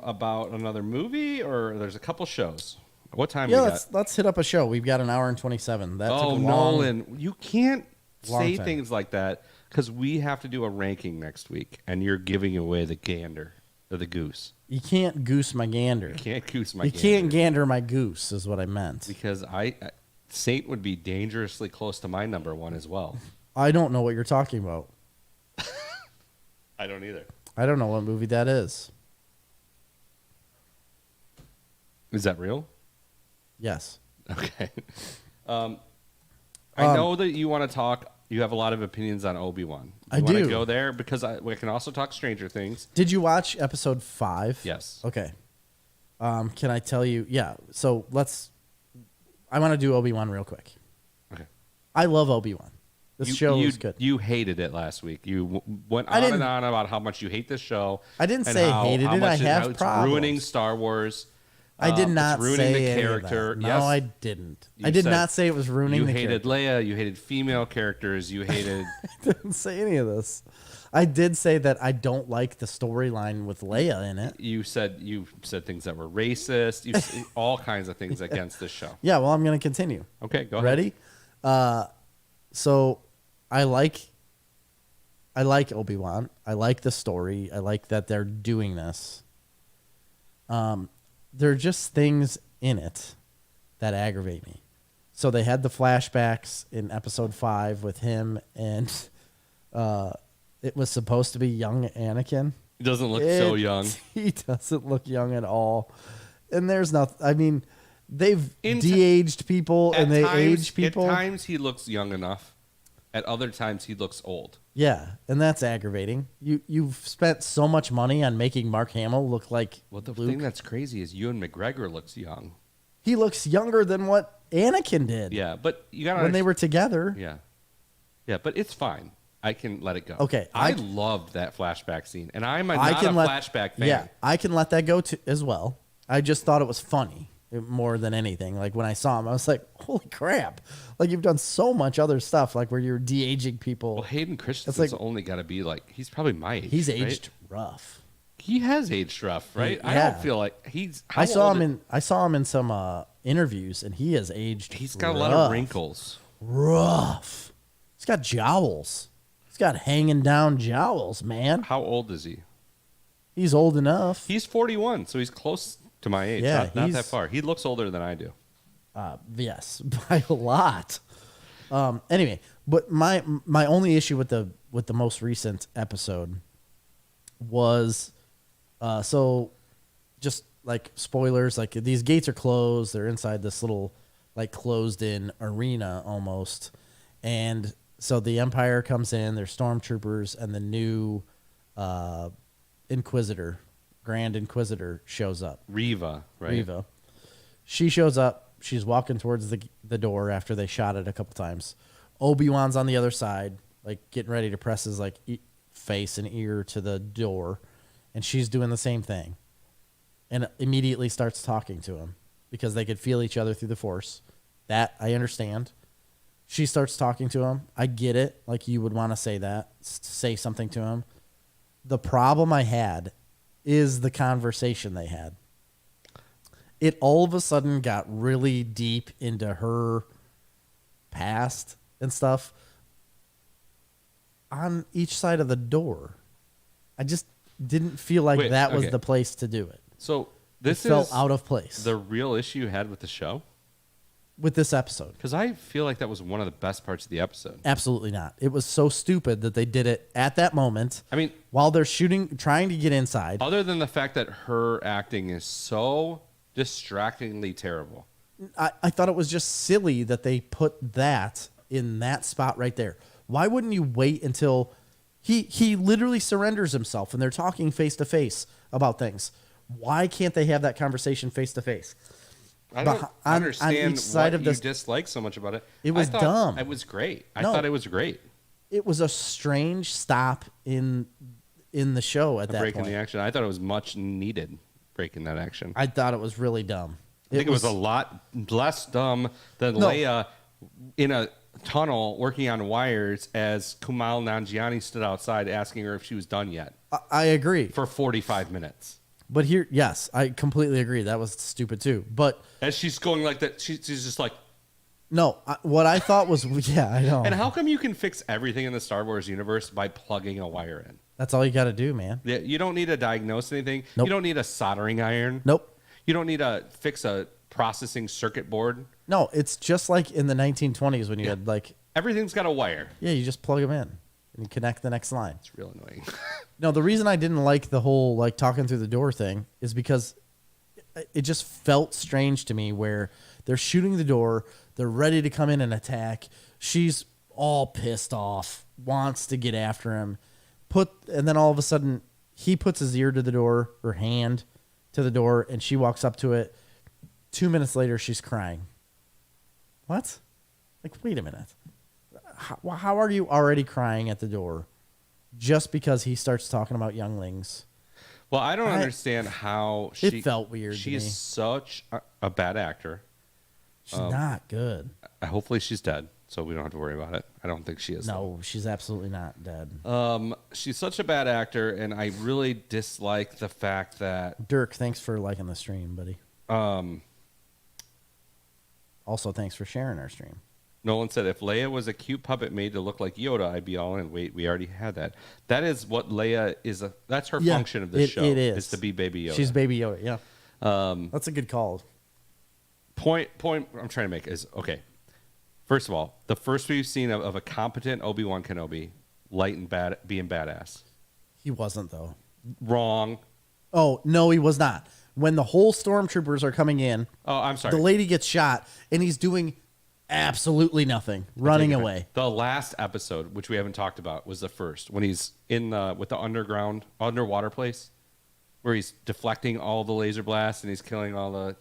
about another movie, or there's a couple shows? What time? Yeah, let's hit up a show. We've got an hour and 27. That took a long, Nolan, you can't say time. things like that because we have to do a ranking next week, and you're giving away the gander or the goose. You can't goose my gander. You can't goose my. You gander. can't gander my goose, is what I meant. Because Saint would be dangerously close to my number 1 as well. I don't know what you're talking about. I don't either. I don't know what movie that is. Is that real? Yes. Okay. I know that you want to talk. You have a lot of opinions on Obi-Wan. I do. Want to go there because we can also talk Stranger Things. Did you watch episode 5? Yes. Okay. Can I tell you? Yeah. So I want to do Obi-Wan real quick. Okay. I love Obi-Wan. This show is good. You hated it last week. You went on and on about how much you hate this show. I didn't say hated it. I have it's problems. Ruining Star Wars. I did not it's ruining say the character. No, yes. I didn't. I did not say it was ruining the character. You hated Leia. You hated female characters. You hated... I didn't say any of this. I did say that I don't like the storyline with Leia in it. You said things that were racist. You said all kinds of things against this show. Yeah, well, I'm going to continue. Okay, go ahead. Ready? So I like Obi-Wan. I like the story. I like that they're doing this. There are just things in it that aggravate me. So they had the flashbacks in episode 5 with him, and it was supposed to be young Anakin. He doesn't look so young. He doesn't look young at all. And there's nothing. I mean, they've de-aged people and they aged people. At times he looks young enough. At other times he looks old. Yeah, and that's aggravating. You've spent so much money on making Mark Hamill look like Well, the Luke. thing that's crazy is Ewan McGregor looks young. He looks younger than what Anakin did. Yeah, but you got to when they were together. Yeah, but it's fine. I can let it go. Okay, I loved that flashback scene, and I'm not a flashback fan. Yeah, I can let that go as well. I just thought it was funny more than anything. Like when I saw him, I was like, "Holy crap!" Like you've done so much other stuff, like where you're de-aging people. Well, Hayden Christensen's only got to be like he's probably my age. He's aged rough. He has aged rough, right? Yeah. I don't feel like he's. I saw him in some interviews, and he has aged. He's got a lot of wrinkles. Rough. He's got jowls. He's got hanging down jowls, man. How old is he? He's old enough. He's 41, so he's close to my age. Yeah, not that far. He looks older than I do. Yes, by a lot. Anyway, but my only issue with the most recent episode was, so just like spoilers, like these gates are closed. They're inside this little like closed in arena almost. And so the Empire comes in, there's stormtroopers, and the new Inquisitor, Grand Inquisitor shows up. Reva, right? Reva. She shows up. She's walking towards the door after they shot it a couple times. Obi-Wan's on the other side, like getting ready to press his like face and ear to the door, and she's doing the same thing. And immediately starts talking to him because they could feel each other through the Force. That I understand. She starts talking to him. I get it. Like you would want to say that, say something to him. The problem I had is the conversation they had. It all of a sudden got really deep into her past and stuff on each side of the door. I just didn't feel like that was the place to do it. So this felt out of place. The real issue you had with the show? With this episode. Because I feel like that was one of the best parts of the episode. Absolutely not. It was so stupid that they did it at that moment. I mean, while they're shooting, trying to get inside. Other than the fact that her acting is so distractingly terrible. I thought it was just silly that they put that in that spot right there. Why wouldn't you wait until he literally surrenders himself and they're talking face to face about things? Why can't they have that conversation face to face? I don't understand what you dislike so much about it. It was dumb. It was great. I thought it was great. It was a strange stop in the show at that point. Breaking the action. I thought it was much needed, breaking that action. I thought it was really dumb. I think it was a lot less dumb than Leia in a tunnel working on wires as Kumail Nanjiani stood outside asking her if she was done yet. I agree. For 45 minutes. But here, yes, I completely agree. That was stupid too. But as she's going like that, she's just like, no. What I thought was, yeah, I know. And how come you can fix everything in the Star Wars universe by plugging a wire in? That's all you got to do, man. Yeah, you don't need to diagnose anything. Nope. You don't need a soldering iron. Nope. You don't need to fix a processing circuit board. No, it's just like in the 1920s when you had like everything's got a wire. Yeah, you just plug them in and you connect the next line. It's real annoying. No, the reason I didn't like the whole like talking through the door thing is because it just felt strange to me where they're shooting the door, they're ready to come in and attack. She's all pissed off, wants to get after him. And then all of a sudden he puts his ear to the door, or hand to the door, and she walks up to it. 2 minutes later, she's crying. What? Like, wait a minute. How are you already crying at the door just because he starts talking about younglings? Well, I don't understand how it felt weird. She is such a bad actor. She's not good. Hopefully she's dead, so we don't have to worry about it. I don't think she is. No, she's absolutely not dead. She's such a bad actor, and I really dislike the fact that... Dirk, thanks for liking the stream, buddy. Also, thanks for sharing our stream. Nolan said, if Leia was a cute puppet made to look like Yoda, I'd be all in. Wait, we already had that. That is what Leia is. That's her function of the show. It is to be Baby Yoda. She's Baby Yoda, yeah. That's a good call. Point I'm trying to make is, okay, first of all, the first we've seen of a competent Obi-Wan Kenobi, light and being badass. He wasn't, though. Wrong. Oh, no, he was not. When the whole stormtroopers are coming in, I'm sorry, the lady gets shot, and he's doing absolutely nothing, running away. The last episode, which we haven't talked about, was the first, when he's in with the underwater place, where he's deflecting all the laser blasts and he's killing all the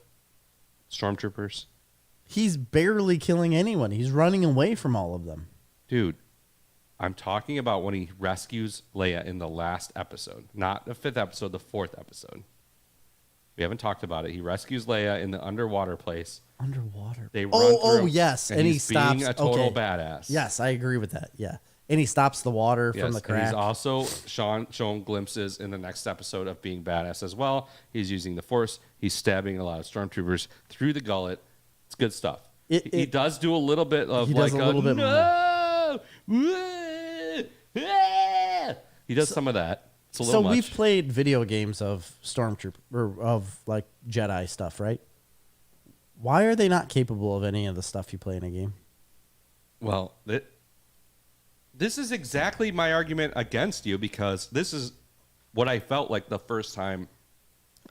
stormtroopers. He's barely killing anyone. He's running away from all of them. Dude, I'm talking about when he rescues Leia in the last episode, not the 5th episode, the 4th episode. We haven't talked about it. He rescues Leia in the underwater place. Underwater. They run through, yes, and he stops. Being a total badass. Yes, I agree with that. Yeah, and he stops the water from the crack. And he's also shown glimpses in the next episode of being badass as well. He's using the Force. He's stabbing a lot of stormtroopers through the gullet. It's good stuff. He does do a little bit of like a little bit no, He does some of that. It's a little much. We've played video games of Stormtrooper or of like Jedi stuff, right? Why are they not capable of any of the stuff you play in a game? Well, this is exactly my argument against you, because this is what I felt like the first time,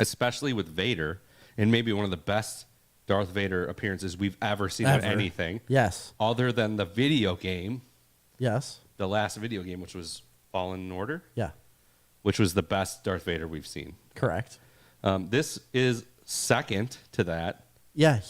especially with Vader, and maybe one of the best Darth Vader appearances we've ever seen in anything. Yes. Other than the video game. Yes. The last video game, which was Fallen Order. Yeah. Which was the best Darth Vader we've seen. Correct. This is second to that. Yeah,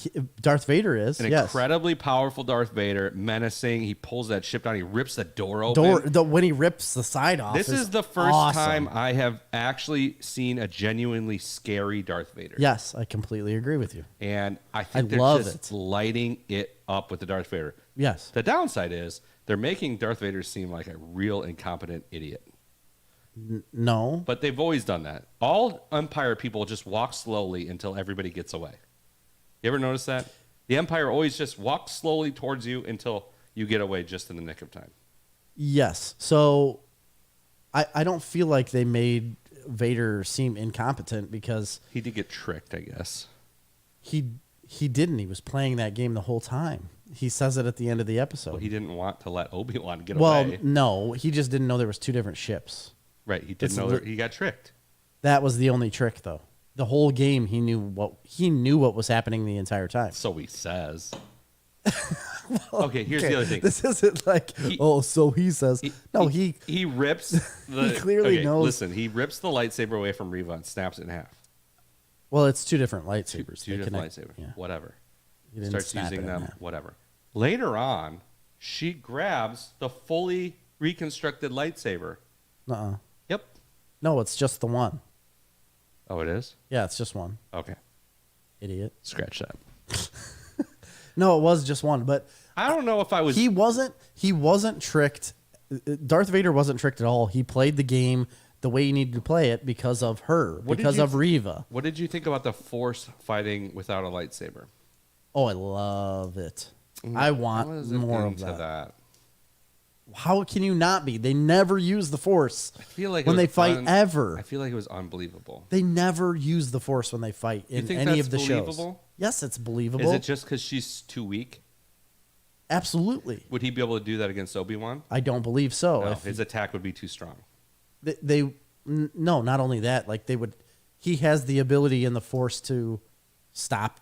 Darth Vader is. An incredibly powerful Darth Vader, menacing. He pulls that ship down. He rips the door open. When he rips the side off. This is the first time I have actually seen a genuinely scary Darth Vader. Yes, I completely agree with you. And I think they're just lighting it up with the Darth Vader. Yes. The downside is they're making Darth Vader seem like a real incompetent idiot. No. But they've always done that. All Empire people just walk slowly until everybody gets away. You ever notice that? The Empire always just walks slowly towards you until you get away just in the nick of time. Yes. So I don't feel like they made Vader seem incompetent, because he did get tricked, I guess. He didn't. He was playing that game the whole time. He says it at the end of the episode. Well, he didn't want to let Obi-Wan get away. Well, no. He just didn't know there was two different ships. Right. He didn't know he got tricked. That was the only trick, though. The whole game, he knew what was happening the entire time. So he says. Okay, here's the other thing. This isn't like, so he says. He rips the. He clearly knows. Listen, he rips the lightsaber away from Reva and snaps it in half. Well, it's two different lightsabers. Two different lightsabers. Yeah. Whatever. He didn't starts snap using them. Whatever. Later on, she grabs the fully reconstructed lightsaber. Yep. No, it's just the one. Oh, it is? Yeah, it's just one. Okay. Idiot. Scratch that. No, it was just one, but I don't know if I was. He wasn't tricked. Darth Vader wasn't tricked at all. He played the game the way you needed to play it because of her, because of Reva. What did you think about the Force fighting without a lightsaber? Oh, I love it. I want more of that. How can you not be? They never use the Force when they fight ever. I feel like it was unbelievable. They never use the Force when they fight in any of the shows. Yes, it's believable. Is it just because she's too weak? Absolutely. Would he be able to do that against Obi-Wan? I don't believe so. No, his attack would be too strong. No, not only that. Like he has the ability in the Force to stop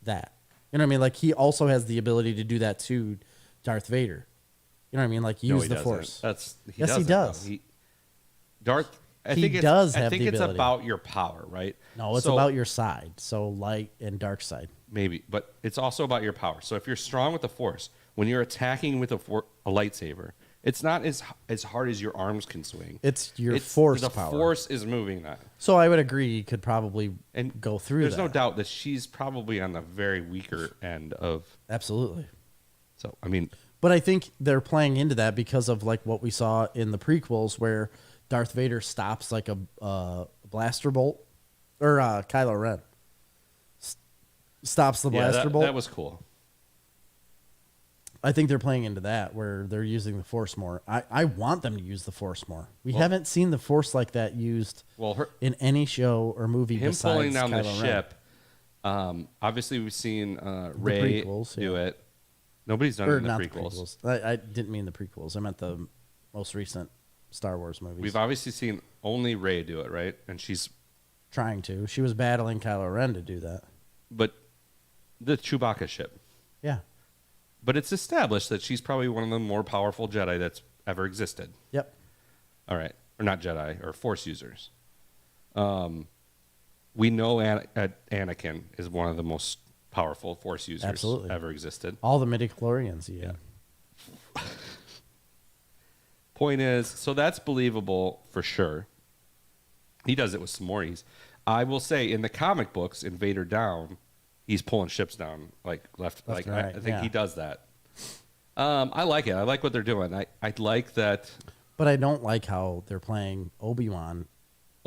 that. You know what I mean? Like he also has the ability to do that to Darth Vader. You know what I mean? Like use the Force. He does. I think it's about your power, right? No, it's about your side. So light and dark side. Maybe, but it's also about your power. So if you're strong with the Force, when you're attacking with a lightsaber, it's not as hard as your arms can swing. It's your Force power. The Force is moving that. So I would agree you could probably go through There's no doubt that she's probably on the very weaker end of... Absolutely. So, I mean... But I think they're playing into that because of like what we saw in the prequels where Darth Vader stops like a blaster bolt, or Kylo Ren stops the blaster bolt. That was cool. I think they're playing into that where they're using the Force more. I want them to use the Force more. We haven't seen the Force like that used in any show or movie besides pulling down Kylo the Ren. ship. Obviously, we've seen Rey do it. Nobody's done it in the prequels. I didn't mean the prequels. I meant the most recent Star Wars movies. We've obviously seen only Rey do it, right? And she's trying to. She was battling Kylo Ren to do that. But the Chewbacca ship. Yeah. But it's established that she's probably one of the more powerful Jedi that's ever existed. Yep. All right. Or not Jedi, or Force users. We know Anakin is one of the most powerful Force users ever existed. All the midichlorians, yeah. Point is, so that's believable for sure. He does it with s'mores. I will say, in the comic books, in Vader Down, he's pulling ships down like left like right. I think he does that. I like it. I like what they're doing. I like that. But I don't like how they're playing Obi-Wan.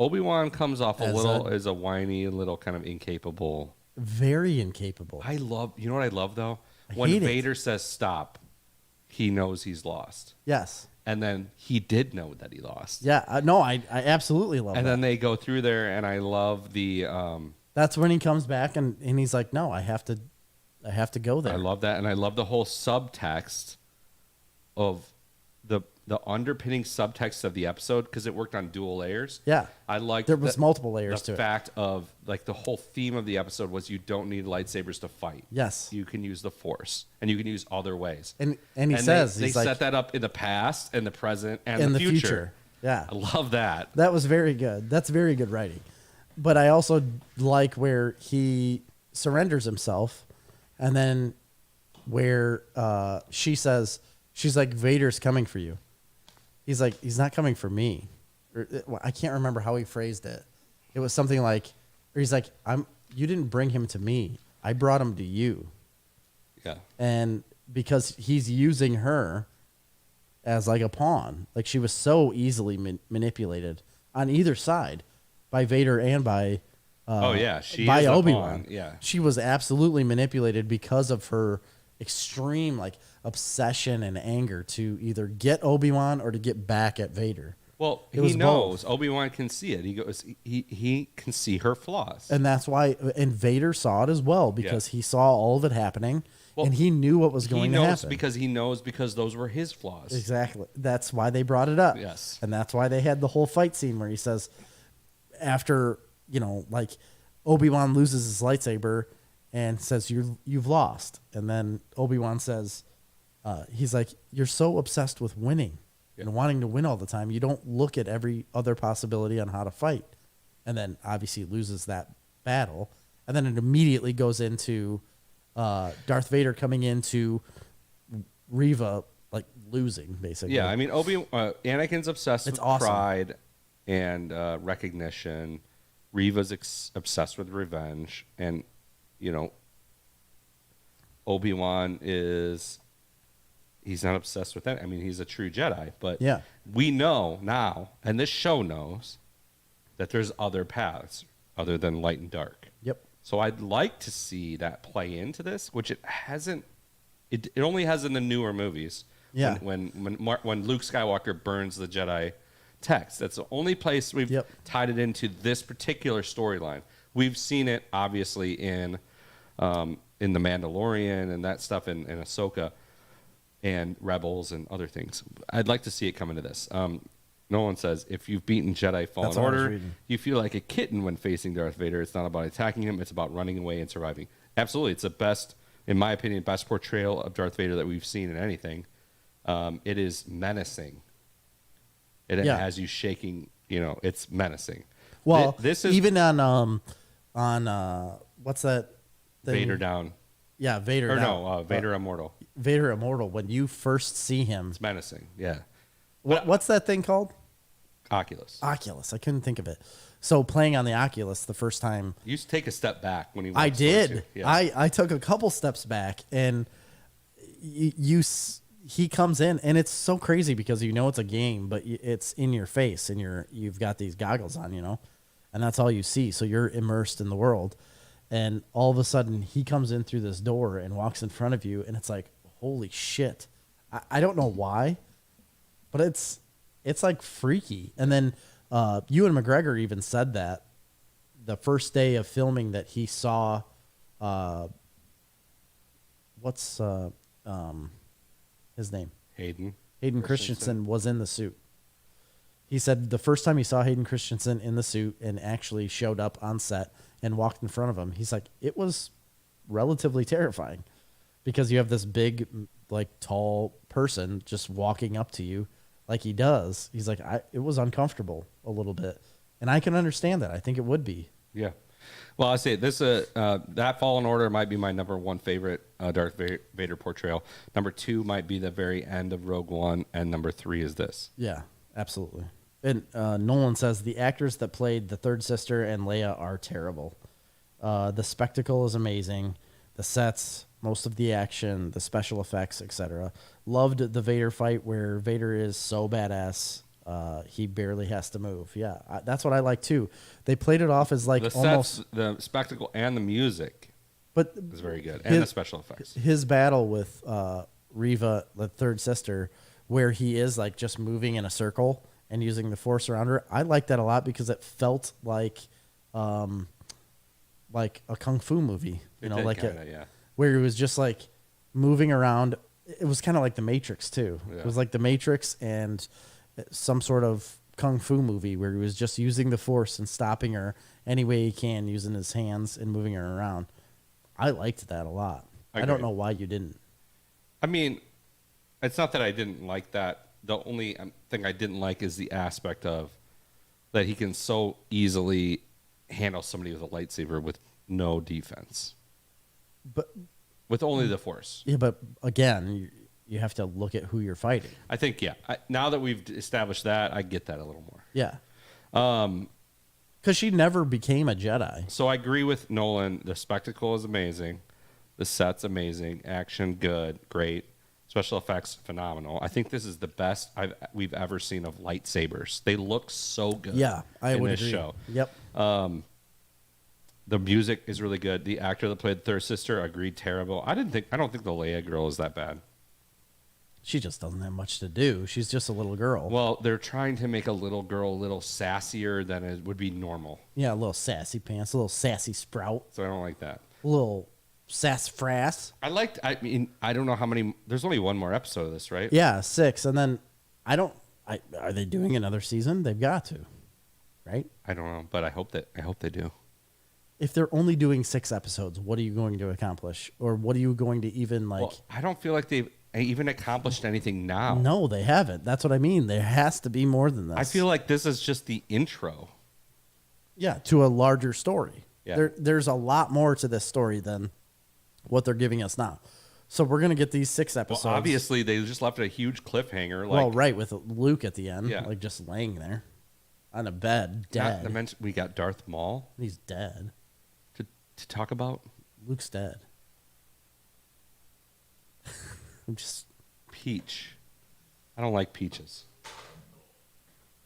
Obi-Wan comes off as a whiny, little kind of incapable. Very incapable. You know what I love though? When Vader says stop, he knows he's lost. Yes. And then he did know that he lost. Yeah, no, I absolutely love and that. then they go through there, and I love the... That's when he comes back, and he's like, no, I have to go there. I love that, and I love the whole subtext of the underpinning subtext of the episode, because it worked on dual layers. Yeah. I like there was multiple layers to it. The fact of, like, the whole theme of the episode was you don't need lightsabers to fight. Yes. You can use the Force, and you can use other ways. And he says... They set like, that up in the past, and the present, and the future. Yeah. I love that. That was very good. That's very good writing. But I also like where he surrenders himself, and then where she says, she's like, Vader's coming for you. He's like, he's not coming for me. I can't remember how he phrased it. It was something like, or he's like, you didn't bring him to me. I brought him to you. Yeah. And because he's using her as like a pawn. Like, she was so easily manipulated on either side by Vader and by by Obi-Wan. Yeah. She was absolutely manipulated because of her extreme like obsession and anger to either get Obi-Wan or to get back at Vader. Well, he knows Obi-Wan can see it. He goes, he can see her flaws, and that's why. And Vader saw it as well because he saw all of it happening, and he knew what was going to happen. He knows because those were his flaws. Exactly. That's why they brought it up. Yes, and that's why they had the whole fight scene where he says, after like Obi-Wan loses his lightsaber and says, "You've lost," and then Obi-Wan says, "He's like, you're so obsessed with winning." And wanting to win all the time, you don't look at every other possibility on how to fight. And then obviously loses that battle. And then it immediately goes into Darth Vader coming into Reva, like, losing, basically. Yeah, I mean, Anakin's obsessed with pride and recognition. Reva's obsessed with revenge. And, Obi-Wan is... He's not obsessed with that. I mean, he's a true Jedi, but we know now, and this show knows, that there's other paths other than light and dark. Yep. So I'd like to see that play into this, which it hasn't. It only has in the newer movies. Yeah. When Luke Skywalker burns the Jedi text, that's the only place we've tied it into this particular storyline. We've seen it obviously in the Mandalorian and that stuff in Ahsoka. And Rebels and other things. I'd like to see it come into this. Nolan says, if you've beaten Jedi Fallen Order, you feel like a kitten when facing Darth Vader. It's not about attacking him. It's about running away and surviving. Absolutely. It's the best, in my opinion, best portrayal of Darth Vader that we've seen in anything. It is menacing. It has you shaking. It's menacing. Well, this is even on what's that thing? Vader Down. Yeah, Vader Down. Vader Immortal. Vader Immortal, when you first see him. It's menacing, yeah. What's that thing called? Oculus. Oculus. I couldn't think of it. So playing on the Oculus the first time. You used to take a step back when he I did. Yeah. I took a couple steps back, and he comes in, and it's so crazy because it's a game, but it's in your face, and you've got these goggles on, and that's all you see. So you're immersed in the world. And all of a sudden, he comes in through this door and walks in front of you, and it's like, holy shit. I don't know why, but it's like freaky. And then Ewan McGregor even said that the first day of filming that he saw, what's his name? Hayden Christensen was in the suit. He said the first time he saw Hayden Christensen in the suit and actually showed up on set and walked in front of him, he's like, it was relatively terrifying because you have this big, like, tall person just walking up to you like he does. He's like, it was uncomfortable a little bit. And I can understand that. I think it would be. Yeah. Well, I say this, that Fallen Order might be my number one favorite Darth Vader portrayal. Number 2 might be the very end of Rogue One. And number 3 is this. Yeah, absolutely. And Nolan says the actors that played the third sister and Leia are terrible. The spectacle is amazing. The sets, most of the action, the special effects, etc. Loved the Vader fight where Vader is so badass he barely has to move. Yeah, that's what I like too. They played it off as like the spectacle and the music. But is very good, and the special effects. His battle with Reva, the third sister, where he is like just moving in a circle and using the force around her. I like that a lot because it felt like a kung fu movie, where he was just like moving around. It was kind of like The Matrix too. Yeah. It was like The Matrix and some sort of kung fu movie where he was just using the force and stopping her any way he can, using his hands and moving her around. I liked that a lot. I don't know why you didn't. I mean, it's not that I didn't like that. The only thing I didn't like is the aspect of that he can so easily handle somebody with a lightsaber with no defense. But with only the force. Yeah, but again, you have to look at who you're fighting. I think, now that we've established that, I get that a little more. Yeah. Because she never became a Jedi. So I agree with Nolan. The spectacle is amazing. The set's amazing. Action, good, great. Special effects, phenomenal. I think this is the best we've ever seen of lightsabers. They look so good. Yeah, I would agree. Show. Yep. The music is really good. The actor that played the third sister, agreed, terrible. I don't think the Leia girl is that bad. She just doesn't have much to do. She's just a little girl. Well, they're trying to make a little girl a little sassier than it would be normal. Yeah, a little sassy pants, a little sassy sprout. So I don't like that. A little sassafras. I mean, I don't know how many. There's only one more episode of this, right? Yeah, 6. And then are they doing another season? They've got to, right? I don't know, but I hope they do. If they're only doing 6 episodes, what are you going to accomplish? Or what are you going to even like? Well, I don't feel like they've even accomplished anything now. No, they haven't. That's what I mean. There has to be more than this. I feel like this is just the intro. Yeah, to a larger story. Yeah. There's a lot more to this story than what they're giving us now. So we're going to get these 6 episodes. Well, obviously, they just left a huge cliffhanger. Well, right, with Luke at the end, like just laying there on a bed, dead. Not to mention, we got Darth Maul. He's dead. To talk about? Luke's dead. I'm just... Peach. I don't like peaches.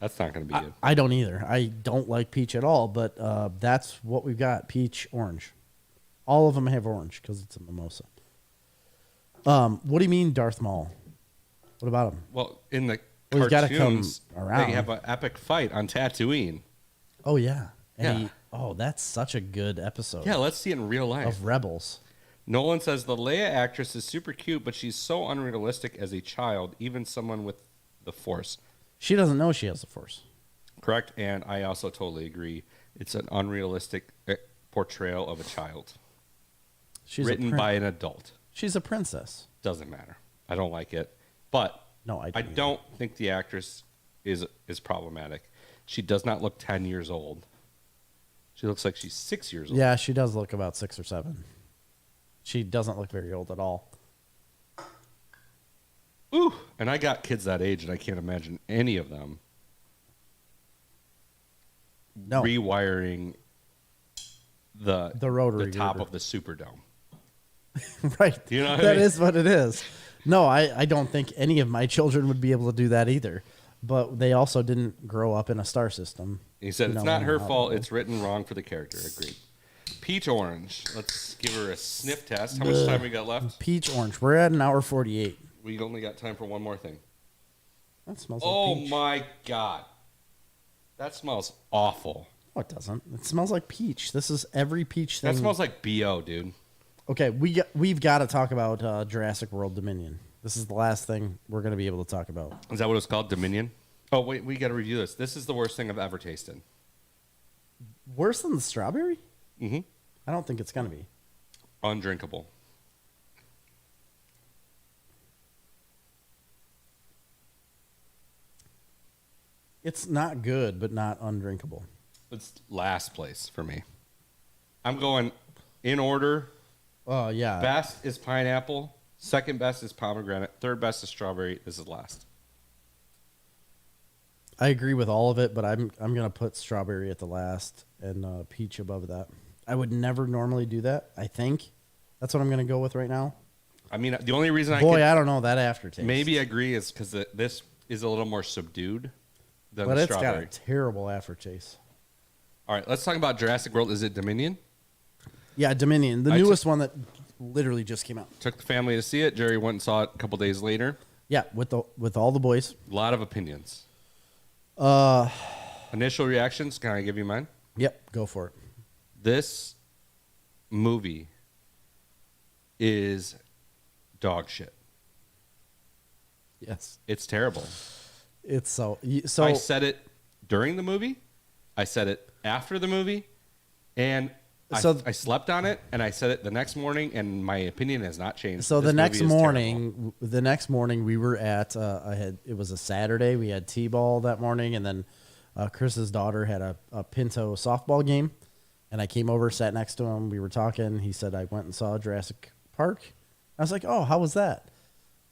That's not going to be good. I don't either. I don't like peach at all, but that's what we've got. Peach, orange. All of them have orange because it's a mimosa. What do you mean Darth Maul? What about him? Well, in the cartoons, he's got to come around. They have an epic fight on Tatooine. Oh, yeah. And that's such a good episode. Yeah, let's see it in real life. Of Rebels. Nolan says the Leia actress is super cute, but she's so unrealistic as a child, even someone with the Force. She doesn't know she has the Force. Correct, and I also totally agree. It's an unrealistic portrayal of a child. She's written by an adult. She's a princess. Doesn't matter. I don't like it. But no, I don't think the actress is problematic. She does not look 10 years old. She looks like she's 6 years old. Yeah, she does look about 6 or 7. She doesn't look very old at all. Ooh, and I got kids that age, and I can't imagine any of them rewiring the rotary top of the Superdome. Right. You know that is what it is. No, I don't think any of my children would be able to do that either. But they also didn't grow up in a star system. He said it's not her fault. It's written wrong for the character. Agreed. Peach orange. Let's give her a sniff test. How much time we got left? Peach orange. We're at 1:48. We only got time for one more thing. That smells like peach. Oh, my God. That smells awful. No, it doesn't. It smells like peach. This is every peach thing. That smells like B.O., dude. Okay, we've got to talk about Jurassic World Dominion. This is the last thing we're going to be able to talk about. Is that what it's called, Dominion? Oh, wait, we got to review this. This is the worst thing I've ever tasted. Worse than the strawberry? Mm-hmm. I don't think it's going to be. Undrinkable. It's not good, but not undrinkable. It's last place for me. I'm going in order. Oh, yeah. Best is pineapple. Second best is pomegranate. Third best is strawberry. This is last. I agree with all of it, but I'm going to put strawberry at the last and peach above that. I would never normally do that, I think. That's what I'm going to go with right now. I mean, the only reason I don't know, that aftertaste. Maybe agree is because this is a little more subdued than the strawberry. But it's got a terrible aftertaste. All right, let's talk about Jurassic World. Is it Dominion? Yeah, Dominion. The newest one that literally just came out. Took the family to see it. Jerry went and saw it a couple days later. Yeah, with all the boys. A lot of opinions. Initial reactions. Can I give you mine? Yep, go for it. This movie is dog shit. Yes. It's terrible. It's so. I said it during the movie. I said it after the movie. And I slept on it, and I said it the next morning, and my opinion has not changed. So the next morning, we were at. It was a Saturday. We had T-ball that morning, and then Chris's daughter had a Pinto softball game, and I came over, sat next to him. We were talking. He said I went and saw Jurassic Park. I was like, oh, how was that?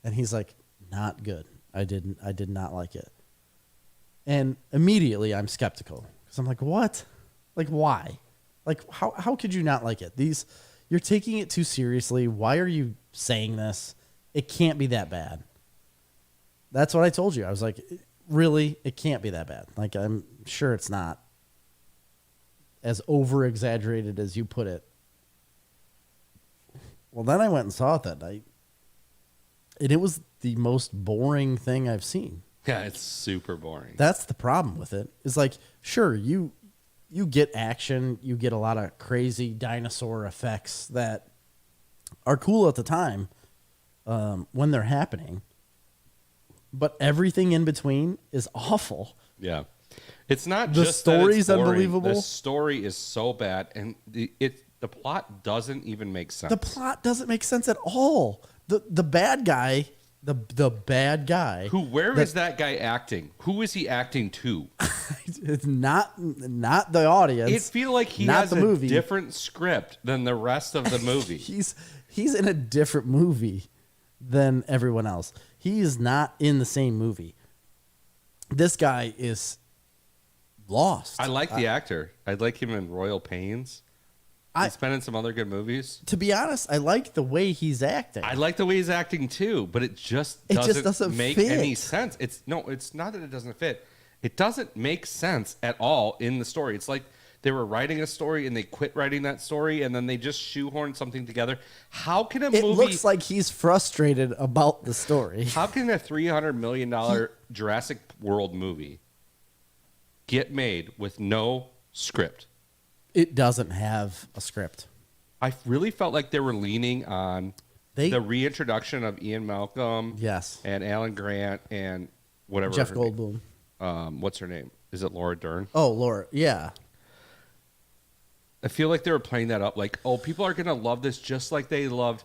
And he's like, not good. I did not like it. And immediately I'm skeptical because I'm like, what? Like, why? Like, how could you not like it? You're taking it too seriously. Why are you saying this? It can't be that bad. That's what I told you. I was like, really? It can't be that bad. Like, I'm sure it's not as over-exaggerated as you put it. Well, then I went and saw it that night. And it was the most boring thing I've seen. Yeah, it's super boring. That's the problem with it. It's like, sure, you get action, you get a lot of crazy dinosaur effects that are cool at the time when they're happening, but everything in between is awful. Yeah, it's not the just story's that it's boring. unbelievable. The story is so bad, and the plot doesn't even make sense. The plot doesn't make sense at all. The bad guy. The bad guy. Where is that guy acting? Who is he acting to? It's not the audience. It feels like he has a different script than the rest of the movie. He's in a different movie than everyone else. He is not in the same movie. This guy is lost. I like the actor. I like him in Royal Pains. He's been in some other good movies. To be honest, I like the way he's acting. I like the way he's acting too, but it just doesn't make any sense. It's not that it doesn't fit. It doesn't make sense at all in the story. It's like they were writing a story and they quit writing that story and then they just shoehorn something together. How can a movie... It looks like he's frustrated about the story. How can a $300 million Jurassic World movie get made with no script? It doesn't have a script. I really felt like they were leaning on the reintroduction of Ian Malcolm, yes, and Alan Grant, and whatever Jeff Goldblum. What's her name? Is it Laura Dern? Oh, Laura, yeah. I feel like they were playing that up, like, oh, people are gonna love this just like they loved.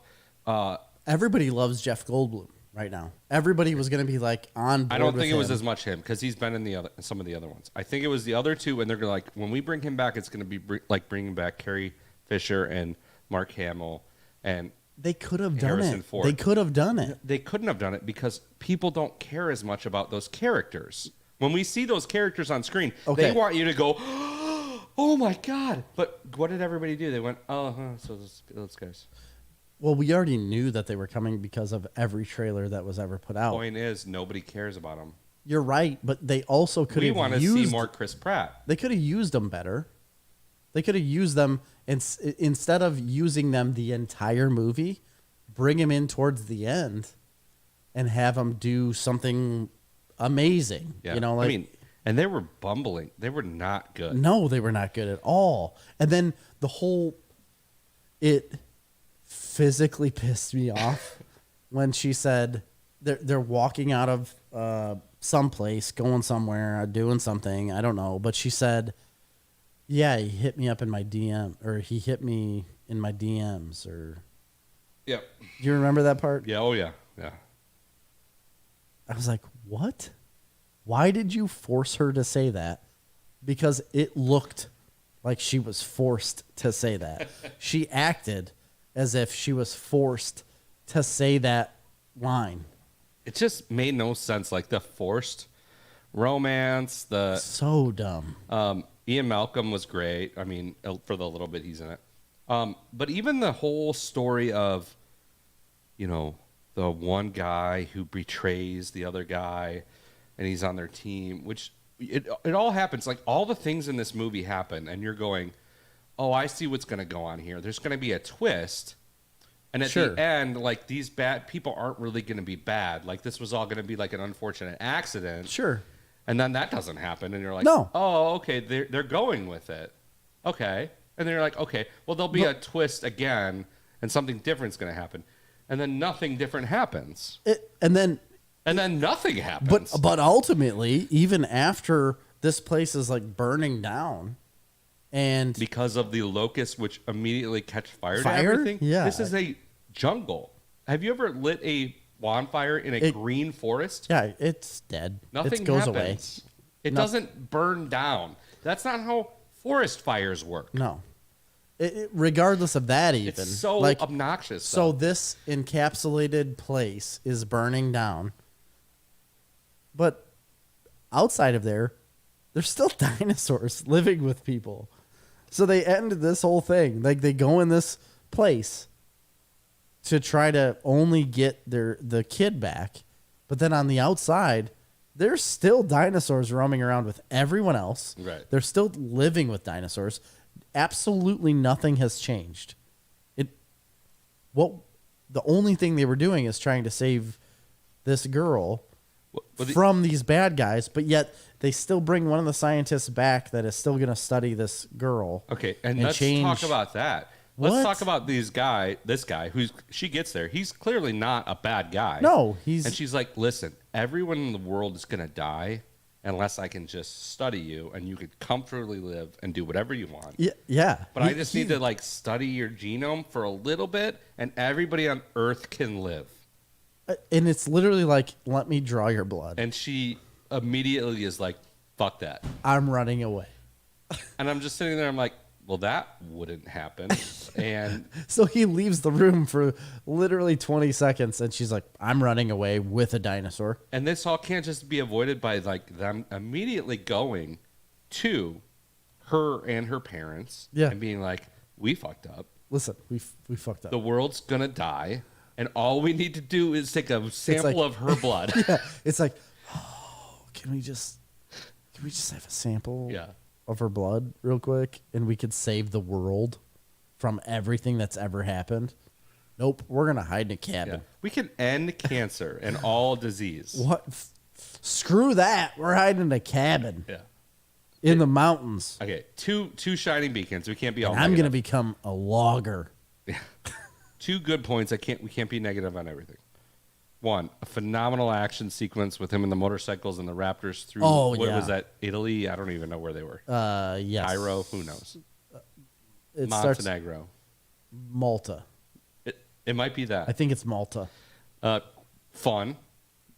Everybody loves Jeff Goldblum right now. Everybody was gonna be like on board. I don't think it was as much him because he's been in some of the other ones. I think it was the other two, and they're gonna like when we bring him back, it's gonna be like bringing back Carrie Fisher and Mark Hamill, and they could have done Harrison it. Ford. They could have done it. They couldn't have done it because people don't care as much about those characters. When we see those characters on screen, they want you to go, "Oh my god!" But what did everybody do? They went, "Oh, so those guys." Well, we already knew that they were coming because of every trailer that was ever put out. Point is, nobody cares about them. You're right, but they also could have used... We want to see more Chris Pratt. They could have used them better. They could have used them, instead of using them the entire movie, bring him in towards the end and have him do something amazing. Yeah. You know, like, I mean, and they were bumbling. They were not good. No, they were not good at all. And then it physically pissed me off when she said they're walking out of someplace, going somewhere, doing something, I don't know, but she said, yeah, he hit me up in my DM, or he hit me in my DMs, or... Yeah. Do you remember that part? Yeah, oh yeah, yeah. I was like, what? Why did you force her to say that? Because it looked like she was forced to say that. She acted as if she was forced to say that line. It just made no sense. Like the forced romance, so dumb. Ian Malcolm was great. I mean, for the little bit he's in it. But even the whole story of, you know, the one guy who betrays the other guy and he's on their team, which it all happens. Like all the things in this movie happen and you're going, oh, I see what's going to go on here. There's going to be a twist. And at the end, like, these bad people aren't really going to be bad. Like, this was all going to be like an unfortunate accident. Sure. And then that doesn't happen. And you're like, no. Oh, okay. They're going with it. Okay. And then you're like, okay, well, there'll be a twist again and something different's going to happen. And then nothing different happens. And then nothing happens. But ultimately, even after this place is like burning down, and because of the locusts, which immediately catch fire and everything. Yeah. This is a jungle. Have you ever lit a bonfire in a green forest? Yeah, it's dead. Nothing goes happens. away. It doesn't burn down. That's not how forest fires work. No. Regardless of that, even. It's so obnoxious. So this encapsulated place is burning down. But outside of there, there's still dinosaurs living with people. So they end this whole thing. Like, they go in this place to try to only get the kid back. But then on the outside, there's still dinosaurs roaming around with everyone else. Right. They're still living with dinosaurs. Absolutely nothing has changed. The only thing they were doing is trying to save this girl from these bad guys, but yet they still bring one of the scientists back that is still going to study this girl. Okay, and let's talk about that. Let's talk about this guy she gets there. He's clearly not a bad guy. No, and she's like, listen, everyone in the world is going to die unless I can just study you and you could comfortably live and do whatever you want. Yeah. But I just need to like study your genome for a little bit and everybody on Earth can live. And it's literally like, let me draw your blood. And she immediately is like, fuck that. I'm running away. And I'm just sitting there, I'm like, well, that wouldn't happen. And so he leaves the room for literally 20 seconds, and she's like, I'm running away with a dinosaur. And this all can't just be avoided by like them immediately going to her and her parents and being like, we fucked up. Listen, we fucked up. The world's going to die. And all we need to do is take a sample of her blood. Yeah, it's like, oh, can we just have a sample of her blood real quick, and we could save the world from everything that's ever happened? Nope, we're gonna hide in a cabin. Yeah. We can end cancer and all disease. What? Screw that. We're hiding in a cabin. Yeah. In the mountains. Okay, two shining beacons. We can't be all. And I'm gonna become a logger. Yeah. 2 good points. We can't be negative on everything. 1, a phenomenal action sequence with him and the motorcycles and the Raptors through. What was that? Italy? I don't even know where they were. Yes. Cairo? Who knows? It Montenegro. Malta. It might be that. I think it's Malta. Fun.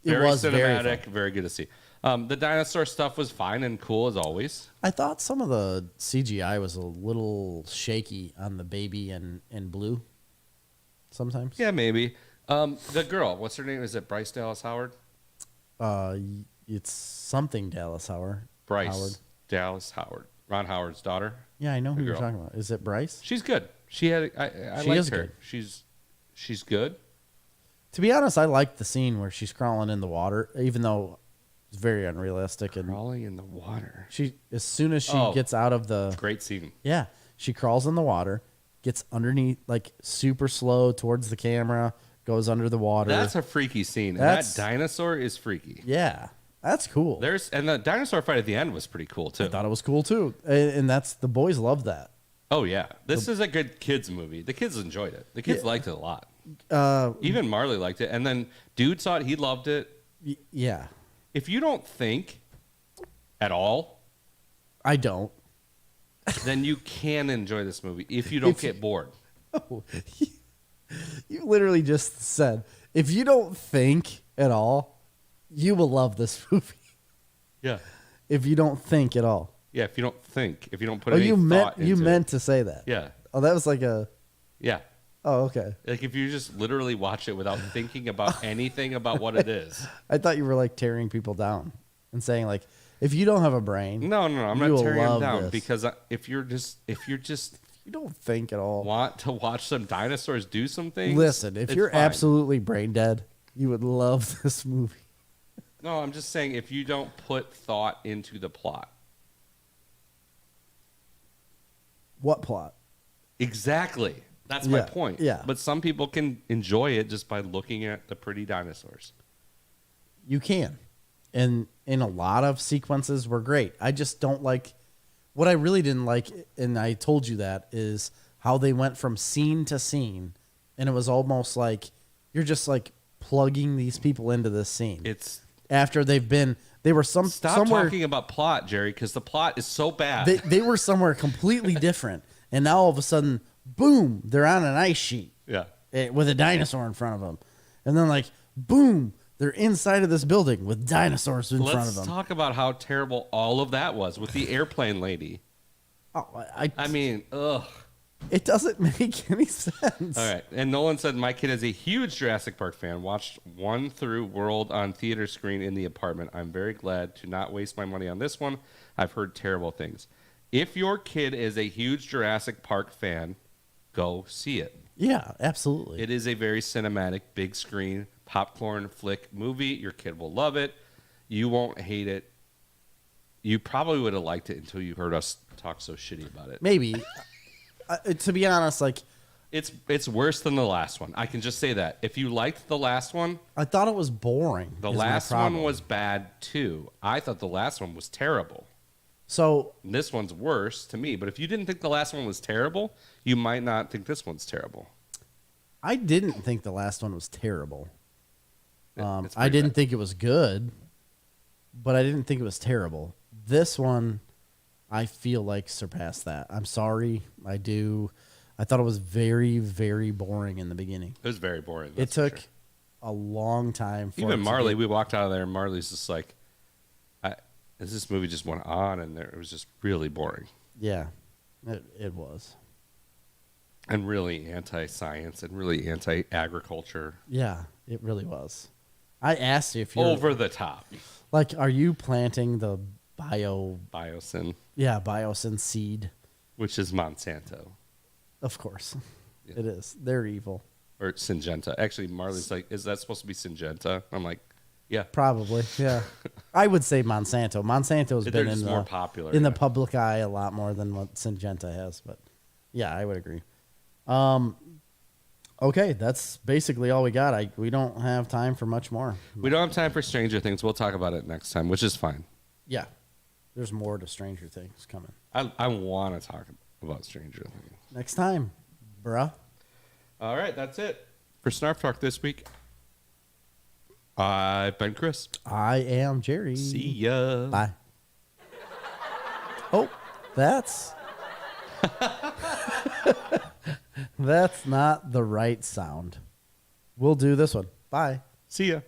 It was cinematic. Very good to see. The dinosaur stuff was fine and cool as always. I thought some of the CGI was a little shaky on the baby and blue. Sometimes. Yeah, maybe. The girl, what's her name? Is it Bryce Dallas Howard? It's something Dallas Howard. Bryce Dallas Howard. Ron Howard's daughter. Yeah, I know who you're talking about. Is it Bryce? She's good. I liked her. Good. She's good. To be honest, I liked the scene where she's crawling in the water, even though it's very unrealistic. Crawling in the water. As soon as she gets out of the great scene. Yeah, she crawls in the water, gets underneath, like super slow towards the camera, goes under the water. That's a freaky scene. That dinosaur is freaky. Yeah, that's cool. And the dinosaur fight at the end was pretty cool too. I thought it was cool too, and that's the boys love that. Oh yeah, this is a good kids movie. The kids enjoyed it. The kids liked it a lot. Even Marley liked it, and then dude saw it. He loved it. Yeah. If you don't think at all, I don't. Then you can enjoy this movie if you don't get bored. Oh, you literally just said, if you don't think at all, you will love this movie. Yeah. If you don't think at all. Yeah, if you don't think, if you don't put any thought into you meant to say that. Yeah. Oh, that was like a... Yeah. Oh, okay. Like if you just literally watch it without thinking about anything about what it is. I thought you were like tearing people down and saying like, if you don't have a brain, no, I'm not tearing them down this. because if you're just you don't think at all, want to watch some dinosaurs do some things. Listen, if you're absolutely brain dead, you would love this movie. No, I'm just saying if you don't put thought into the plot. What plot? Exactly. That's my point. Yeah. But some people can enjoy it just by looking at the pretty dinosaurs. You can. And in a lot of sequences were great. I just don't like what I really didn't like, and I told you that, is how they went from scene to scene, and it was almost like you're just like plugging these people into this scene. It's after they were Stop talking about plot, Jerry, because the plot is so bad. They were somewhere completely different, and now all of a sudden, boom, they're on an ice sheet. Yeah. With a dinosaur in front of them, and then like boom, they're inside of this building with dinosaurs in front of them. Let's talk about how terrible all of that was with the airplane lady. Oh, I mean, ugh. It doesn't make any sense. All right. And Nolan said, my kid is a huge Jurassic Park fan. Watched 1 through World on theater screen in the apartment. I'm very glad to not waste my money on this one. I've heard terrible things. If your kid is a huge Jurassic Park fan, go see it. Yeah, absolutely. It is a very cinematic, big screen, popcorn flick movie. Your kid will love it. You won't hate it. You probably would have liked it until you heard us talk so shitty about it. Maybe. To be honest, like it's worse than the last one. I can just say that. If you liked the last one, I thought it was boring. The last one was bad too. I thought the last one was terrible. So and this one's worse to me. But if you didn't think the last one was terrible, you might not think this one's terrible. I didn't think the last one was terrible. I bad. didn't think it was good, but I didn't think it was terrible. This one, I feel like surpassed that. I'm sorry. I do. I thought it was very, very boring in the beginning. It was very boring. It took a long time for even Marley. We walked out of there, and Marley's just like, this movie just went on, and it was just really boring. Yeah, it was. And really anti-science and really anti-agriculture. Yeah, it really was. I asked you if you're... Over the top. Like, are you planting the Biosyn. Yeah, biosyn seed. Which is Monsanto. Of course. Yeah. It is. They're evil. Or Syngenta. Actually, Marley's like, is that supposed to be Syngenta? I'm like, yeah. Probably, yeah. I would say Monsanto. Monsanto's been in more popular in the public eye a lot more than what Syngenta has, but yeah, I would agree. Okay, that's basically all we got. We don't have time for much more. We don't have time for Stranger Things. We'll talk about it next time, which is fine. Yeah. There's more to Stranger Things coming. I want to talk about Stranger Things. Next time, bruh. All right, that's it for Snarf Talk this week. I've been Chris. I am Jerry. See ya. Bye. Oh, that's... That's not the right sound. We'll do this one. Bye. See ya.